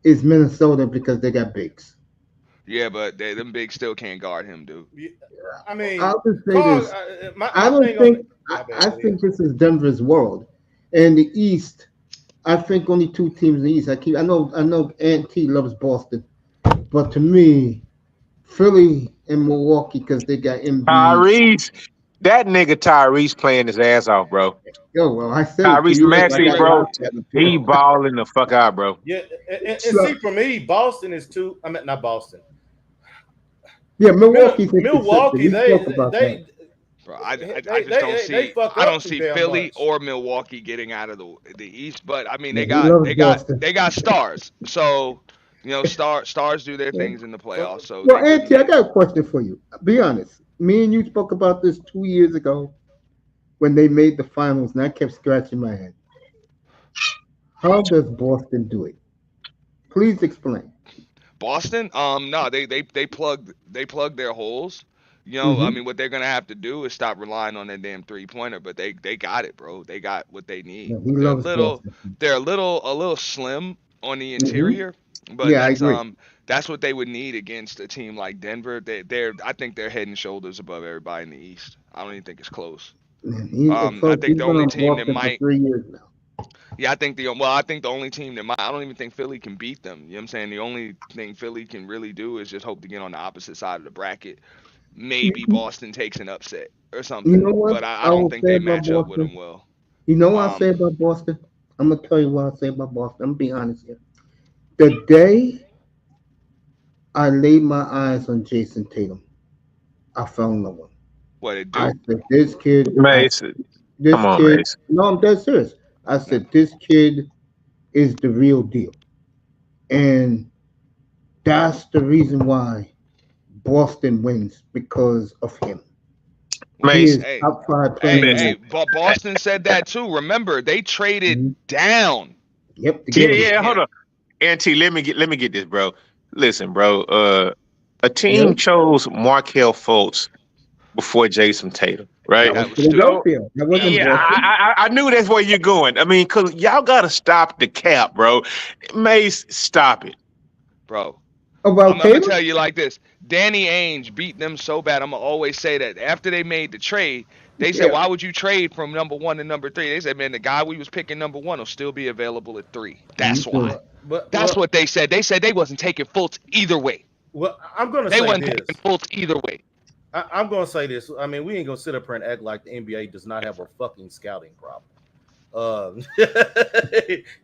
A: is Minnesota because they got bigs.
F: Yeah, but them bigs still can't guard him, dude.
C: I
A: I
C: mean,
A: would say
C: Carl.
A: this. I
C: My
A: don't
C: thing on
A: think.
C: it. My bad.
A: I
C: Go ahead.
A: think this is Denver's world. And the East, I think only 2 teams in the East. I know Aunt T loves Boston, but to me, Philly and Milwaukee because they got Embiid.
E: Tyrese, that nigga Tyrese playing his ass off, bro.
A: Yo, well, I said it 3
E: Tyrese
A: years. I
E: Maxey,
A: got
E: bro.
A: watched that.
E: He balling the fuck out, bro.
C: Yeah, and
A: So,
C: see for me, Boston is too. I mean, not Boston.
A: yeah, Milwaukee's inconsistent.
C: Milwaukee.
A: We spoke about that.
F: Bro, I just don't
C: they
F: see
C: fuck
F: I
C: up
F: don't
C: too
F: see
C: damn
F: Philly
C: much.
F: or Milwaukee getting out of the East, but I mean
A: Yeah, he loves Boston.
F: they got stars. So, stars do their
A: Yeah.
F: things in the
C: So
F: playoffs, so
A: Well,
F: they wouldn't
A: Auntie, I
F: get
A: got a question for you. Be honest. Me and you spoke about this 2 years ago when they made the finals, and I kept scratching my head. How does Boston do it? Please explain.
F: Boston. No, they plugged their holes. I
A: Mm-hmm.
F: mean, what they're gonna have to do is stop relying on that damn 3-pointer. But they got it, bro. They got what they need.
A: Yeah, he loves Boston.
F: They're a little slim on the
A: Mm-hmm.
F: interior, but
A: Yeah, I agree.
F: that's what they would need against a team like Denver. I think they're head and shoulders above everybody in the East. I don't even think it's close.
A: And he,
F: I
A: folks,
F: think
A: he's
F: the
A: been
F: only
A: on
F: team that
A: Boston for
F: might
A: 3 years now.
F: Yeah, I think the only team that might, I don't even think Philly can beat them. You know what I'm saying? The only thing Philly can really do is just hope to get on the opposite side of the bracket. Maybe
A: You
F: Boston takes an upset or
A: know
F: something,
A: what
F: but I
A: I
F: don't
A: will
F: think
A: say
F: they
A: about
F: match up with
A: Boston?
F: them well.
A: You know what I say
F: Um,
A: about Boston? I'm gonna tell you what I say about Boston. I'm gonna be honest here. The day I laid my eyes on Jason Tatum, I fell in love with him.
F: what it
A: I
F: do?
A: said, "This kid,
E: Mason. Come
A: this
E: on,
A: kid."
E: Mason.
A: No, I'm dead serious. I
F: No,
A: said, "This kid is the real deal," and that's the reason why Boston wins because of him. He
E: Mason.
A: is
F: hey,
A: top five player in the
E: Mason.
A: league.
F: but Boston said that too. Remember, they traded
A: Mhm.
F: down
A: Yep, to
F: to
E: Yeah,
A: get him.
F: get
E: yeah. Hold
F: him.
E: on, Auntie. Let me get this, bro. Listen, bro. A team
A: Yep,
E: chose Markel Fultz before Jason Tatum, right?
A: that was
F: That was stupid.
E: So
A: Philadelphia. That wasn't
E: yeah,
F: Nah,
A: Boston.
E: I knew that's where you're going. I mean, cause y'all gotta stop the cap, bro. Mace, stop it.
F: bro.
A: About
F: I'm gonna
A: Tatum?
F: tell you like this. Danny Ainge beat them so bad. I'm gonna always say that after they made the trade, they said,
A: Yeah.
F: "Why would you trade from number one to number three?" They said, "Man, the guy we was picking number one will still be available at three."
A: Me
F: That's why.
A: too.
C: but
F: That's what they said. They said they wasn't taking Fultz either way.
C: I'm gonna
F: They
C: say
F: wasn't taking
C: this.
F: Fultz either way,
C: I'm gonna say this. I mean, we ain't gonna sit up here and act like the NBA does not have a fucking scouting problem.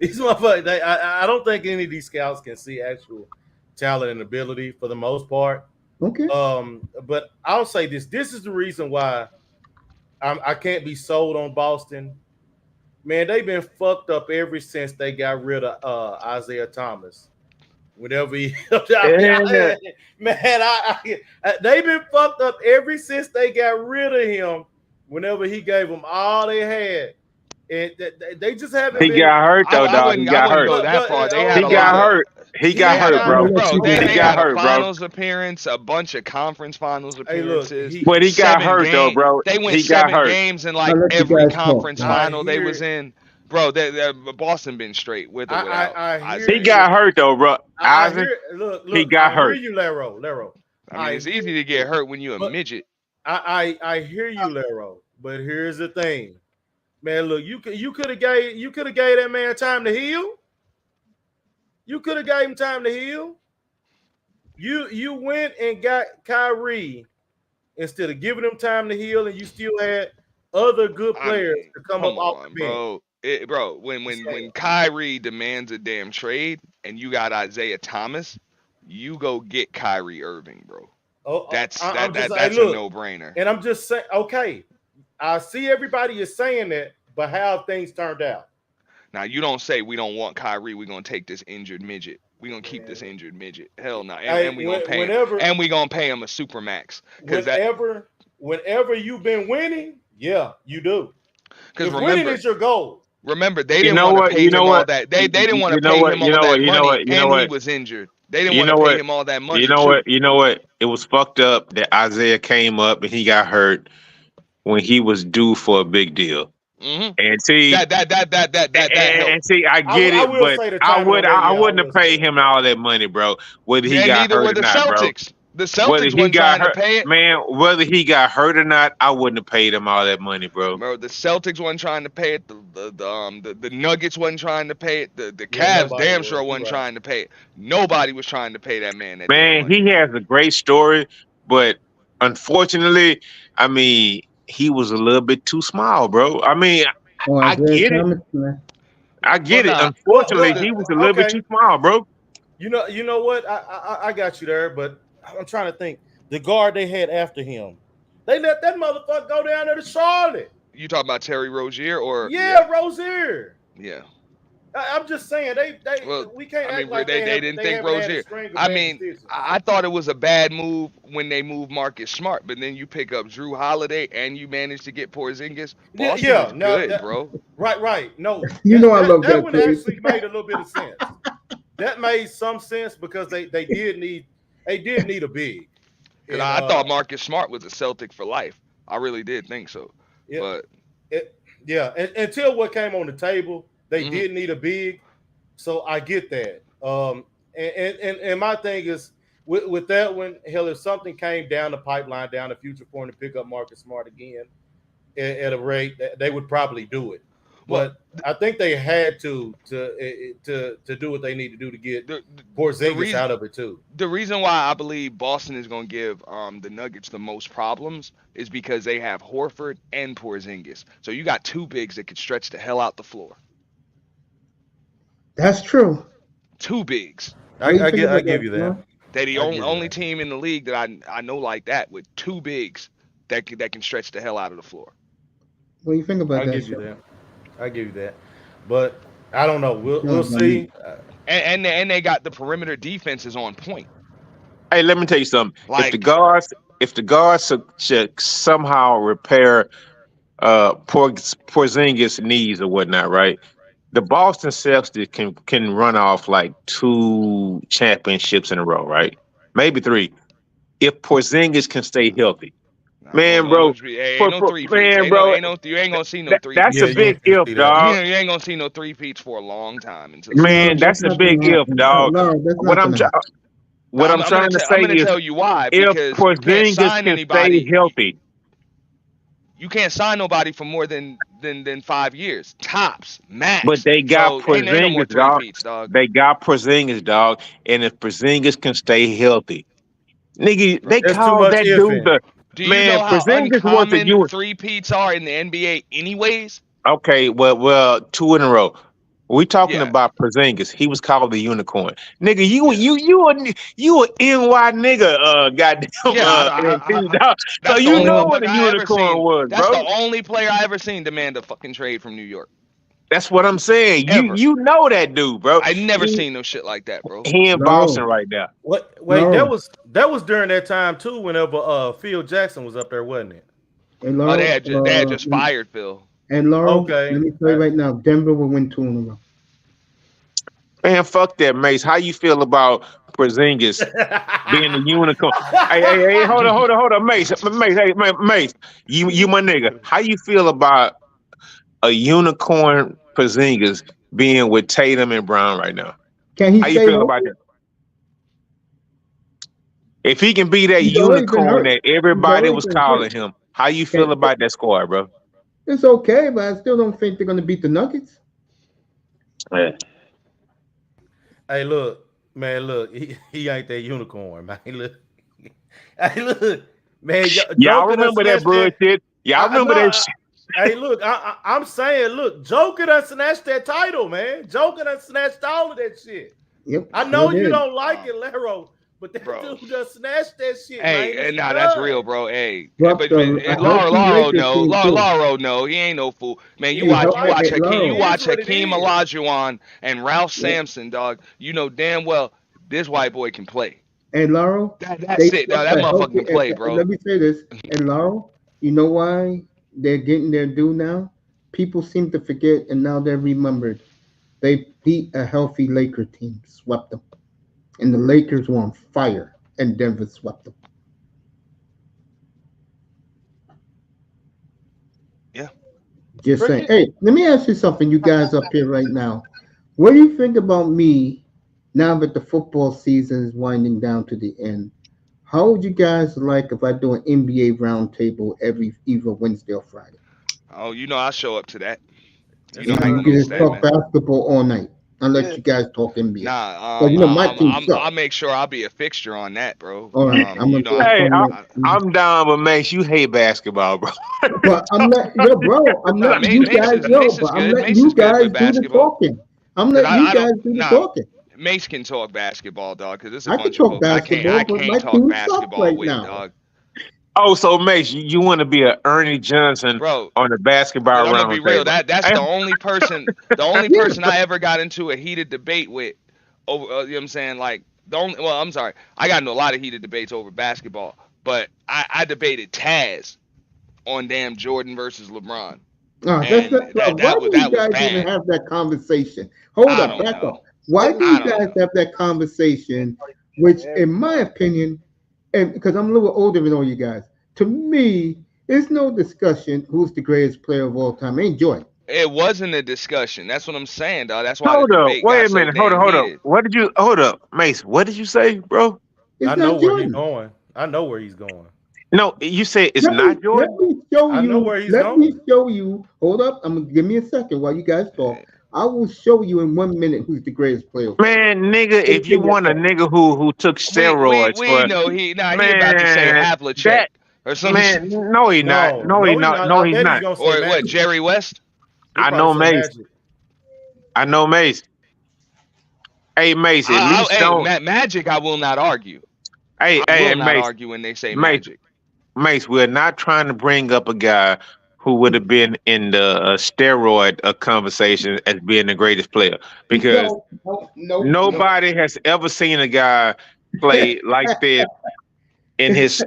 C: These motherfuckers, I don't think any of these scouts can see actual talent and ability for the most part.
A: Okay.
C: But I'll say this: this is the reason why I can't be sold on Boston. Man, they've been fucked up ever since they got rid of Isaiah Thomas. Whenever he,
E: Yeah.
C: man, they've been fucked up ever since they got rid of him. Whenever he gave them all they had, and they just haven't
E: He
C: been.
E: got hurt though, dog. He
F: I
E: got
F: wouldn't
E: hurt.
F: go that
C: But
F: far. They had
E: He
F: a
C: okay,
E: got
F: lot
C: but
F: of
E: hurt. He
C: he
E: got
C: ain't
E: hurt,
C: got
A: I'm
E: bro.
A: gonna
C: hurt.
A: let
F: bro.
A: you
F: They
A: go.
E: He
F: they
E: got
F: had a
E: hurt, bro.
F: finals appearance, a bunch of conference finals
C: Hey, look,
F: appearances,
E: But he got
F: seven
E: hurt though,
F: game.
E: bro.
F: They went
E: He got
F: 7
E: hurt.
F: games in
A: I'll
F: like
A: let you
F: every
A: guys talk.
F: conference
C: I
F: final they
C: hear,
F: was in. Bro, Boston been straight with or without
C: I
E: He
C: hear
F: Isaiah.
E: got hurt though, bro.
C: I
E: Isaac,
C: hear. Look,
E: he
C: look,
E: got
C: I hear
E: hurt.
C: you, Lero.
F: I mean,
C: I
F: it's
C: hear
F: easy to get
C: you,
F: hurt when you a
C: but
F: midget.
C: I hear you, Lero. But here's the thing, man. Look, you could have gave that man time to heal. You could have gave him time to heal. You went and got Kyrie instead of giving him time to heal, and you still had other good
F: I
C: players
F: mean,
C: to come up
F: come
C: off
F: on,
C: the bench.
F: bro. Bro, when Kyrie demands a damn trade and you got Isaiah Thomas, you go get Kyrie Irving, bro.
C: I'm just, hey,
F: That's a
C: look,
F: no brainer.
C: and I'm just saying, okay, I see everybody is saying that, but how have things turned out?
F: Now you don't say we don't want Kyrie. We're gonna take this injured midget. We're gonna keep this
C: Man,
F: injured midget. Hell no.
C: hey,
F: And we gonna pay him.
C: whenever,
F: And we gonna pay him a super max.
C: whenever, whenever you've been winning, yeah, you do.
F: Cause
C: If winning
F: remember
C: is your goal,
F: remember they
E: You
F: didn't
E: know
F: want to
E: what?
F: pay
E: You know
F: him all
E: what?
F: that. They didn't want to
E: You know
F: pay
E: what?
F: him
E: You
F: all
E: know what?
F: that
E: You know
F: money
E: what? You know
F: and he
E: what?
F: was injured. They didn't
E: You
F: want to
E: know
F: pay
E: what?
F: him all that
E: You
F: money
E: know
F: too.
E: what? You know what? It was fucked up that Isaiah came up and he got hurt when he was due for a big deal.
F: Hmm
E: And see,
F: That helped.
E: and see, I get
C: I
E: it,
C: will
E: but
C: say the
E: I
C: timing
E: would,
C: on that,
E: I
C: yeah, I
E: wouldn't
C: will
E: have
C: say
E: paid
C: that.
E: him all that money, bro. Whether he
F: And
E: got
F: neither
E: hurt
F: were
E: or
F: the
E: not, bro.
F: Celtics. The
E: Whether
F: Celtics
E: he
F: wasn't
E: got
F: trying to
E: hurt,
F: pay it.
E: man. Whether he got hurt or not, I wouldn't have paid him all that money, bro.
F: Bro, the Celtics wasn't trying to pay it. The Nuggets wasn't trying to pay it. The
C: Yeah,
F: Cavs
C: nobody
F: damn sure
C: was. You're
F: wasn't
C: right.
F: trying to pay it. Nobody was trying to pay that man that damn
E: Man,
F: money.
E: he has a great story, but unfortunately, I mean, he was a little bit too small, bro. I mean,
A: Oh,
E: I
A: Isaiah
E: get it.
A: Thomas, man.
E: I
F: Well,
E: get it.
F: nah.
E: Unfortunately,
C: But
F: The
E: he was a little bit
C: okay,
E: too small, bro.
C: you know what? I got you there, but I'm trying to think. The guard they had after him, They let that motherfucker go down there to Charlotte.
F: You talking about Terry Rozier or yeah,
C: Yeah, Rozier.
F: yeah.
C: I'm just saying they
F: Well,
C: we can't
F: I
C: act
F: mean,
C: like
F: they didn't
C: they
F: think
C: haven't had a
F: Rozier.
C: string of
F: I
C: bad
F: mean,
C: decisions.
F: I thought it was a bad move when they moved Marcus Smart, but then you pick up Drew Holiday and you manage to get Porzingis.
C: Yeah,
F: Boston
C: yeah.
F: is
C: No,
F: good, bro.
C: right. No,
A: You know I love
C: that
A: that
C: one
A: trade.
C: actually made a little bit of sense. That made some sense because they did need a big.
F: Because
C: And
F: I thought Marcus Smart was a Celtic for life. I really did think so.
C: yeah,
F: But
C: yeah. And, until what came on the table, they
F: mhm.
C: did need a big. So I get that. And my thing is with that one, hell, if something came down the pipeline, down the future for him to pick up Marcus Smart again at a rate, they would probably do it.
F: Well,
C: But I think they had to do what they need to do to get
F: the
C: Porzingis
F: reason
C: out of it too.
F: the reason why I believe Boston is going to give the Nuggets the most problems is because they have Horford and Porzingis. So you got two bigs that could stretch the hell out the floor.
A: That's true.
F: Two bigs.
A: What do you think
C: I
A: about
C: give
A: that,
C: you that.
A: Lamar?
F: They're the
C: I
F: only
C: give you
F: only
C: that.
F: team in the league that I know like that with two bigs that can stretch the hell out of the floor.
A: What do you think about
C: I
A: that,
C: give you
A: Sean?
C: that. I give you that. But I don't know. We'll
A: Sean, I mean,
C: see.
F: And they got the perimeter defenses on point.
E: Hey, let me tell you something.
F: Like
E: If the guards should somehow repair Porzingis' knees or whatnot, right? The Boston Celtics can run off like 2 championships in a row, right? Maybe 3. If Porzingis can stay healthy,
F: nah,
E: man, bro.
F: ain't no three peats.
E: Man, bro,
F: You ain't gonna see no three
E: that's a
C: Yeah,
F: peats.
C: you
E: big
C: ain't gonna
E: if,
C: see that.
F: You
E: dog.
F: ain't gonna see no three peats for a long time until
A: no,
E: Man,
F: somebody
A: that's
E: that's a
A: not
F: changes.
E: big
A: gonna
E: if,
A: happen.
E: dog.
A: Laura, that's
E: What
A: not
E: I'm
A: gonna
E: try-
A: happen.
E: what I'm trying to
F: I'm
E: say
F: gonna
E: is,
F: tell you why
E: if
F: because you can't
E: Porzingis
F: sign
E: can stay
F: anybody.
E: healthy,
F: You can't sign nobody for more than 5 years tops
E: but
F: max.
E: they got
F: So ain't no more
E: Porzingis,
F: three
E: dog.
F: peats, dog.
E: They got Porzingis, dog. And if Porzingis can stay healthy, nigga, they
C: There's too
E: call
C: much
E: that
C: if
E: dude
C: in.
E: the
F: Do you
E: man.
F: know how
E: Porzingis was a
F: uncommon
E: unit.
F: three peats are in the NBA, anyways?
E: Okay, well, 2 in a row. We talking
F: Yeah,
E: about Porzingis. He was called the unicorn. Nigga,
F: yeah,
E: you a NY nigga, goddamn,
F: yeah.
E: dog. So
F: That's the
E: you
F: only
E: know
A: Well,
E: what a
F: motherfucker I ever
E: unicorn
F: seen.
E: was,
F: That's the
E: bro.
F: only player I ever seen demand a fucking trade from New York
E: That's what I'm saying.
F: ever.
E: You know that dude, bro.
F: I never
E: He
F: seen no shit like that, bro.
E: he in Boston
A: Laura,
E: right now.
C: What? Wait,
A: Laura,
C: that was during that time too. Whenever Phil Jackson was up there, wasn't it?
A: and
F: Oh,
A: Laura,
F: they had just fired Phil.
A: and Laura, let
C: Okay.
A: me tell you right now, Denver will win 2 in a row.
E: Man, fuck that, Mace. How you feel about Porzingis being a unicorn? Hey, hold on, Mace, Mace. You my nigga. How you feel about a unicorn Porzingis being with Tatum and Brown right now?
A: Can he
E: How you
A: stay
E: feel about
A: healthy?
E: that? If he can be that
A: He's always been
E: unicorn
A: hurt.
E: that
A: He's
E: everybody
A: always
E: was
A: been hurt.
E: calling him, how you feel
A: Can,
E: about that squad, bro?
A: it's okay, but I still don't think they're gonna beat the Nuggets.
E: Yeah.
C: Hey, look, man, look, he ain't that unicorn, man. Look, hey, look, man,
E: Y'all
C: Joker done
E: remember that
C: snatched that.
E: bullshit? Y'all
C: I
E: remember
C: know.
E: that shit?
C: Hey, look, I'm saying, look, Joker done snatched that title, man. Joker done snatched all of that shit.
A: Yep,
C: I
A: sure
C: know you
A: did.
C: don't like it, Lero, but that
F: Bro.
C: dude done snatched that shit, man.
F: Hey,
C: It's
F: and nah, that's real,
C: done.
F: bro. Hey,
A: Dropped a healthy Lakers team too.
F: Lauro, no, he ain't no fool, man.
C: You don't
F: You
C: like
F: watch
C: it,
F: Hakeem,
C: but it
F: you
A: Laurel.
C: is
F: watch
C: what it
F: Hakeem
C: is.
F: Olajuwon and Ralph
A: Yep.
F: Sampson, dog. You know damn well this white boy can play.
A: And Laurel, they
F: That's it, dog.
A: dropped
F: That
A: a
F: motherfucker
A: healthy.
F: can play,
A: And
F: bro.
A: let me say this. And Laurel, you know why they're getting their due now? People seem to forget, and now they're remembered. They beat a healthy Laker team, swept them, and the Lakers were on fire, and Denver swept them.
F: Yeah.
A: Just saying.
C: Forget.
A: Hey, let me ask you something, you guys up here right now. What do you think about me now that the football season is winding down to the end? How would you guys like if I do an NBA roundtable every either Wednesday or Friday?
F: Oh, you know I show up to that. You
C: That's
F: know
A: You
F: I
A: know,
F: ain't
A: we
C: fine.
A: can
F: against
A: just
F: that,
A: talk
F: man.
A: basketball all night. I'll let
D: Yeah,
A: you guys talk NBA.
F: Nah,
A: But you know, my team
F: I'll
A: sucks.
F: make sure I'll be a fixture on that, bro.
A: All right, I'm
F: You
A: gonna
F: know
A: do it
E: Hey,
A: from
F: I
E: I'm down, but Mace, you hate basketball, bro.
A: But I'm not, yo, bro. I'm
F: nah,
A: letting you guys, yo.
F: Mace is
A: But I'm
F: good.
A: letting
F: Mace
A: you
F: is good
A: guys
F: with
A: do the
F: basketball.
A: talking. I'm
F: Cause
A: letting you
F: I don't
A: guys do the
F: nah
A: talking.
F: Mace can talk basketball, dog. Cause it's a
A: I can
F: bunch of
A: talk
F: folks
A: basketball,
F: I
A: but my
F: can't talk
A: team sucks
F: basketball
A: right
F: with,
A: now.
F: dog.
E: Oh, so Mace, you want to be a Ernie Johnson
F: bro.
E: on the basketball
F: But I'm gonna be
E: round
F: real.
E: table?
F: That's
E: Hey,
F: the only
A: Yeah,
F: person I ever got into a heated debate with over. You know what I'm saying? Like the only. Well, I'm sorry. I got into a lot of heated debates over basketball, but I debated Taz on damn Jordan versus LeBron,
A: that's
F: and
A: not, bro. Why do you
F: that was
A: guys even
F: bad.
A: have that conversation? Hold
F: I
A: up,
F: don't
A: back
F: know.
A: up. Why do
F: I
A: you
F: don't
A: guys
F: know.
A: have that conversation? Which, in my opinion, and because I'm a little older than all you guys, to me, there's no discussion who's the greatest player of all time. Ain't Jordan.
F: It wasn't a discussion. That's what I'm saying, dog. That's why the
E: hold up.
F: debate
E: Wait
F: got
E: a
F: so
E: minute. Hold up.
F: damn
E: Hold up.
F: heated.
E: What did you? Hold up, Mace. What did you say, bro?
C: I
A: It's
C: know
A: not
C: where he's
A: Jordan.
C: going. I know where he's going.
E: No, you said it's
A: Let me
E: not
A: let
E: Jordan.
A: me show
C: I know
A: you.
C: where he's
A: Let me
C: going.
A: show you. Hold up. I'm gonna give me a second while you guys talk. I will show you in 1 minute who's the greatest player of all time.
E: Man, nigga,
A: Just
E: if
A: give
E: you
A: me a
E: want a
A: second.
E: nigga who took steroids
F: We
E: for
F: know he he about to say
E: man
F: Havlicek
E: that
F: or some shit.
E: man, no he not.
C: No,
E: No he
C: no, he's
E: not.
C: not.
E: No
C: I
E: he's
C: bet he's
E: not.
C: gonna say
F: Or what,
C: Magic.
F: Jerry West?
C: He
E: I
C: probably
E: know
C: say
E: Mace.
C: Magic.
E: I know Mace. Hey Mace, at least
F: Hey,
E: don't.
F: Magic, I will not argue.
E: Hey,
F: I
E: hey,
F: will
E: hey,
F: not
E: Mace,
F: argue when they say
E: Mace,
F: Magic.
E: Mace. We're not trying to bring up a guy who would have been in the steroid conversation as being the greatest player because
A: No, no, no, no.
E: nobody has ever seen a guy play like that in his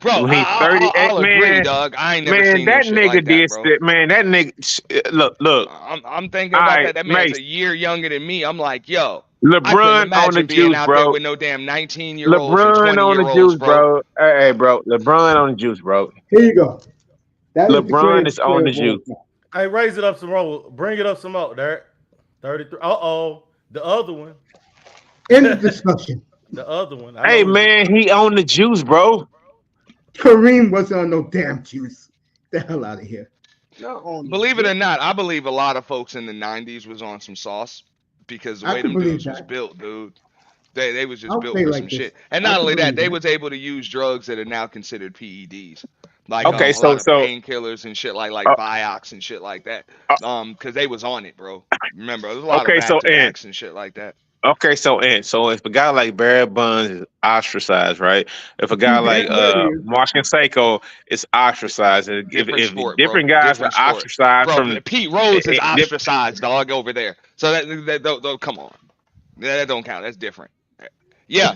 F: Bro,
E: when he's 38.
F: I'll agree,
E: Man,
F: dog. I ain't never
E: man,
F: seen no
E: that
F: shit like
E: nigga
F: that,
E: did
F: bro.
E: that. Man, that nigga. Look.
F: I'm thinking
E: All
F: about
E: right,
F: that. That man's
E: Mace.
F: a year younger than me. I'm like, yo, I couldn't
E: LeBron on the
F: imagine being
E: juice,
F: out there
E: bro.
F: with no damn 19-year-olds and
E: LeBron on the
F: 20-year-olds,
E: juice,
F: bro.
E: bro. Hey, bro. LeBron on the juice, bro.
A: Here you go. That is the
E: LeBron
A: greatest
E: is on
A: player
E: the
A: of all
E: juice.
A: time.
C: Hey, raise it up some more. Bring it up some more, Derek. 33. Uh-oh. The other one.
A: End of discussion.
C: The other one. I
E: Hey,
C: know who
E: man, he on the juice, bro.
A: Kareem wasn't on no damn juice. The hell out of here.
D: Not on the
F: Believe it
D: juice.
F: or not, I believe a lot of folks in the 90s was on some sauce because the
A: I
F: way
A: could
F: them
A: believe
F: dudes was
A: that.
F: built, dude. They was just
A: I'll
F: built
A: say
F: for some
A: like this.
F: shit. And
A: I
F: not
A: could
F: only that,
A: believe
F: they
A: that.
F: was able to use drugs that are now considered PEDs. Like
E: Okay,
F: a
E: so
F: lot of
E: so
F: painkillers and shit like
E: uh,
F: Vioxx and shit like that.
E: uh,
F: Cause they was on it, bro. Remember, there's a lot of
E: okay,
F: back
E: so
F: to
E: and
F: backs and shit like that.
E: so if a guy like Barry Bonds is ostracized, right? If a guy like
A: There he is.
E: Mark Seiko is ostracized, and
F: Different
E: if
F: sport, bro.
E: different guys are
F: Different sport.
E: ostracized
F: Bro,
E: from
F: Pete Rose is
E: it,
F: ostracized, dog, over there. So come on. That don't count. That's different. Yeah.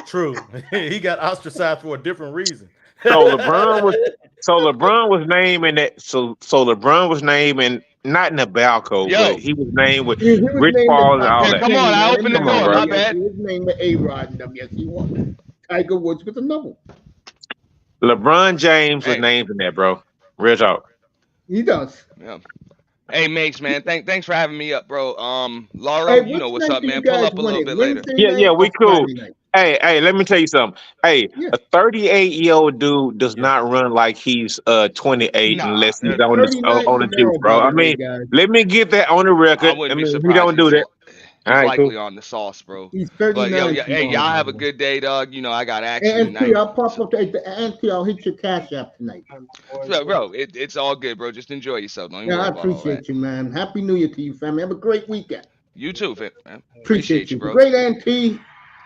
C: True. He got ostracized for a different reason.
E: So LeBron was named in that so LeBron was named in not in the Balco, but
F: Yo.
E: he was named with
A: He was
E: Rich
A: named the
E: Paul and
A: top
E: all
F: Here,
E: that.
F: come on.
A: 10
F: I
A: in
F: opened the
E: Come on,
F: door.
E: bro.
F: My
A: Madden. Yes,
F: bad.
A: he was named the A-Rod and them. Yes, he was. Tiger Woods with another one.
E: LeBron James was
F: Hey,
E: named in that, bro. Real talk.
A: He does.
F: yeah. Hey, Mace, man. Thanks for having me up, bro.
A: Hey,
F: Lauro, you know
A: which
F: what's
A: night
F: up,
A: do you
F: man. Pull
A: guys
F: up a
A: run
F: little
A: it?
F: bit later.
A: Wednesday
E: Yeah,
A: night
E: we
A: or
E: cool.
A: Friday night?
E: Hey, let me tell you something. Hey,
A: Yeah.
E: a 38-year-old dude does
C: Yeah.
E: not run like he's 28
F: Nah,
E: unless he's
A: It's Thursday night
E: on the juice,
A: tomorrow,
E: bro.
A: by
E: I
A: the way,
E: mean,
A: guys.
E: let me get that on the
F: I
E: record. I
F: wouldn't be
E: mean, he
F: surprised
E: don't
F: if
E: do that. All
F: he's
E: right, cool.
F: likely on the sauce, bro.
A: He's
F: But yo,
A: 39
F: yeah, hey,
A: tomorrow,
F: y'all
A: by
F: have
A: the
F: a
A: way.
F: good day, dog. You know I got action
A: And T,
F: tonight.
A: I'll pop
F: So,
A: up at the Auntie. I'll hit your cash app tonight.
F: bro, it's all good, bro. Just enjoy yourself. Don't even
A: Yeah, I
F: worry about all that.
A: appreciate you, man. Happy New Year to you, family. Have a great weekend.
F: You too, man.
A: Appreciate
F: Appreciate you,
A: you. The
F: bro.
A: great Auntie.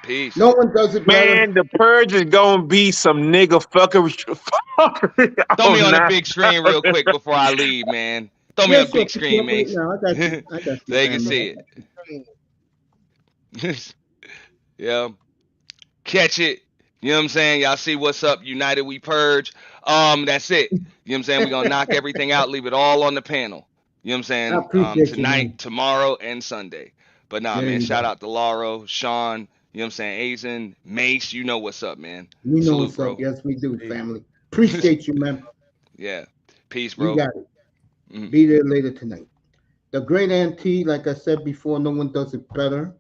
F: Peace.
A: No one does it better.
E: Man, the purge is gonna be some nigga fuckery.
F: Throw
E: Oh,
F: me on the
E: nah.
F: big screen real quick before I leave, man. Throw me
A: Yeah,
F: on the
A: sure.
F: big
A: Pick you
F: screen,
A: up right
F: Mace.
A: now. I got you.
F: So
A: I got you,
F: they can
A: family.
F: see it. Yeah. Catch it. You know what I'm saying? Y'all see what's up. United we purge. That's it. You know what I'm saying? We're gonna knock everything out, leave it all on the panel. You know what I'm
A: I
F: saying?
A: appreciate you,
F: Tonight,
A: man.
F: tomorrow, and Sunday. But nah,
A: There
F: man,
A: you
F: shout
A: go.
F: out to Lauro, Sean, you know what I'm saying? Azen, Mace, you know what's up, man.
A: We know
F: Salute,
A: what's up.
F: bro.
A: Yes, we do,
C: Peace.
A: family. Appreciate you, man.
F: Yeah. Peace,
A: You
F: bro.
A: got it.
F: Mhm.
A: Be there later tonight. The great Auntie, like I said before, no one does it better.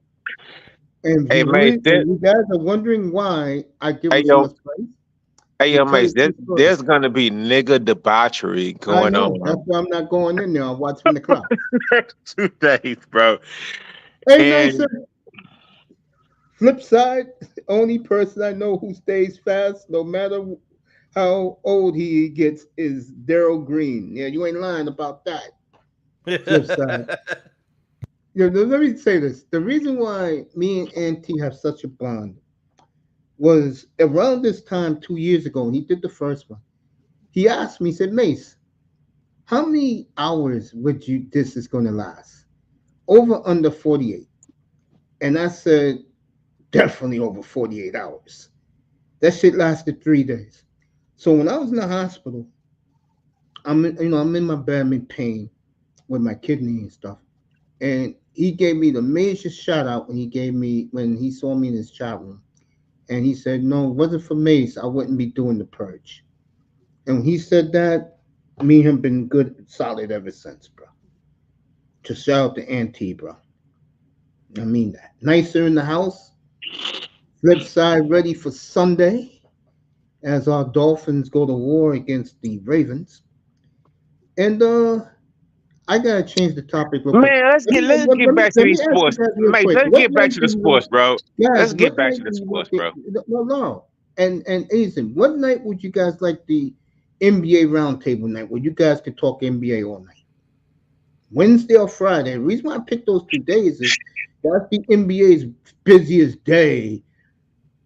A: And if
E: Hey,
A: you
E: Mace,
A: really, and you guys are wondering why I give
E: hey
A: her so
E: yo,
A: much praise,
E: hey
A: let
E: yo,
A: me tell
E: Mace,
A: you a true story.
E: there's gonna be nigga debauchery
A: I
E: going
A: know. That's
E: on
A: why I'm not going in there. I'm watching the clock.
E: 2 days, bro.
A: Hey, nice.
E: And
A: Flip side, the only person I know who stays fast, no matter how old he gets, is Daryl Green. Yeah, you ain't lying about that. Flip side. Yeah, let me say this. The reason why me and Auntie have such a bond, was around this time 2 years ago, and he did the first one. He asked me, he said, Mace, how many hours would you this is gonna last? Over under 48. And I said, definitely over 48 hours. That shit lasted 3 days. So when I was in the hospital, I'm in my bed, I'm in pain with my kidney and stuff. And he gave me the major shout out when he saw me in his chat room. And he said, no, it wasn't for Mace, I wouldn't be doing the purge. And when he said that, me and him been good, solid ever since, bro. Just shout out to Auntie, bro. I mean that. Nicer in the house. Flip side ready for Sunday as our Dolphins go to war against the Ravens. And I gotta change the topic real quick.
E: Man, let's get back to
A: Let me
E: these
A: ask you
E: sports,
A: guys real
E: mate.
A: quick.
E: Let's
A: What
E: get back
A: night
E: to
A: do
E: the
A: you want,
E: sports, bro.
A: guys?
E: Let's get
A: What
E: back to
A: night
E: the
A: do you
E: sports,
A: want the
E: bro.
A: no? And Azen, what night would you guys like the NBA roundtable night where you guys could talk NBA all night? Wednesday or Friday? The reason why I picked those 2 days is that's the NBA's busiest day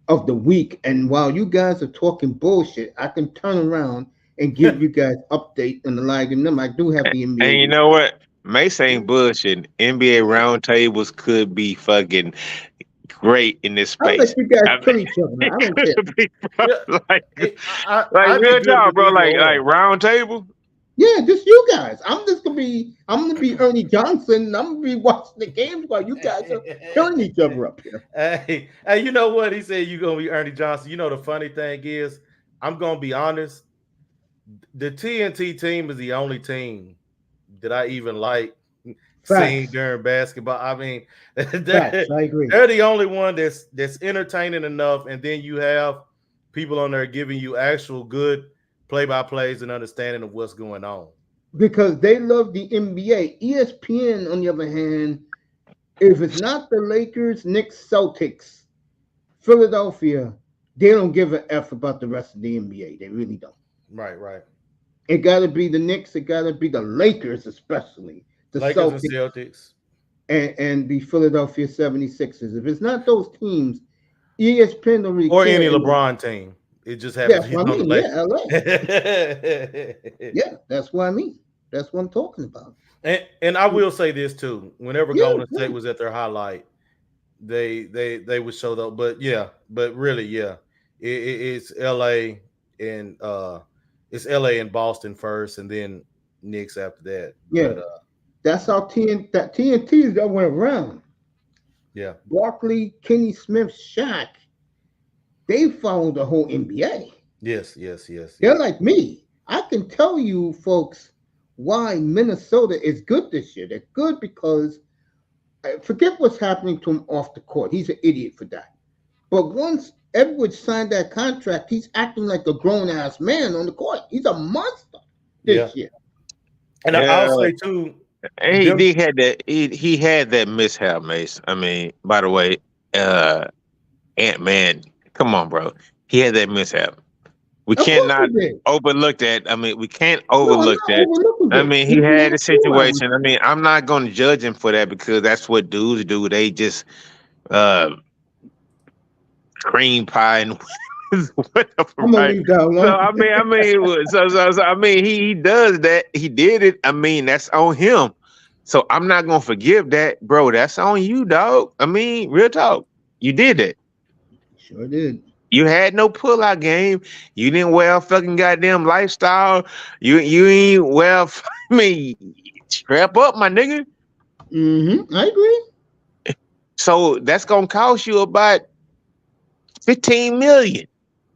A: of the week. And while you guys are talking bullshit, I can turn around and give you guys update on the live. And them, I do have the
E: And
A: NBA
E: you
A: week.
E: know what? Mace ain't bullshit. NBA roundtables could be fucking great in this
A: I'll let
E: space.
A: you guys
E: I
A: kill each other.
E: mean,
A: I don't care.
E: it could be, bro,
C: Yeah,
E: like, like
C: I'd be
E: real
C: good
E: talk,
C: with
E: bro.
C: either
E: Like
C: or.
E: round table.
A: Yeah, just you guys. I'm gonna be Ernie Johnson. And I'm gonna be watching the games while you guys are killing each other up here.
C: Hey, you know what? He said you're gonna be Ernie Johnson. You know the funny thing is, I'm gonna be honest. The TNT team is the only team that I even like seeing
A: Facts.
C: during basketball. I mean, they're,
A: Facts. I agree.
C: they're the only one that's entertaining enough, and then you have people on there giving you actual good play-by-plays and understanding of what's going on.
A: Because they love the NBA. ESPN, on the other hand, if it's not the Lakers, Knicks, Celtics, Philadelphia, they don't give a F about the rest of the NBA. They really don't.
C: Right, right.
A: It gotta be the Knicks, it gotta be the Lakers, especially the
C: Lakers and
A: Celtics
C: Celtics.
A: and the Philadelphia 76ers. If it's not those teams, ESPN don't really
C: Or
A: care.
C: any
A: And
C: LeBron team. It just
A: yeah,
C: happens to
A: that's
C: be
A: what I
C: on the
A: mean. Yeah, LA.
C: Lakers.
A: Yeah, that's what I mean. That's what I'm talking about.
C: And I will say this too. Whenever
A: Yeah,
C: Golden State
A: yeah.
C: was at their highlight, they would show that. But yeah, but really, yeah, it's L.A. and it's L.A. and Boston first, and then Knicks after that.
A: Yeah.
C: But
A: That's how TNTs that went around.
C: yeah,
A: Barkley, Kenny Smith, Shaq, they followed the whole NBA.
C: yes, yes, yes,
A: They're
C: yes,
A: like me. I can tell you folks why Minnesota is good this year. They're good because forget what's happening to him off the court. He's an idiot for that. But once Edwards signed that contract, he's acting like a grown ass man on the court. He's a monster
C: yeah.
A: this year.
C: And
E: Yeah,
C: I'll say too,
E: and he
C: them.
E: did had that. He had that mishap, Mace. I mean, by the way, uh, Ant Man, come on, bro. He had that mishap. We
A: Of course
E: cannot
A: he did.
E: overlook that. I mean, we can't
A: No, I'm
E: overlook
A: not
E: that.
A: overlooking
E: I
A: it.
E: mean, he
A: He
E: had
A: made
E: a
A: a fool out of
E: situation. I
A: himself.
E: mean, I'm not going to judge him for that because that's what dudes do. They just uh cream pie and whatever,
A: I'm gonna
E: right?
A: leave that
E: So
A: alone.
E: I mean, he does that. He did it. I mean, that's on him. So I'm not gonna forgive that, bro. That's on you, dog. I mean, real talk. You did it.
A: Sure did.
E: You had no pullout game. You didn't wear a fucking goddamn lifestyle. You ain't well. I mean, strap up, my nigga.
A: I agree.
E: So that's gonna cost you about 15 million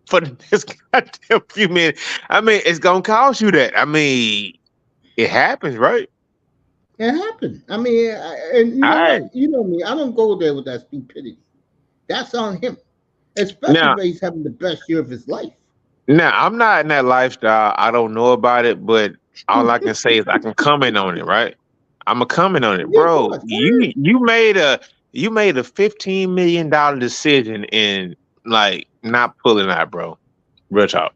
E: for the next goddamn few minutes. I mean, it's gonna cost you that. I mean, it happens, right?
A: It happened. I mean, and you
E: All
A: know
E: right.
A: what? You know me. I don't go there with that stupidity. That's on him, especially
E: Now,
A: when he's having the best year of his life.
E: I'm not in that lifestyle. I don't know about it, but all I can say is I can comment on it, right? I'm a comment on it,
A: Yeah, of
E: bro.
A: course. Go ahead.
E: You made a $15 million decision in like not pulling out, bro. Real talk.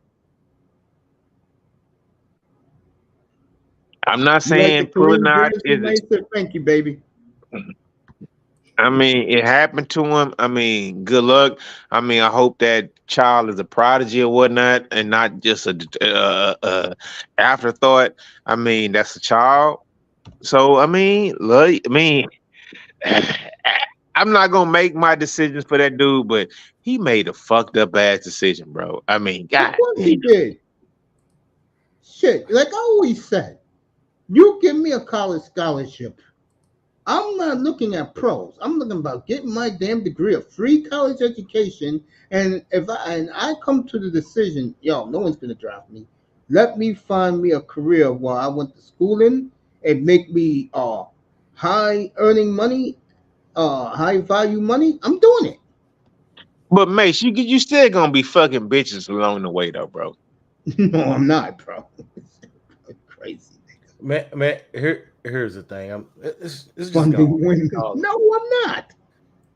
E: I'm not
A: You like the
E: saying pulling
A: Kareem
E: out
A: jersey,
E: is.
A: Mason? Thank you, baby.
E: I mean, it happened to him. I mean, good luck. I mean, I hope that child is a prodigy or whatnot, and not just a afterthought. I mean, that's a child. So I mean, look, I mean, I'm not gonna make my decisions for that dude, but he made a fucked up ass decision, bro. I mean,
A: Of
E: god
A: course
E: damn.
A: he did. Shit, like I always said, you give me a college scholarship. I'm not looking at pros. I'm looking about getting my damn degree, a free college education. And if I come to the decision, yo, no one's gonna draft me. Let me find me a career where I went to school in and make me high earning money, high value money. I'm doing
E: But Mace, you still gonna be fucking bitches along the way though, bro.
A: it. No, I'm not, bro. Crazy nigga.
C: Man, here's the thing. It's just gonna
A: Funding women.
C: call
A: No, I'm not.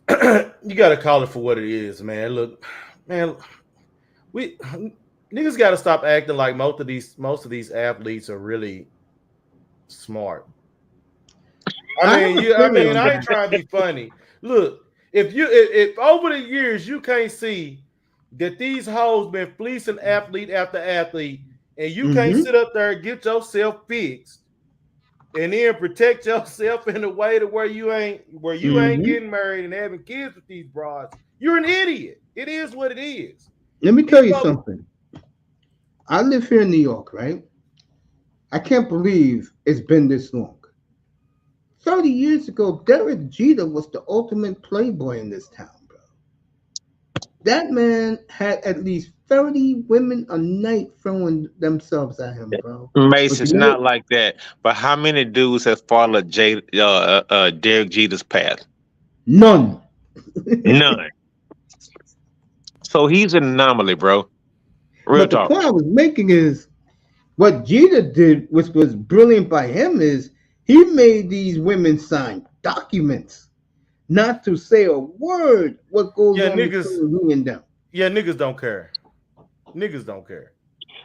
C: it. You gotta call it for what it is, man. Look, man, we niggas gotta stop acting like most of these athletes are really smart.
A: I have a
C: I
A: theory
C: mean,
A: on
C: I ain't
A: that.
C: trying to be funny. Look, if over the years you can't see that these hoes been fleecing athlete after athlete, and you can't
A: Mm-hmm.
C: sit up there and get yourself fixed, and then protect yourself in a way to where you ain't
A: Mm-hmm.
C: getting married and having kids with these broads, you're an idiot. It is what it is.
A: Let me
C: These
A: tell you
C: folks,
A: something. I live here in New York, right? I can't believe it's been this long. 30 years ago, Derek Jeter was the ultimate playboy in this town, bro. That man had at least 30 women a night throwing themselves at him, bro.
E: Mace,
A: But you
E: it's
A: know
E: not
A: what?
E: like that. But how many dudes have followed Derek Jeter's path?
A: None.
E: None. So he's an anomaly, bro. Real
A: But the
E: talk.
A: point I was making is what Jeter did, which was brilliant by him, is he made these women sign documents not to say a word what goes
C: yeah,
A: on
C: niggas,
A: between me and them.
C: yeah, niggas don't care. Niggas don't care.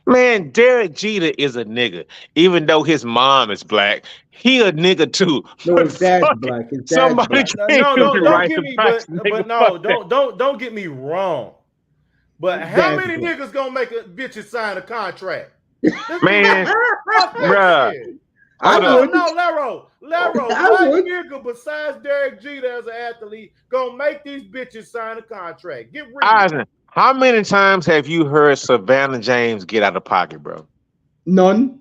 E: Man, Derek Jeter is a nigga. Even though his mom is black, he a nigga too.
A: No,
E: But
A: his dad's
E: fuck it.
A: black. His dad's
E: Somebody
A: black.
E: can't
C: No,
E: do the
C: don't
E: right
C: get
E: to
C: me,
E: price,
C: but
E: nigga.
C: no,
E: Fuck that.
C: don't get me wrong. But
A: His
C: how
A: dad's
C: many
A: black.
C: niggas gonna make a bitches sign a contract? Let's be
E: Man,
C: real. Fuck that
E: bruh.
C: shit.
A: I
E: Hold up.
A: would.
C: No, Laro,
A: I
C: what
A: would.
C: nigga besides Derek Jeter as an athlete gonna make these bitches sign a contract? Get real.
E: Eisen, how many times have you heard Savannah James get out of pocket, bro?
A: None.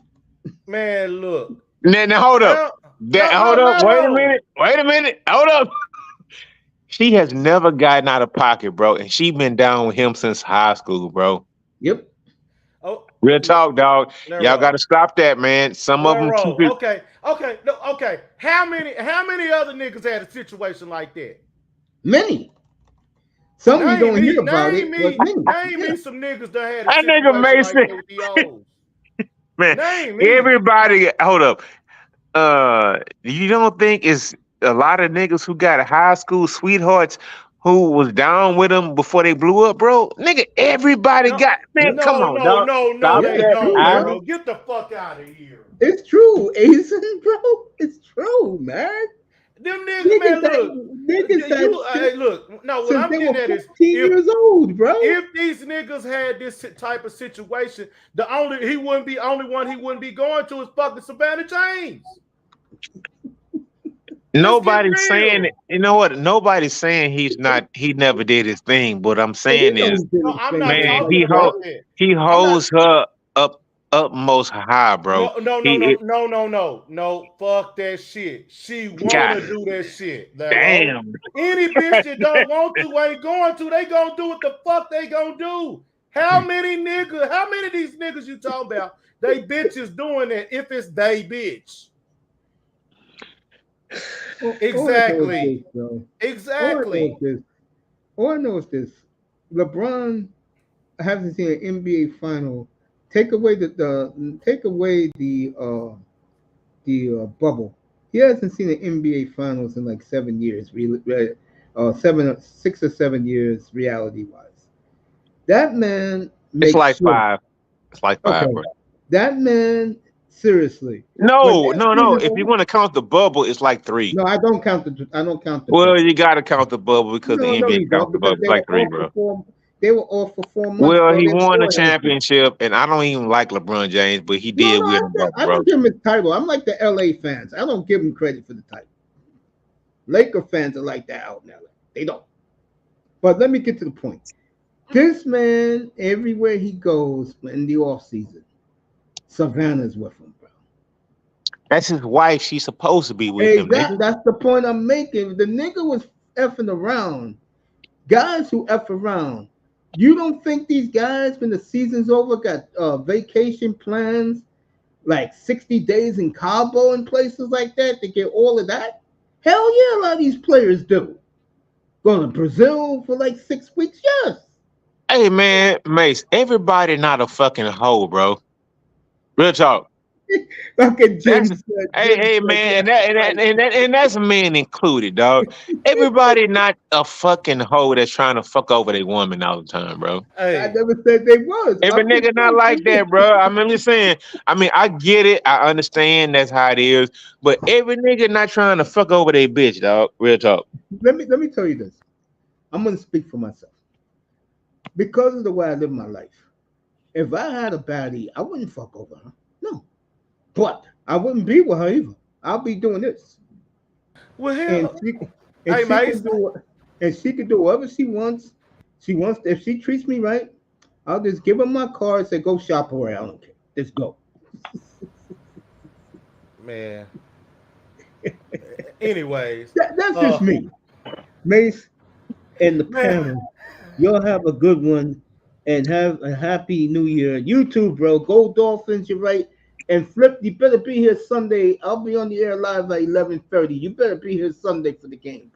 C: Man, look.
E: Now hold up.
C: How no,
E: Hold up. Wait a
C: Laro.
E: minute. Wait a minute. Hold up. She has never gotten out of pocket, bro, and she been down with him since high school, bro.
A: Yep.
C: Oh,
E: Real talk, dog. Y'all got to
C: Laro.
E: stop that, man. Some of them keep
C: Laro.
E: it.
C: Okay, no, okay. How many other niggas had a situation like that?
A: Many. Some you
C: Name
A: don't hear
C: me,
A: about it,
C: name
A: but
C: me,
A: many.
C: name
A: Yeah.
C: me some niggas that had a
E: That nigga
C: situation like
E: Mason,
C: that with the O's.
E: man.
C: Name me.
E: Everybody, hold up. You don't think it's a lot of niggas who got high school sweethearts who was down with them before they blew up, bro? Nigga, everybody
C: No,
E: got man.
A: Yep.
E: Come
C: no,
E: on,
C: no,
E: dog.
C: no, no,
E: Stop
A: Yeah,
C: they
A: it's
E: that.
C: don't,
A: true,
C: Laro.
A: bro.
C: Get the fuck out of here.
A: It's true, Asen, bro. It's true, man.
C: Them niggas, man,
A: Niggas had
C: look. You,
A: sex
C: look. No, what
A: since
C: I'm
A: they were
C: getting at is
A: 14
C: if
A: years old, bro.
C: if these niggas had this type of situation, he wouldn't be only one he wouldn't be going to is fucking Savannah James. Let's get
E: Nobody's saying it.
C: real.
E: You know what? Nobody's saying he's not. He never did his thing. What I'm
A: And we
E: saying
A: know
E: is,
A: he did
C: No,
A: his
C: I'm
A: thing
C: not
A: with
E: man,
C: talking
A: her, bro.
C: about that.
E: he
C: I'm not.
E: holds her up utmost high, bro.
C: No, no, no,
E: He
C: no, no, no, no, no. Fuck that shit. She
E: God
C: wanna do that shit, Laro.
E: damn.
C: Any bitch that don't want to ain't going to. They gonna do what the fuck they gonna do. How many niggas? How many of these niggas you talking about? They bitches doing that if it's they bitch.
A: All I know is this,
C: Exactly.
A: bro. All I know is
C: Exactly.
A: this. All I know is this. LeBron hasn't seen an NBA final. Take away the bubble. He hasn't seen an NBA finals in like 7 years. 6 or 7 years, reality wise. That man
E: It's
A: makes
E: like
A: sure.
E: five. It's like five,
A: Okay,
E: bro.
A: that man Seriously. When
E: No,
A: that
E: no, no.
A: season
E: If you
A: over,
E: want to count the bubble, it's like 3.
A: no, I don't count the
E: Well,
A: bubble.
E: you got to count the bubble because the
A: No, no,
E: NBA
A: you
E: counts
A: don't,
E: the
A: because
E: bubble. It's like 3, bro.
A: they were off for 4 months,
E: Well,
A: bro.
E: he
A: They were
E: won the
A: all healthy.
E: championship, and I don't even like LeBron James, but he
A: No,
E: did
A: no,
E: win the bubble,
A: I
E: bro.
A: don't give him his title. I'm like the LA fans. I don't give him credit for the title. Laker fans are like that out in LA. They don't. But let me get to the point. This man, everywhere he goes in the off season, Savannah's with him, bro.
E: That's his wife. She's supposed to be with him,
A: Exactly.
E: nigga.
A: That's the point I'm making. The nigga was effing around. Guys who F around. You don't think these guys, when the season's over, got vacation plans like 60 days in Cabo and places like that to get all of that? Hell yeah, a lot of these players do. Going to Brazil for like 6 weeks? Yes.
E: Hey, man, Mace, everybody not a fucking hoe, bro. Real talk.
A: Okay,
E: That's
A: Jim said,
E: hey man, and that's men included, dog. Everybody not a fucking hoe that's trying to fuck over their woman all the time, bro.
A: I
C: Hey,
A: never said they was.
E: Every
A: I'm just
E: nigga not like that, bro. I'm just saying. I mean, I get it. I understand that's how it is. But every nigga not trying to fuck over their bitch, dog. Real talk.
A: let me tell you this. I'm gonna speak for myself. Because of the way I live my life. If I had a baddie, I wouldn't fuck over her. No. But I wouldn't be with her either. I'll be doing this.
C: well,
A: And
C: hell,
A: and
C: hey,
A: she
C: Mace.
A: can do and she can do whatever she wants. She wants if she treats me right, I'll just give her my card and say go shop away. I don't care. Just go.
C: Man. Anyways,
A: That's just
C: uh,
A: me. Mace and the
C: man,
A: panel. Y'all have a good one and have a happy new year. You too, bro. Go Dolphins, you're right. And Flip, you better be here Sunday. I'll be on the air live at 11:30. You better be here Sunday for the game.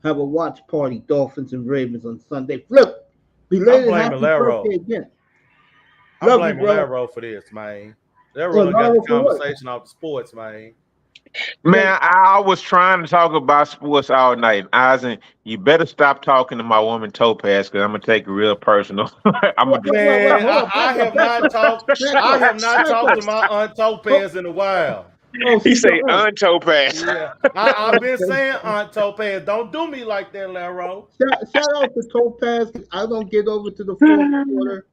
A: Have a watch party, Dolphins and Ravens on Sunday. Flip,
C: I'm
A: belated
C: blaming
A: happy
C: Laro.
A: birthday again.
C: I'm
A: Love you,
C: blaming
A: bro.
C: Laro for this, man. Laro
A: Oh,
C: done got the
A: Laro for what?
C: conversation off the sports, man.
A: Yeah,
E: Man, I was trying to talk about sports all night. Eisen, you better stop talking to my woman Topaz because I'm gonna take it real personal. I'm gonna
C: Man,
A: hold on.
C: I have
A: Back
C: not
A: up.
C: talked.
A: Back
C: I
A: up.
C: have not
A: Back
C: talked to
A: up.
C: my aunt
A: Oh,
C: Topaz in a while.
A: oh,
E: he
A: she's your
E: say
A: aunt.
E: untopaz.
C: Yeah, I've been
A: Okay.
C: saying Aunt Topaz, don't do me like that, Laro.
A: Shout out to Topaz. I don't get over to the fourth quarter,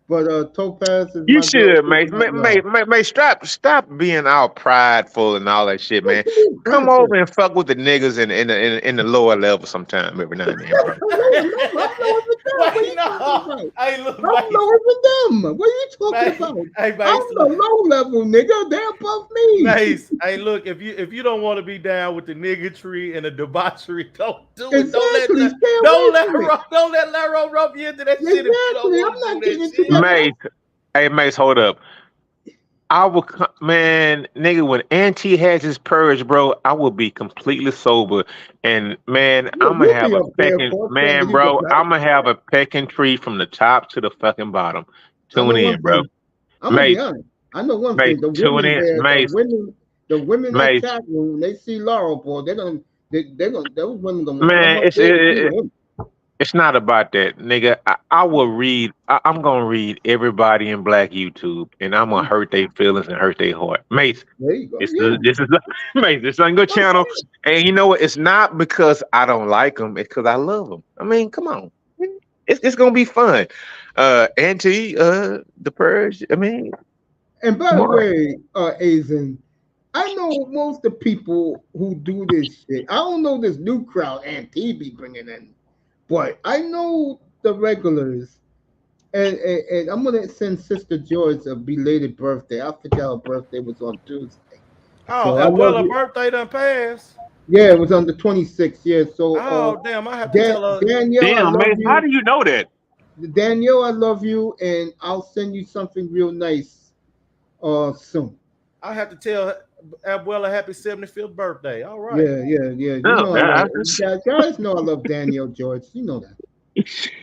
A: but Topaz is
E: You
A: my girl.
E: should,
A: Give
E: mate.
A: her my love.
E: Mate, stop being all prideful and all that shit,
A: What
E: man.
A: you mean
E: Come
A: prideful?
E: over and fuck with the niggas in the lower level sometime every now and then, bro.
A: I'm lower. No, I'm lower than them. What are
C: Wait,
A: you talking
C: no.
A: about?
C: Hey, look,
A: I'm
C: Mace.
A: lower than them. What are you talking
C: Mace.
A: about?
C: Hey,
A: I'm
C: Mace.
A: the low level nigga. They're above me.
C: Mace. Hey, look. If you don't want to be down with the niggatry and the debauchery, don't do it.
A: Exactly. Stay away
C: Don't let
A: from it.
C: don't let Laro rub you into that shit if you don't
A: Exactly.
C: want
A: I'm
C: to do
A: not
C: that
A: getting into
C: shit.
A: that mess.
E: Mace, hey, Mace, hold up. Man, nigga, when Auntie has his purge, bro, I will be completely sober. And man, I'm gonna
A: You'll
E: have
A: be
E: a
A: up there, of
E: pecking
A: course, saying
E: man,
A: he's a
E: bro.
A: belt.
E: I'm gonna have a pecking tree from the top to the fucking bottom.
A: I know
E: Tune
A: one
E: in, bro.
A: thing. I'm gonna be
E: Mace,
A: honest. I know one
E: Mace,
A: thing. The
E: tune
A: women
E: in,
A: there,
E: Mace,
A: the women that
E: Mace.
A: chat room, they see Laurel, boy, they're gonna, those women gonna come
E: Man,
A: up there and be with him.
E: it's not about that, nigga. I will read. I'm gonna read everybody in Black YouTube, and I'm gonna hurt their feelings and hurt their heart. Mace,
A: There you go.
E: this
A: Yeah.
E: is Mace. This is a good channel, and you know what? It's not because I don't like them. It's because I love them. I mean, come on, it's gonna be fun. Auntie, the purge. I mean,
A: And by
E: come
A: the
E: on.
A: way, Azen, I know most of the people who do this shit. I don't know this new crowd Auntie be bringing in, but I know the regulars. And I'm gonna send Sister George a belated birthday. I forgot her birthday was on Tuesday.
C: Oh,
A: So I
C: and well,
A: love
C: her
A: you.
C: birthday done passed.
A: Yeah, it was on the 26th. Yeah. So
C: Oh, damn! I have to tell her.
A: Danielle, I
E: Damn,
A: love
E: Mace, how
A: you.
E: do you know that?
A: Danielle, I love you, and I'll send you something real nice soon.
C: I have to tell Abuela happy 75th birthday. All right.
A: Yeah. You
E: No,
A: know I love you guys know I love Danielle George. You know that.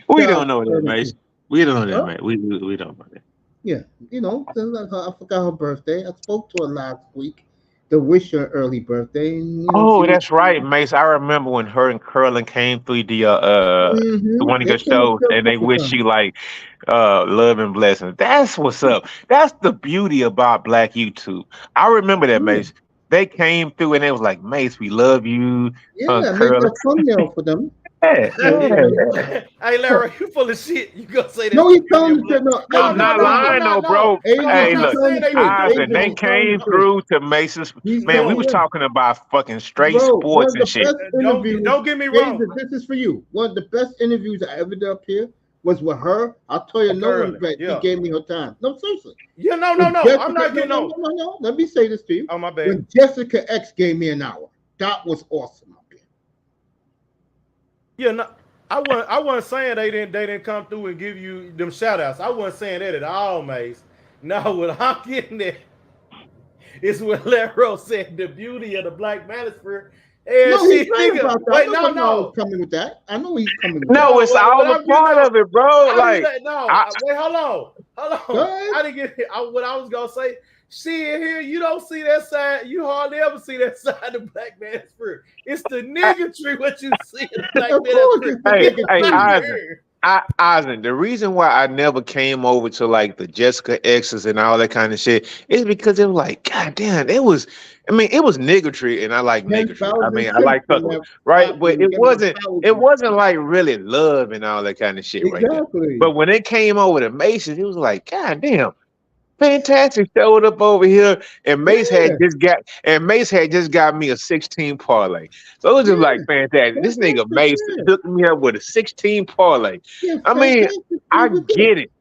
E: we
A: Shout
E: don't
A: out
E: know
A: to
E: that,
A: her
E: Mace.
A: too.
E: We don't know that,
A: Huh?
E: man. We don't know that.
A: Yeah, I forgot her birthday. I spoke to her last week. to wish her early birthday. And, she
E: Oh,
A: was.
E: that's right, Mace. I remember when her and Curlin came through one of
A: They
E: your
A: came
E: shows,
A: to
E: and they
A: fuck with
E: wish
A: them.
E: you like love and blessings. That's what's up. That's the beauty about Black YouTube. I remember that,
A: Yeah,
E: Mace. They came through and they was like, Mace, we love you,
A: yeah. I made
E: Curlin.
A: that thumbnail for them.
E: Yeah,
A: Yeah,
E: yeah,
A: yeah.
E: yeah.
C: Hey, Larry, you full of shit. You gonna say
A: No,
C: that's the
A: he
C: beauty
A: told
C: of
A: me to
C: black?
A: no.
C: No,
E: I'm
A: Asian,
C: no,
E: not
C: no.
A: Asian,
C: I'm
E: lying
C: not.
E: though,
C: No,
E: bro.
A: Asian.
C: I'm
E: Hey,
A: He's
C: not
E: look,
A: telling
C: saying
A: the
C: they
A: truth.
C: didn't do.
E: Eisen,
A: Asian,
E: they
A: he's
C: No,
A: telling the
E: came
C: no.
A: truth.
E: through to Mace's
A: He's
E: man. We
A: telling
E: was
C: No,
A: yeah.
E: talking about fucking straight
A: Bro, one
E: sports
A: of
E: and
A: the
E: shit.
A: best interviews,
C: don't get me wrong.
A: Asian, this is for you. One of the best interviews I ever did up here was with her. I'll tell you, no one
C: Curling,
A: but she
C: yeah,
A: gave me her time. No, seriously.
C: yeah. No, no,
A: When
C: no. I'm
A: Jessica,
C: not
A: no,
C: getting
A: no,
C: on.
A: no, no, no. Let me say this to you.
C: Oh, my bad.
A: When Jessica X gave me an hour, that was awesome up here.
C: Yeah, no. I wasn't saying they didn't come through and give you them shout outs. I wasn't saying that at all, Mace. No, what I'm getting at is what Laro said, the beauty of the black manosphere. And
A: No, he's
C: shit,
A: right
C: nigga.
A: about that. I
C: Wait,
A: know
C: no,
A: what I was
C: no.
A: coming with that. I know he's coming with that.
E: No,
C: No,
E: it's
C: what
E: all a
C: I'm getting
E: part
C: on.
E: of it, bro.
C: How do you
E: Like
C: let no?
E: I,
C: Wait, hold on, hold
A: Go
C: on.
A: ahead.
C: I didn't get what I was gonna say. Shit, here you don't see that side. You hardly ever see that side of black man's spirit. It's the
E: I
C: niggatry what you see in the black
A: Of
C: man's
A: course,
C: spirit.
A: it's the
E: hey,
C: It's
A: nigga
E: hey,
C: not
A: tree.
E: Eisen.
C: here.
E: Eisen, the reason why I never came over to like the Jessica X's and all that kind of shit is because it was like, God damn, it was niggatry, and I like
A: Hence,
E: niggatry. I
A: thousand
E: mean, I
A: cents
E: like
A: on
E: fucking with,
A: that
E: right? But
A: platform. Give me a
E: it
A: thousand.
E: wasn't like really love and all that kind of shit right there.
A: Exactly.
E: But when it came over to Mason, it was like, God damn. Fantastic showed up over here, and
A: Yeah,
E: Mace had just got me a 16 parlay. So it was just like
A: yeah.
E: fantastic. This nigga
A: Fantastic.
E: Mace
A: Yeah.
E: hooked me up with a 16 parlay.
A: Yeah,
E: I mean,
A: fantastic.
E: I
A: We were good.
E: get it.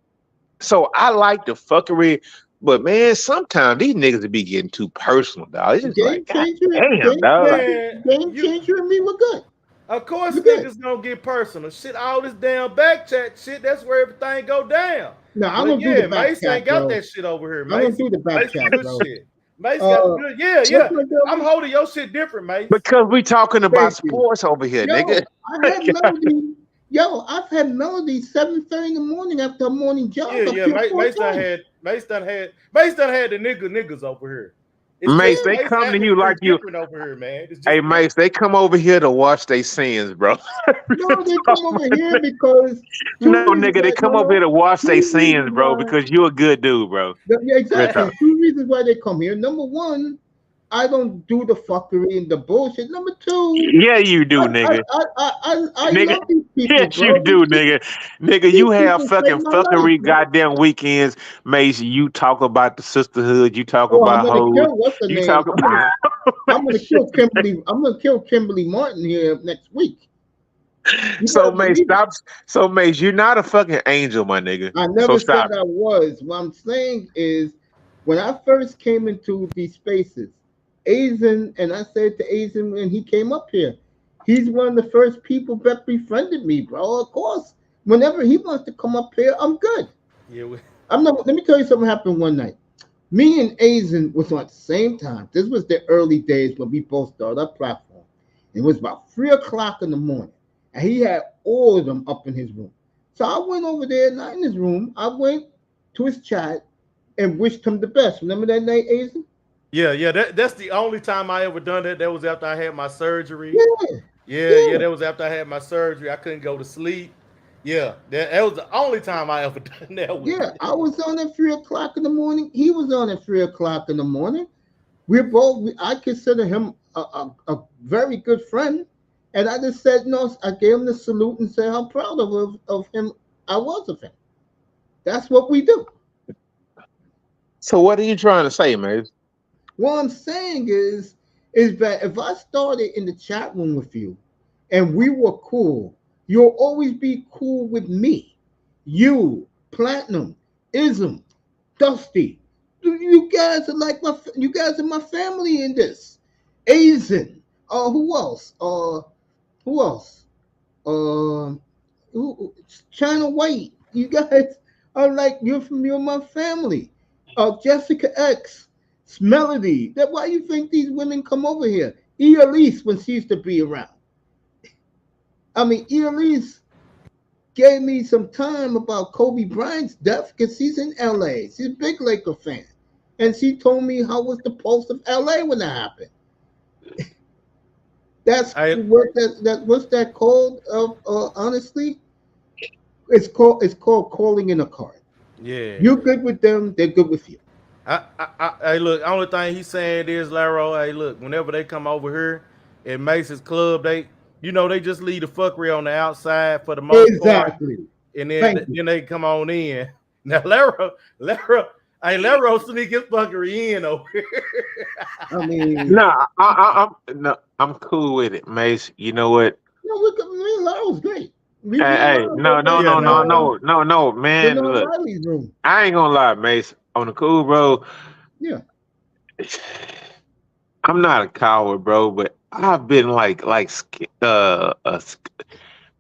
E: So I like the fuckery, but man, sometimes these niggas would be getting too personal, dog. It's just like, God damn, dog. Like,
C: Man,
A: Game
C: you
A: changer, and me. We're good.
C: of course
A: We're good.
C: niggas gonna get personal. Shit, all this damn back chat shit, that's where everything go down.
A: No, I
C: But
A: don't do the
C: yeah,
A: back
C: Mace
A: chat,
C: ain't got
A: bro.
C: that shit over here.
A: I don't
C: Mace,
A: do the back
C: Mace
A: chat,
C: good
A: bro.
C: shit. Mace got the good. Yeah,
A: What's
C: yeah.
A: my girl?
C: I'm holding your shit different, Mace.
E: because we talking about
A: Thank you.
E: sports over here, nigga.
A: Yo, I had Melody. Yo, I've had Melody 7:30 in the morning after a morning
C: Yeah,
A: jog up
C: yeah.
A: here
C: Mace,
A: four times.
C: Mace done had the niggas over here. It's
E: Mace,
C: just
A: Yeah.
E: they
C: Mace
E: come to you
C: atmosphere
E: like
C: is
E: you.
C: different over here, man. It's
E: Hey,
C: just different.
E: Mace, they come over here to watch their sins, bro.
A: No, they come over here because
E: No,
A: two reasons
E: nigga, they
A: why.
E: come
A: No,
E: over here
A: no,
E: to wash their
A: two
E: sins,
A: reasons
E: bro,
A: why.
E: because you a good dude, bro.
A: Yeah,
E: Real
A: exactly.
E: talk.
A: Two reasons why they come here. Number one, I don't do the fuckery and the bullshit. Number two,
E: Yeah, you
A: I
E: do,
A: I
E: nigga.
A: I I
E: Nigga,
A: love these people,
E: yes, you
A: bro.
E: do, nigga. Nigga,
A: These
E: you have
A: people
E: fucking
A: saved my life,
E: fuckery
A: man.
E: goddamn weekends, Mace. You talk about the sisterhood. You talk
A: Oh, I'm
E: about
A: gonna
E: hoes.
A: kill what's the
E: You
A: name?
E: talk about
A: I'm gonna
E: shit.
A: kill Kimberly. I'm gonna kill Kimberly Martin here next week. You
E: So,
A: better
E: Mace,
A: believe it.
E: stop. So, Mace, you're not a fucking angel, my nigga.
A: I
E: So
A: never said
E: stop it.
A: I was. What I'm saying is, when I first came into these spaces, Asian, and I said to Asian when he came up here, he's one of the first people that befriended me, bro. Of course, whenever he wants to come up here, I'm good.
C: Yeah,
A: I'm not. Let me tell you something happened one night. Me and Asian was on at the same time. This was the early days when we both started our platform. It was about 3 o'clock in the morning, and he had all of them up in his room. So I went over there, not in his room. I went to his chat and wished him the best. Remember that night, Asian?
C: yeah, yeah. That's the only time I ever done that. That was after I had my surgery.
A: Yeah,
C: Yeah, yeah.
A: yeah,
C: That was after I had my surgery. I couldn't go to sleep. Yeah, that was the only time I ever done that with
A: yeah.
C: it.
A: I was on at 3 o'clock in the morning. He was on at 3 o'clock in the morning. We're both. I consider him a very good friend, and I just said no. I gave him the salute and said how proud of him I was of him. That's what we do.
E: So, what are you trying to say, Mace?
A: What I'm saying is that if I started in the chat room with you, and we were cool, you'll always be cool with me. You, Platinum, Ism, Dusty. You guys are like you guys are my family in this. Asian. Who else? Who else? Uh, China White. You guys are like you're my family. Jessica X, Melody. That why you think these women come over here? Elise when she used to be around. I mean, Elise gave me some time about Kobe Bryant's death because she's in LA. She's a big Laker fan. and she told me how was the pulse of LA when that happened. That's
C: I
A: what that what's that called? Honestly, it's called calling in a card.
C: yeah.
A: You're good with them, they're good with you.
C: Hey, look. Only thing he's saying is, Laro. Hey, look. Whenever they come over here at Mason's Club, they just leave the fuckery on the outside for the most part,
A: Exactly.
C: and
A: Thank you.
C: then they come on in. Now, Laro sneak his fuckery in over here.
A: I mean,
E: No, I'm no, I'm cool with it, Mace. You know what?
A: no, me and Lyle's great. Me and
E: Hey,
A: Lyle go
E: no, no,
A: back
C: Yeah,
E: no,
A: in
E: no,
C: nah, nah.
E: no, man. Look,
A: Riley's room.
E: I ain't gonna lie, Mace. On the cool, bro.
A: Yeah.
E: I'm not a coward, bro, but I've been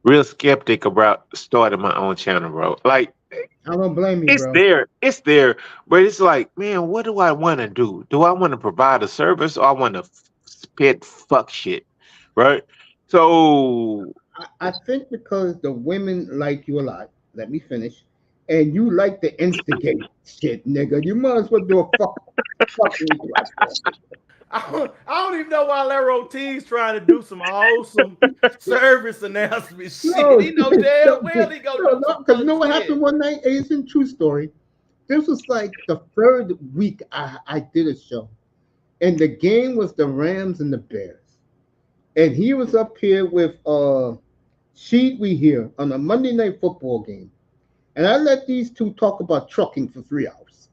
E: real skeptic about starting my own channel, bro. Like
A: I don't blame you, bro.
E: it's there, but it's like, man, what do I want to do? Do I want to provide a service, or I want to spit fuck shit, right? So
A: I think because the women like you a lot. Let me finish. And you like to instigate shit, nigga. You might as well do a fucking platform.
C: I don't even know why Laro T's trying to do some wholesome service announcement shit.
A: No,
C: He know damn well he gonna do some
A: because you
C: fuck
A: know what
C: shit.
A: happened one night? It's a true story. This was like the third week I did a show, and the game was the Rams and the Bears, and he was up here with Sheet We Here on a Monday night football game, and I let these two talk about trucking for 3 hours.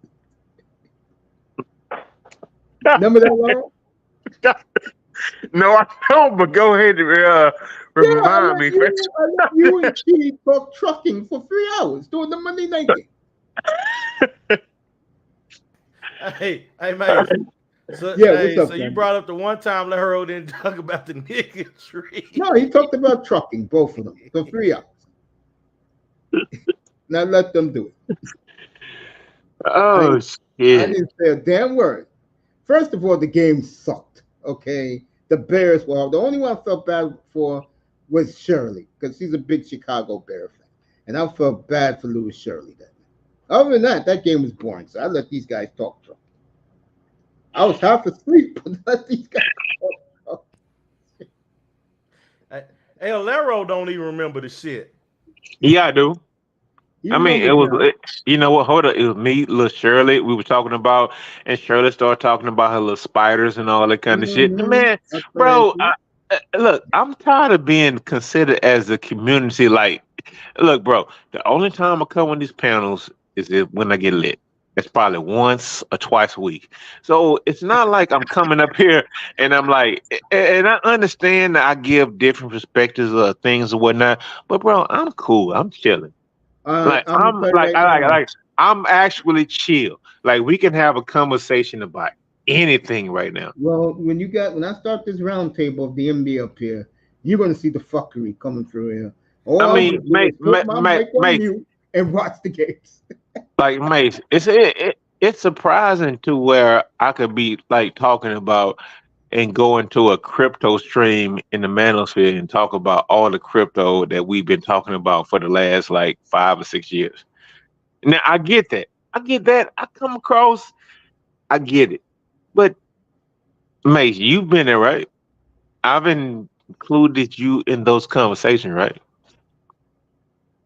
A: Remember that, Laurel?
E: no, I don't. But go ahead and
A: Yeah,
E: remind me.
A: I let you and Sheet talk trucking for 3 hours during the Monday night game.
C: Hey, Mace. So
A: Yeah, what's
C: hey,
A: up,
C: so you
A: man?
C: brought up the one time Laro didn't talk about the nigga tree.
A: No, he talked about trucking, both of them, for 3 hours. Now let them do it. I
E: Oh
A: I
E: shit!
A: didn't say a damn word. First of all, the game sucked. Okay, the Bears. Well, the only one I felt bad for was Shirley because she's a big Chicago Bear fan, and I felt bad for Louis Shirley. That other than that, that game was boring. So I let these guys talk. I was half asleep, but let these guys talk.
C: Hey, Laro don't even remember the shit.
E: Yeah, I do.
A: He
E: I mean, it
A: remembers
E: was.
A: now.
E: You know what? Hold up. It was me, little Shirley. We were talking about, and Shirley started talking about her little spiders and all that kind of shit. Man,
A: That's
E: bro,
A: crazy.
E: look, I'm tired of being considered as a community. Like, look, bro, the only time I come on these panels is when I get lit. It's probably once or twice a week. So it's not like I'm coming up here and I'm like, and I understand that I give different perspectives of things or whatnot. But bro, I'm cool. I'm chilling. Like
A: I'm gonna tell you right now.
E: I'm actually chill. Like we can have a conversation about anything right now.
A: Well, when I start this round table of the NBA up here, you're gonna see the fuckery coming through here. All
E: I
A: I'm
E: mean,
A: gonna do is put my mic on
E: mate,
A: mute and watch the games.
E: like mate, it's surprising to where I could be like talking about and go into a crypto stream in the manosphere and talk about all the crypto that we've been talking about for the last like 5 or 6 years. Now I get that. I get that. I come across. I get it. But mate, you've been there, right? I've included you in those conversations, right?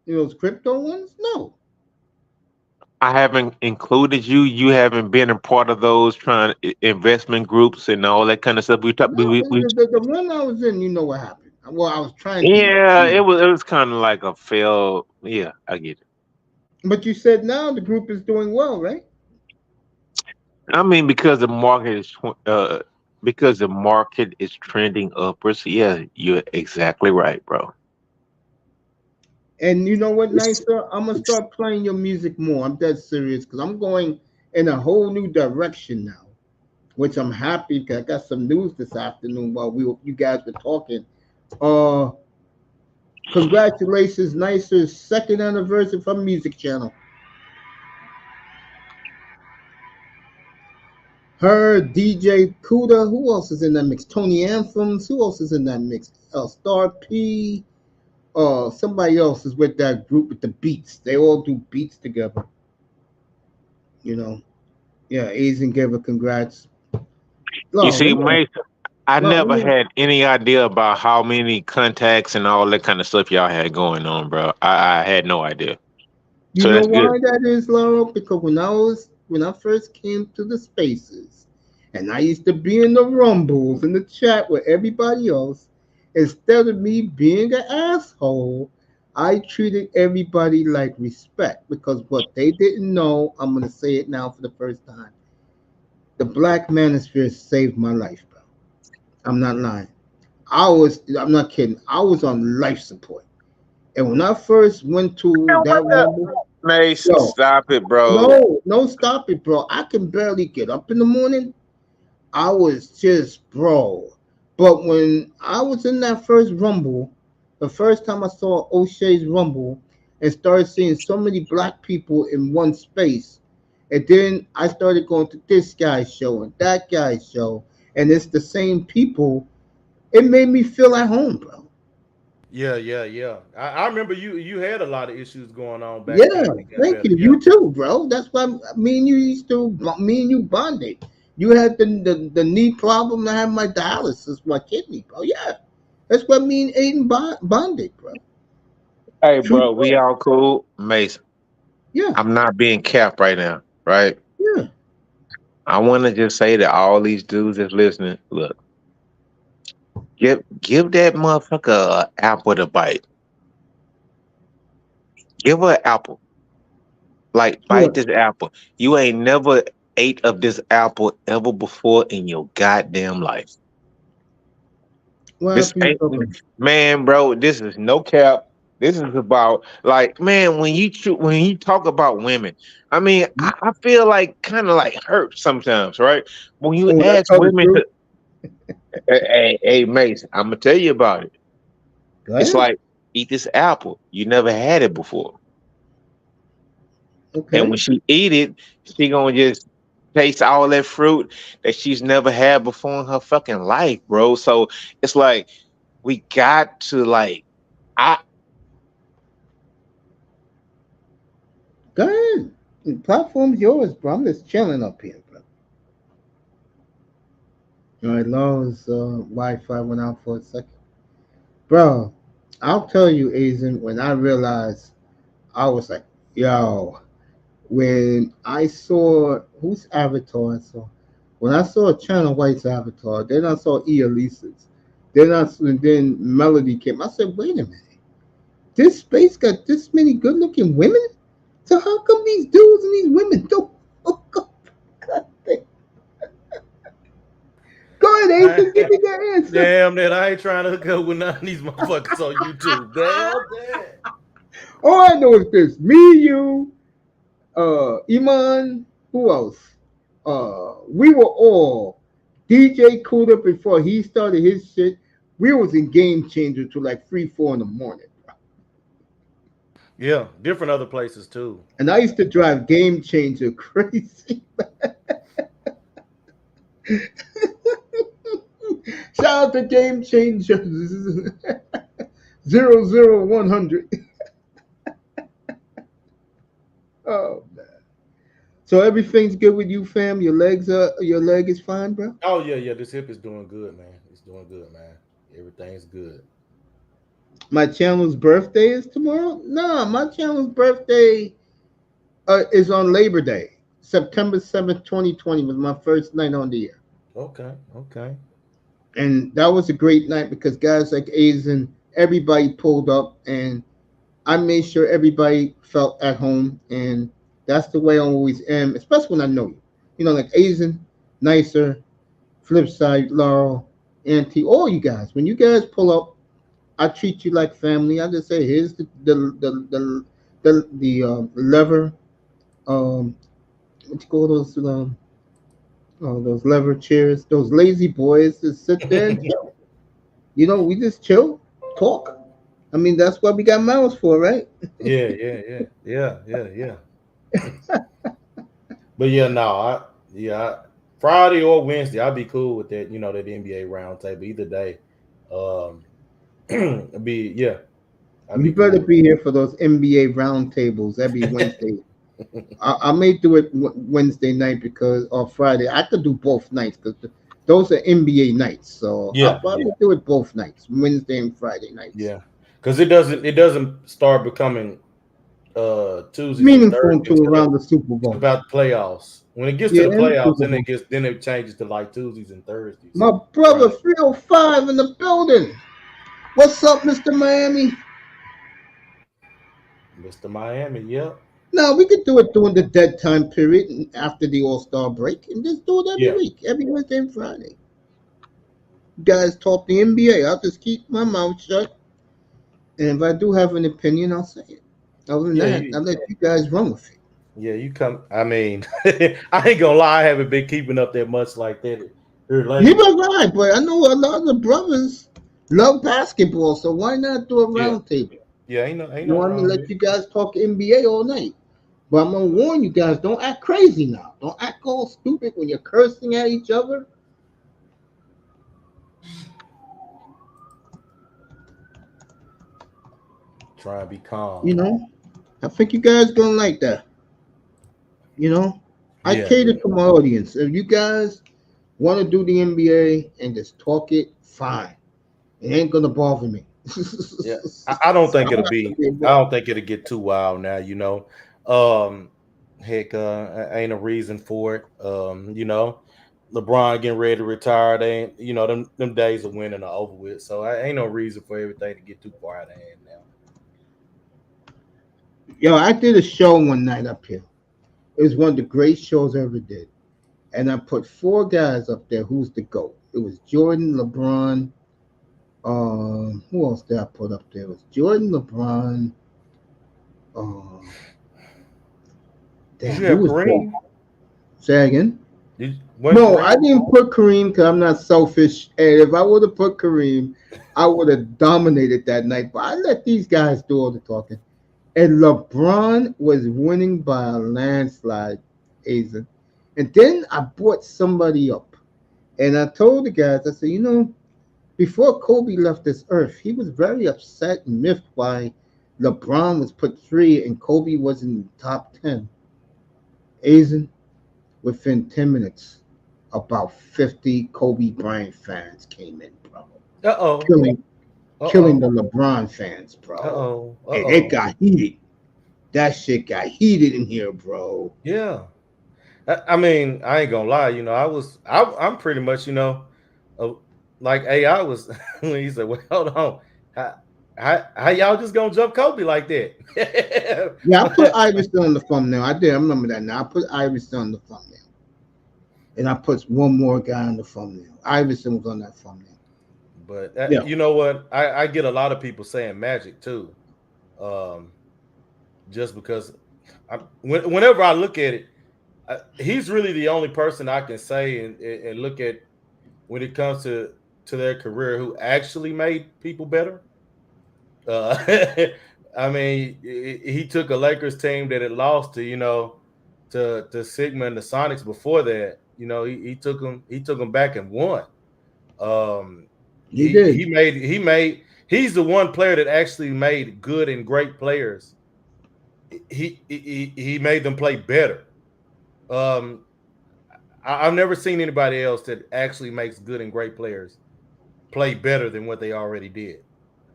A: Those crypto ones, no.
E: I haven't included you. You haven't been a part of those trying investment groups and all that kind of stuff.
A: No, the one I was in, you know what happened. Well, I was trying to.
E: yeah, it was kind of like a fail. Yeah, I get it.
A: But you said now the group is doing well, right?
E: I mean, because the market is trending upwards. Yeah, you're exactly right, bro.
A: And you know what, Nicer? I'm gonna start playing your music more. I'm dead serious because I'm going in a whole new direction now, which I'm happy because I got some news this afternoon while you guys were talking. Uh, Congratulations, Nicer's second anniversary from Music Channel. Her, DJ Kuda, who else is in that mix? Tony Anthems, who else is in that mix? Star P, somebody else is with that group with the beats. They all do beats together, you know. Yeah, Asian gave a congrats.
E: You
A: Law, let
E: see,
A: me ask,
E: Mason, I
A: Law, let
E: never
A: me.
E: had any idea about how many contacts and all that kind of stuff y'all had going on, bro. I had no idea.
A: You
E: So
A: know
E: that's good.
A: why that is, Laurel? Because when I first came to the spaces, and I used to be in the rumbles in the chat with everybody else, instead of me being an asshole, I treated everybody like respect. Because what they didn't know, I'm gonna say it now for the first time. The black manosphere saved my life, bro. I'm not lying. I'm not kidding. I was on life support. And when I first went to
E: Man, what
A: that
E: the
A: rumble,
E: Mace?
A: yo,
E: Stop it, bro.
A: no, no, stop it, bro. I can barely get up in the morning. I was just, bro. But when I was in that first rumble, the first time I saw O'Shea's rumble and started seeing so many black people in one space, and then I started going to this guy's show and that guy's show, and it's the same people. It made me feel at home, bro.
C: Yeah, yeah, yeah. I remember you had a lot of issues going on back
A: Yeah,
C: then. It got
A: thank
C: better.
A: you.
C: Yeah.
A: You too, bro. That's why me and you used to, me and you bonded. You had the knee problem. I had my dialysis, my kidney, bro. Yeah, that's why me and Aiden bonded, bro.
E: Hey,
A: True
E: bro, we
A: story.
E: all cool. Mace,
A: Yeah,
E: I'm not being capped right now, right?
A: yeah.
E: I want to just say to all these dudes that's listening, look, give that motherfucker an apple to bite. Give her an apple. Like, bite
A: Sure.
E: this apple. You ain't never ate of this apple ever before in your goddamn life.
A: What
E: This
A: happened you
E: ain't,
A: talking?
E: man, bro. This is no cap. This is about like, man. When you talk about women, I mean,
A: Hmm?
E: I feel like kind of like hurt sometimes, right? When you
A: Oh, that's
E: ask
A: how the
E: women
A: truth.
E: to, hey, Mace, I'm gonna tell you about it.
A: Go
E: It's
A: ahead.
E: like eat this apple. You never had it before, and when
A: Okay.
E: she eat it, she gonna just taste all that fruit that she's never had before in her fucking life, bro. So it's like we got to like. I
A: Go ahead. The platform's yours, bro. I'm just chilling up here, bro. All right, Law's Wi-Fi went out for a second, bro. I'll tell you, Asian, when I realized I was like, yo, when I saw whose avatar I saw, when I saw China White's avatar, then I saw Elisa's, then Melody came. I said, wait a minute, this space got this many good-looking women. So how come these dudes and these women don't hook up? God damn. Go ahead, Asian, give me that answer.
C: Damn that I ain't trying to hook up with none of these motherfuckers on YouTube. Damn that.
A: All I know is this: me, you, Iman, who else? We were all DJ Cooler before he started his shit. We was in Game Changer till like 3, 4 in the morning,
C: Yeah, different other places too.
A: and I used to drive Game Changer crazy. Shout out to Game Changer 00100. Oh man! So everything's good with you, fam. Your leg is fine, bro.
C: Oh yeah, yeah. This hip is doing good, man. It's doing good, man. Everything's good.
A: My channel's birthday is tomorrow. Nah, my channel's birthday is on Labor Day. September 7th, 2020 was my first night on the air.
C: Okay, okay.
A: And that was a great night because guys like Aizen, everybody pulled up and I made sure everybody felt at home. And that's the way I always am, especially when I know you. You know, like Aizen, Nicer, Flipside, Laurel, Auntie, all you guys. When you guys pull up, I treat you like family. I just say, here's the lever. What you call those lever chairs? Those lazy boys just sit there and chill. You know, we just chill, talk. I mean, that's what we got mouths for, right?
C: Yeah, yeah, yeah, yeah, yeah, yeah. But yeah, no, Friday or Wednesday, I'll be cool with that. You know, that NBA roundtable either day. Um, be yeah, I'll
A: You
C: be cool
A: better
C: with
A: be here for those NBA roundtables every Wednesday. I may do it Wednesday night because or Friday. I could do both nights because those are NBA nights. So I'll
C: Yeah,
A: probably
C: yeah,
A: do it both nights, Wednesday and Friday nights.
C: yeah. Because it doesn't start becoming Tuesdays and
A: Meaningful
C: Thursdays
A: until
C: until
A: around the Super
C: it's
A: Bowl.
C: about the playoffs. When it gets to
A: Yeah,
C: the
A: and the
C: playoffs,
A: Super Bowl.
C: then it changes to like Tuesdays and Thursdays.
A: My brother
C: Right.
A: 305 in the building. What's up, Mr. Miami?
C: Mr. Miami, yep.
A: No, we could do it during the dead time period and after the All Star break, and just do it every
C: Yeah.
A: week, every Wednesday and Friday. You guys talk the NBA. I'll just keep my mouth shut, and if I do have an opinion, I'll say it. Other than
C: Yeah,
A: that, I'll let you guys run with it.
C: you come. I mean, I ain't gonna lie, I haven't been keeping up that much like that here
A: Neither
C: lately.
A: have I, but I know a lot of the brothers love basketball, so why not do a
C: Yeah,
A: round table?
C: yeah, ain't
A: You know,
C: nothing
A: I'm gonna
C: wrong
A: let
C: with
A: you guys talk NBA all night. But I'm gonna warn you guys, don't act crazy now. Don't act all stupid when you're cursing at each other.
C: trying to be calm.
A: You know, I think you guys gonna like that. You know, I
C: Yeah,
A: cater
C: yeah,
A: to my audience. If you guys want to do the NBA and just talk it, fine. It ain't gonna bother me.
C: yeah. I don't think
A: I'm
C: it'll
A: not
C: be.
A: gonna be
C: I
A: involved.
C: don't think it'll get too wild now. Um, heck, ain't a reason for it. LeBron getting ready to retire. They ain't, them days of winning are over with. So I ain't no reason for everything to get too far out of hand now.
A: Yo, I did a show one night up here. It was one of the great shows I ever did. And I put four guys up there. Who's the GOAT? It was Jordan, LeBron. Who else did I put up there? It was Jordan, LeBron. Um,
C: Did
A: damn,
C: you
A: who
C: have
A: was GOAT?
C: Kareem?
A: Say again.
C: When
A: No, I
C: Kareem?
A: didn't put Kareem because I'm not selfish. And if I would have put Kareem, I would have dominated that night. But I let these guys do all the talking. And LeBron was winning by a landslide, Azen. And then I brought somebody up. And I told the guys, I said, before Kobe left this earth, he was very upset and miffed why LeBron was put three and Kobe was in the top 10. Azen, within 10 minutes, about 50 Kobe Bryant fans came in, bro.
C: Uh oh.
A: Killing,
C: Uh
A: killing
C: oh.
A: the LeBron fans,
C: Uh
A: bro.
C: oh. Uh
A: And it
C: oh.
A: got heated. That shit got heated in here, bro.
C: Yeah. I mean, I ain't gonna lie. I'm pretty much, uh, like AI was when he said, "Well, hold on, how, how y'all just gonna jump Kobe like that?"
A: Yeah, I put Iverson on the thumbnail. I did. I remember that now. I put Iverson on the thumbnail. And I put one more guy on the thumbnail. Iverson was on that thumbnail.
C: But
A: Yeah.
C: you know what? I get a lot of people saying Magic too, um, just because whenever I look at it, he's really the only person I can say and look at when it comes to their career who actually made people better. Uh, I mean, he took a Lakers team that had lost to to Sigma and the Sonics before that. He took them back and won. Um,
A: He did.
C: he's the one player that actually made good and great players. He made them play better. Um, I've never seen anybody else that actually makes good and great players play better than what they already did. Uh,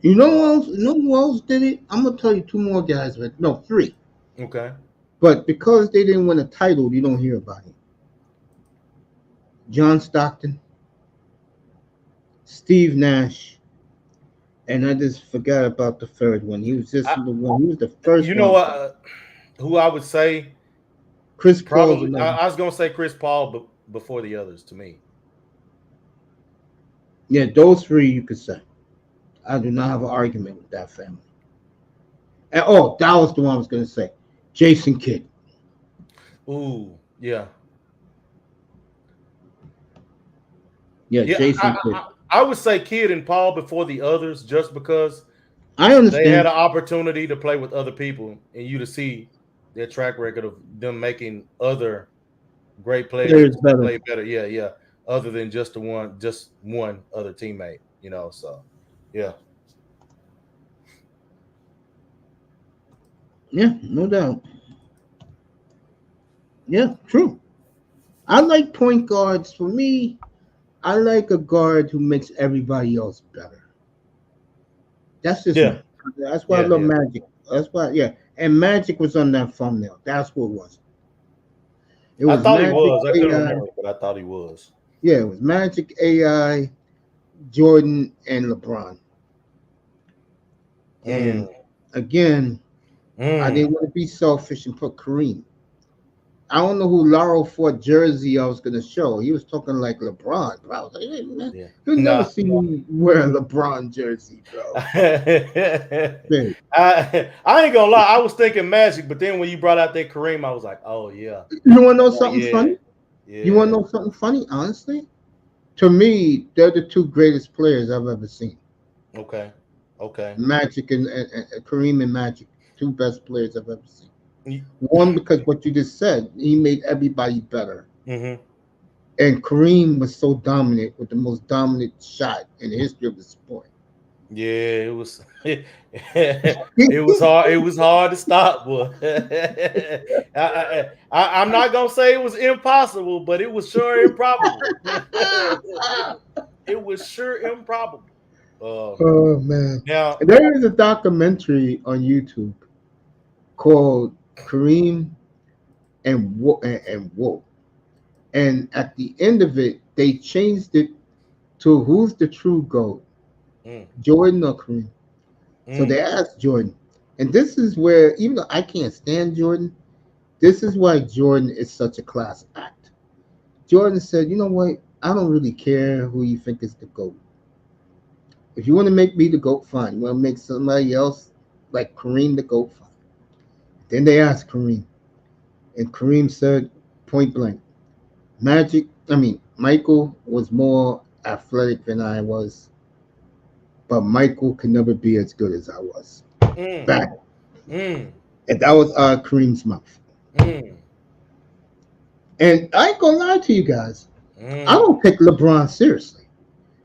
A: You know who else did it? I'm gonna tell you two more guys, but no, three.
C: okay.
A: But because they didn't win a title, you don't hear about it. John Stockton, Steve Nash, and I just forgot about the third one. He was just
C: I,
A: the one. He was the
C: you
A: first
C: know
A: one.
C: what? Who I would say
A: Chris Paul's
C: probably
A: another.
C: I was gonna say Chris Paul, but before the others to me.
A: Yeah, those three you could say. I do not have an argument with that family. And that was the one I was gonna say. Jason Kidd.
C: Ooh, yeah,
A: Yeah,
C: yeah.
A: Jason Kidd.
C: I would say Kid and Paul before the others, just because
A: I
C: they had
A: understand.
C: an opportunity to play with other people, and you to see their track record of them making other great
A: Players
C: players
A: better.
C: play better. Yeah, yeah. Other than just one other teammate. So yeah.
A: Yeah, no doubt. Yeah, true. I like point guards. For me, I like a guard who makes everybody else better. That's just
C: Yeah,
A: me. That's why I
C: yeah,
A: love
C: yeah.
A: Magic. That's why, yeah. And Magic was on that thumbnail. That's what it was. It
C: I
A: was
C: thought he
A: Magic
C: was. I couldn't
A: AI.
C: remember, but I thought he was.
A: Yeah, it was Magic AI, Jordan, and LeBron.
C: Mm,
A: And again, I
C: mm.
A: didn't want to be selfish and put Kareem. I don't know who Laurel Ford jersey I was gonna show. He was talking like LeBron, bro. I was like, hey, man,
C: Yeah.
A: you'll never
C: Nah.
A: see me wear a LeBron jersey, bro.
C: I
A: Hey,
C: I ain't gonna lie. I was thinking Magic, but then when you brought out that Kareem, I was like, oh yeah,
A: you wanna know
C: oh
A: something
C: yeah,
A: funny? You wanna
C: yeah.
A: know something funny? Honestly, to me, they're the two greatest players I've ever seen.
C: Okay, okay.
A: Magic and Kareem and Magic, two best players I've ever seen. One because what you just said, he made everybody better.
C: Mm-hmm.
A: And Kareem was so dominant with the most dominant shot in the history of the sport.
C: Yeah, it was. It was hard. It was hard to stop, boy. I'm not gonna say it was impossible, but it was sure improbable. It was sure improbable.
A: Oh man.
C: Now,
A: There is a documentary on YouTube called Kareem and Wolf. And at the end of it, they changed it to who's the true GOAT,
C: mm,
A: Jordan or Kareem. So
C: mm,
A: they asked Jordan. And this is where, even though I can't stand Jordan, this is why Jordan is such a class act. Jordan said, you know what? I don't really care who you think is the GOAT. If you want to make me the GOAT, fine. You want to make somebody else like Kareem the GOAT, fine. Then they asked Kareem, and Kareem said point blank, Michael was more athletic than I was, but Michael could never be as good as I was.
C: mm,
A: Back.
C: mm,
A: And that was Kareem's mouth.
C: mm,
A: And I ain't gonna lie to you guys, I
C: mm.
A: don't take LeBron seriously.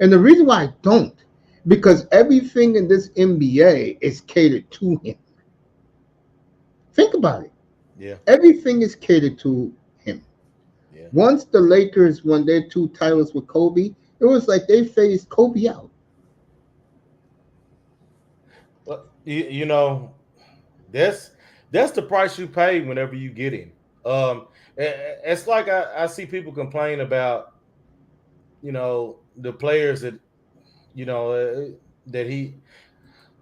A: And the reason why I don't, because everything in this NBA is catered to him. Think about it.
C: Yeah,
A: Everything is catered to him.
C: yeah.
A: Once the Lakers won their two titles with Kobe, it was like they phased Kobe out.
C: Well, that's that's the price you pay whenever you get him. It's like I see people complain about the players that that he.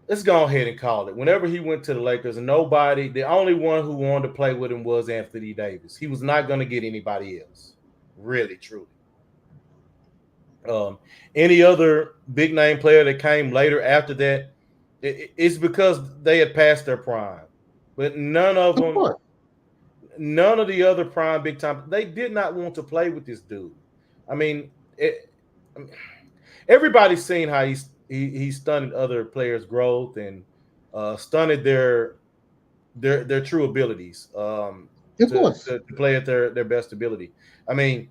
C: Let's go ahead and call it. Whenever he went to the Lakers, and the only one who wanted to play with him was Anthony Davis. He was not going to get anybody else, really, truly. Um, any other big name player that came later after that, it's because they had passed their prime. But
A: Of course.
C: none of the other prime big time, they did not want to play with this dude. I mean, everybody's seen how he stunted other players' growth and stunted their true abilities
A: Of course.
C: to play at their best ability. I mean,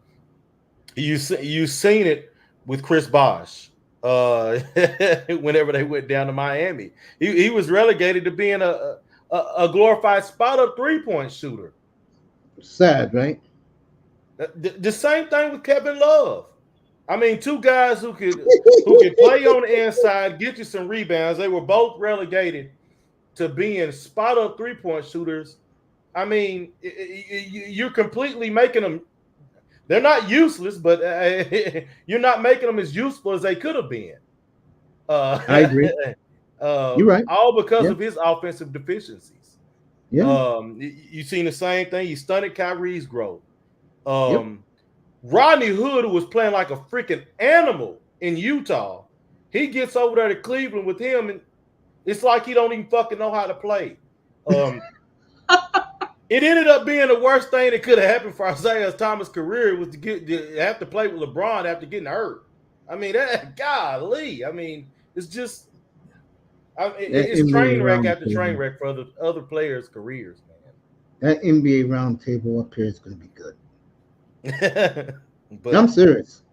C: you seen it with Chris Bosh whenever they went down to Miami. He was relegated to being a glorified spot up 3-point shooter.
A: Sad, right?
C: The same thing with Kevin Love. I mean, two guys who could play on the inside, get you some rebounds. They were both relegated to being spot up 3-point shooters. I mean, you're completely making them. They're not useless, but you're not making them as useful as they could have been. Uh,
A: I agree. You're right.
C: all because
A: Yeah.
C: of his offensive deficiencies.
A: Yeah.
C: You seen the same thing. You stunted Kyrie's growth.
A: Yep.
C: Rodney Hood, who was playing like a freaking animal in Utah, he gets over there to Cleveland with him, and it's like he don't even fucking know how to play. It ended up being the worst thing that could have happened for Isaiah Thomas' career was to have to play with LeBron after getting hurt. I mean, that golly. I mean, it's just
A: That
C: it's
A: NBA
C: train wreck
A: round
C: after train
A: table.
C: wreck for other players' careers,
A: That NBA round table up here is going to be good.
C: man.
A: I'm
C: But
A: serious.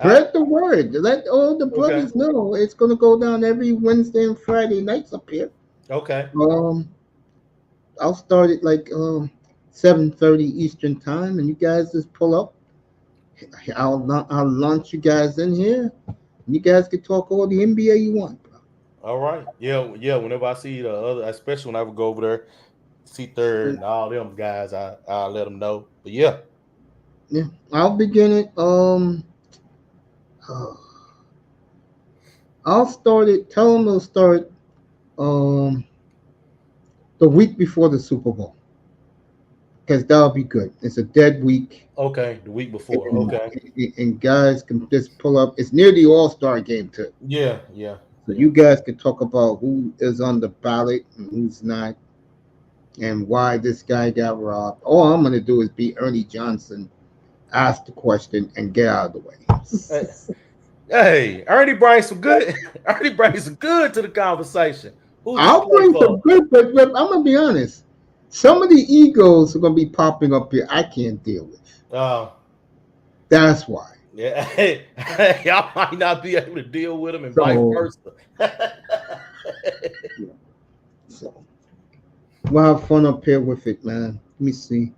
C: I
A: Spread the word. Let all the
C: okay,
A: brothers know it's going to go down every Wednesday and Friday nights up here.
C: okay,
A: Um, I'll start it like 7:30 Eastern time, and you guys just pull up. I'll launch you guys in here. You guys can talk all the NBA you want, bro.
C: All right. Yeah, yeah. Whenever I see the other, especially when I would go over there, see third
A: Yeah,
C: and all them guys, I let them know. But yeah,
A: yeah. I'll begin it. I'll start it. Tell them to start um the week before the Super Bowl, because that'll be good. It's a dead week,
C: okay. The week before,
A: and,
C: okay.
A: and guys can just pull up. It's near the All Star game too,
C: Yeah, yeah,
A: so
C: yeah.
A: you guys can talk about who is on the ballot and who's not, and why this guy got robbed. All I'm gonna do is be Ernie Johnson, ask the question, and get out of the way.
C: Hey, hey, Ernie brings some good. Ernie brings some good to the conversation. Who'd you
A: I'll
C: play
A: bring
C: for?
A: some good, but I'm gonna be honest. Some of the egos are gonna be popping up here. I can't deal with.
C: Uh,
A: That's why.
C: yeah, hey, y'all might not be able to deal with them, and vice
A: So,
C: versa.
A: yeah. So we'll have fun up here with it, man. Let me see.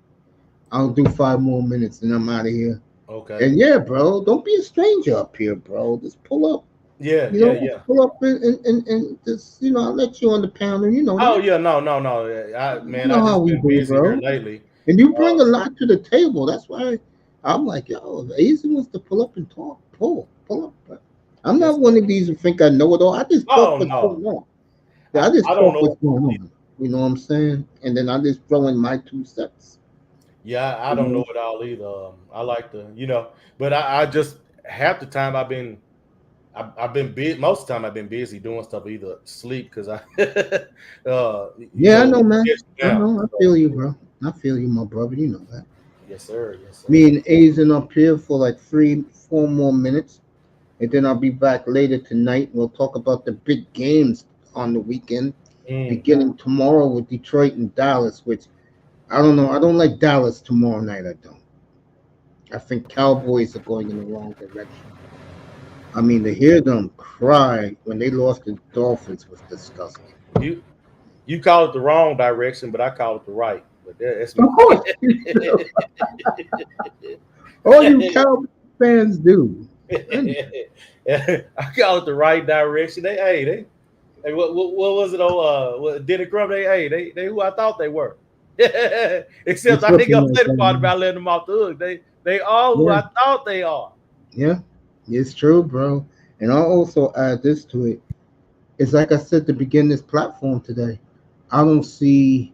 A: I'll do 5 more minutes and I'm out of here.
C: Okay.
A: And yeah, bro, don't be a stranger up here, bro. Just pull up.
C: Yeah,
A: You
C: yeah,
A: know,
C: yeah.
A: pull up and just I'll let you on the panel. You know
C: Oh
A: that.
C: yeah, no, no, no.
A: You
C: Man, I
A: know how
C: just
A: we
C: been
A: do,
C: busy here
A: bro.
C: lately.
A: And you bring
C: Uh,
A: a lot to the table. That's why I'm like, yo, if Easy wants to pull up and talk. Pull up. Bro. I'm
C: yes,
A: not one
C: sir.
A: of these who think I know it all. I just talk
C: Oh
A: what's
C: no,
A: going on. Yeah, I just
C: I don't
A: talk
C: know.
A: what's going on. You know what I'm saying? And then I just throw in my 2 cents.
C: Yeah, I
A: You
C: don't know
A: know?
C: it all either. I like to, but I just half the time I've been busy. Most of the time I've been busy doing stuff, either sleep because I,
A: Yeah, I know, man.
C: catch
A: I
C: down.
A: know. I
C: So
A: feel you,
C: yeah.
A: bro. I feel you, my brother. You know that.
C: Yes, sir. Yes, sir.
A: Me and Azen up here for like 3, 4 more minutes. And then I'll be back later tonight. We'll talk about the big games on the weekend,
C: Mm.
A: beginning tomorrow with Detroit and Dallas, which I don't know. I don't like Dallas tomorrow night. I don't. I think Cowboys are going in the wrong direction. I mean, to hear them cry when they lost to the Dolphins was disgusting.
C: You you call it the wrong direction, but I call it the right. But that's me.
A: Of course, all you Cowboys fans do. And
C: I call it the right direction. Hey, what was it? Oh, Denny Crumb. They who I thought they were. Except
A: it's
C: I ain't
A: looking
C: gonna
A: like
C: say the
A: that,
C: part
A: man.
C: about letting them off the hook. They are who
A: Yeah,
C: I thought they are.
A: yeah, it's true, bro. And I'll also add this to it. It's like I said to begin this platform today. I don't see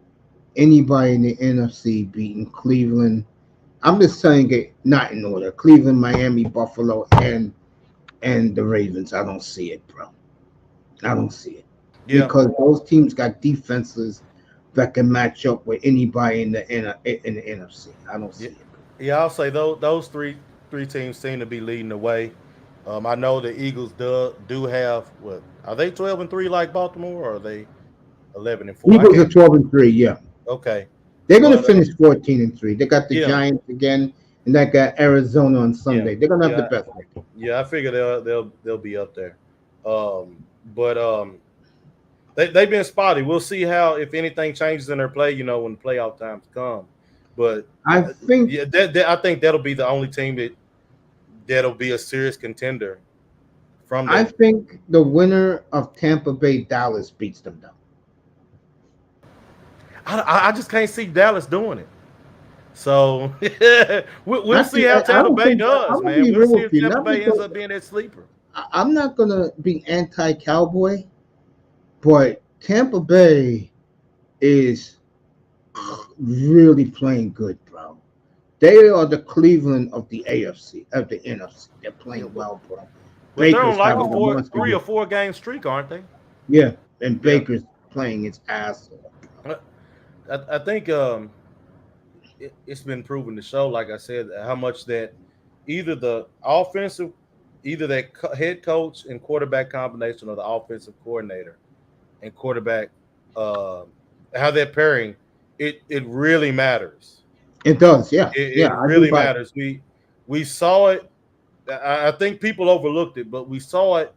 A: anybody in the NFC beating Cleveland. I'm just saying it not in order. Cleveland, Miami, Buffalo, and the Ravens. I don't see it, bro. I don't see it
C: Yeah,
A: because those teams got defenses that can match up with anybody in the NFC. I don't
C: yeah,
A: see it.
C: yeah. I'll say those three teams seem to be leading the way. I know the Eagles do have what are they 12-3 like Baltimore, or are they 11-4? I
A: Eagles
C: can't.
A: are 12-3. Yeah,
C: Okay,
A: they're gonna
C: but
A: finish 14-3. They got the
C: yeah,
A: Giants again, and they got Arizona on
C: yeah,
A: Sunday. They're gonna have the
C: yeah,
A: best record.
C: yeah. I figure they'll be up there. But they've been spotty. We'll see how if anything changes in their play. When playoff times come. But
A: I think
C: yeah, I think that'll be the only team that'll be a serious contender from
A: I
C: that.
A: think the winner of Tampa Bay Dallas beats them down.
C: I just can't see Dallas doing it. So we'll see
A: Actually,
C: how
A: I
C: Tampa
A: don't
C: Bay
A: think
C: does,
A: I'm gonna
C: man.
A: be
C: We'll
A: real
C: see
A: with
C: if
A: you.
C: Tampa
A: Not
C: Bay ends
A: because
C: up being that sleeper.
A: I'm not gonna be anti-Cowboy, but Tampa Bay is really playing good, bro. They are the Cleveland of the AFC, of the NFC. They're
C: Yeah,
A: playing well, bro.
C: but they're on
A: Baker's
C: like a
A: having a monster
C: three or
A: year.
C: four game streak, aren't they?
A: Yeah, and
C: Yeah,
A: Baker's playing his ass off, bro.
C: I, I think it's been proven to show, like I said, how much that either the offensive, either that head coach and quarterback combination, or the offensive coordinator and quarterback, uh, how they're pairing, it really matters.
A: It does, yeah,
C: It
A: yeah. I do
C: really
A: buy.
C: matters. We saw it. I think people overlooked it, but we saw it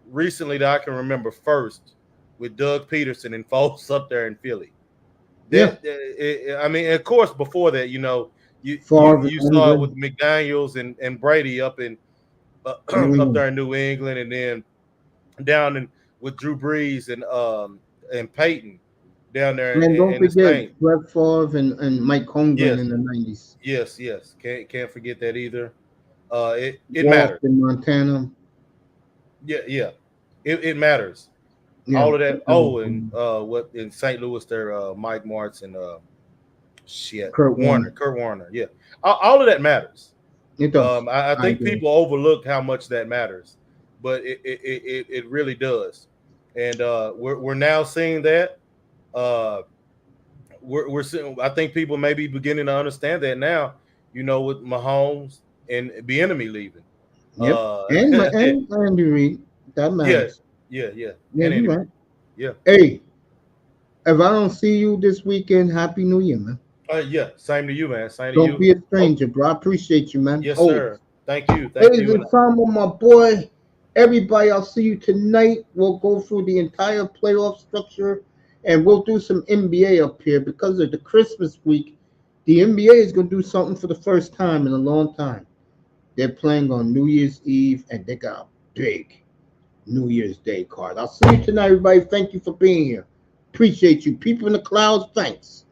C: recently that I can remember first with Doug Peterson and Foles up there in Philly.
A: Yeah.
C: I mean, of course, before that,
A: Favre
C: you
A: in
C: saw it with
A: England,
C: McDaniels and Brady up in
A: New
C: up
A: England.
C: there in New England, and then down in with Drew Brees and Peyton down there
A: And don't
C: in the
A: forget
C: Saints.
A: Brett Favre and Mike Holmgren
C: Yes,
A: in the 90s.
C: yes. Can't forget that either. It
A: Walked
C: matters.
A: in Montana.
C: Yeah. It matters.
A: Yeah.
C: All of that.
A: That was
C: Oh, and what in St. Louis there, Mike Martz and
A: Kurt Warner.
C: Kurt Warner. Yeah, all of that matters.
A: It does.
C: I
A: I
C: think
A: agree.
C: people overlook how much that matters, but it really does. And we're now seeing that. Uh, we're seeing. I think people may be beginning to understand that now. With Mahomes and Bieniemy leaving.
A: Yep.
C: Uh,
A: And Andy Reid. That
C: yeah,
A: matters.
C: yeah.
A: Yeah,
C: And
A: you're
C: anyway,
A: right.
C: yeah,
A: Hey, if I don't see you this weekend, Happy New Year, man.
C: yeah. Same to you, man. Same to
A: Don't
C: you.
A: be a
C: Oh,
A: stranger, bro. I appreciate you, man.
C: yes,
A: Always.
C: sir. Thank
A: Ladies
C: you,
A: and
C: and
A: gentlemen, my boy, everybody, I'll see you tonight. We'll go through the entire playoff structure and we'll do some NBA up here because of the Christmas week. The NBA is going to do something for the first time in a long time. They're playing on New Year's Eve and they got a big New Year's Day card. I'll see you tonight, everybody. Thank you for being here. Appreciate you. People in the clouds, thanks.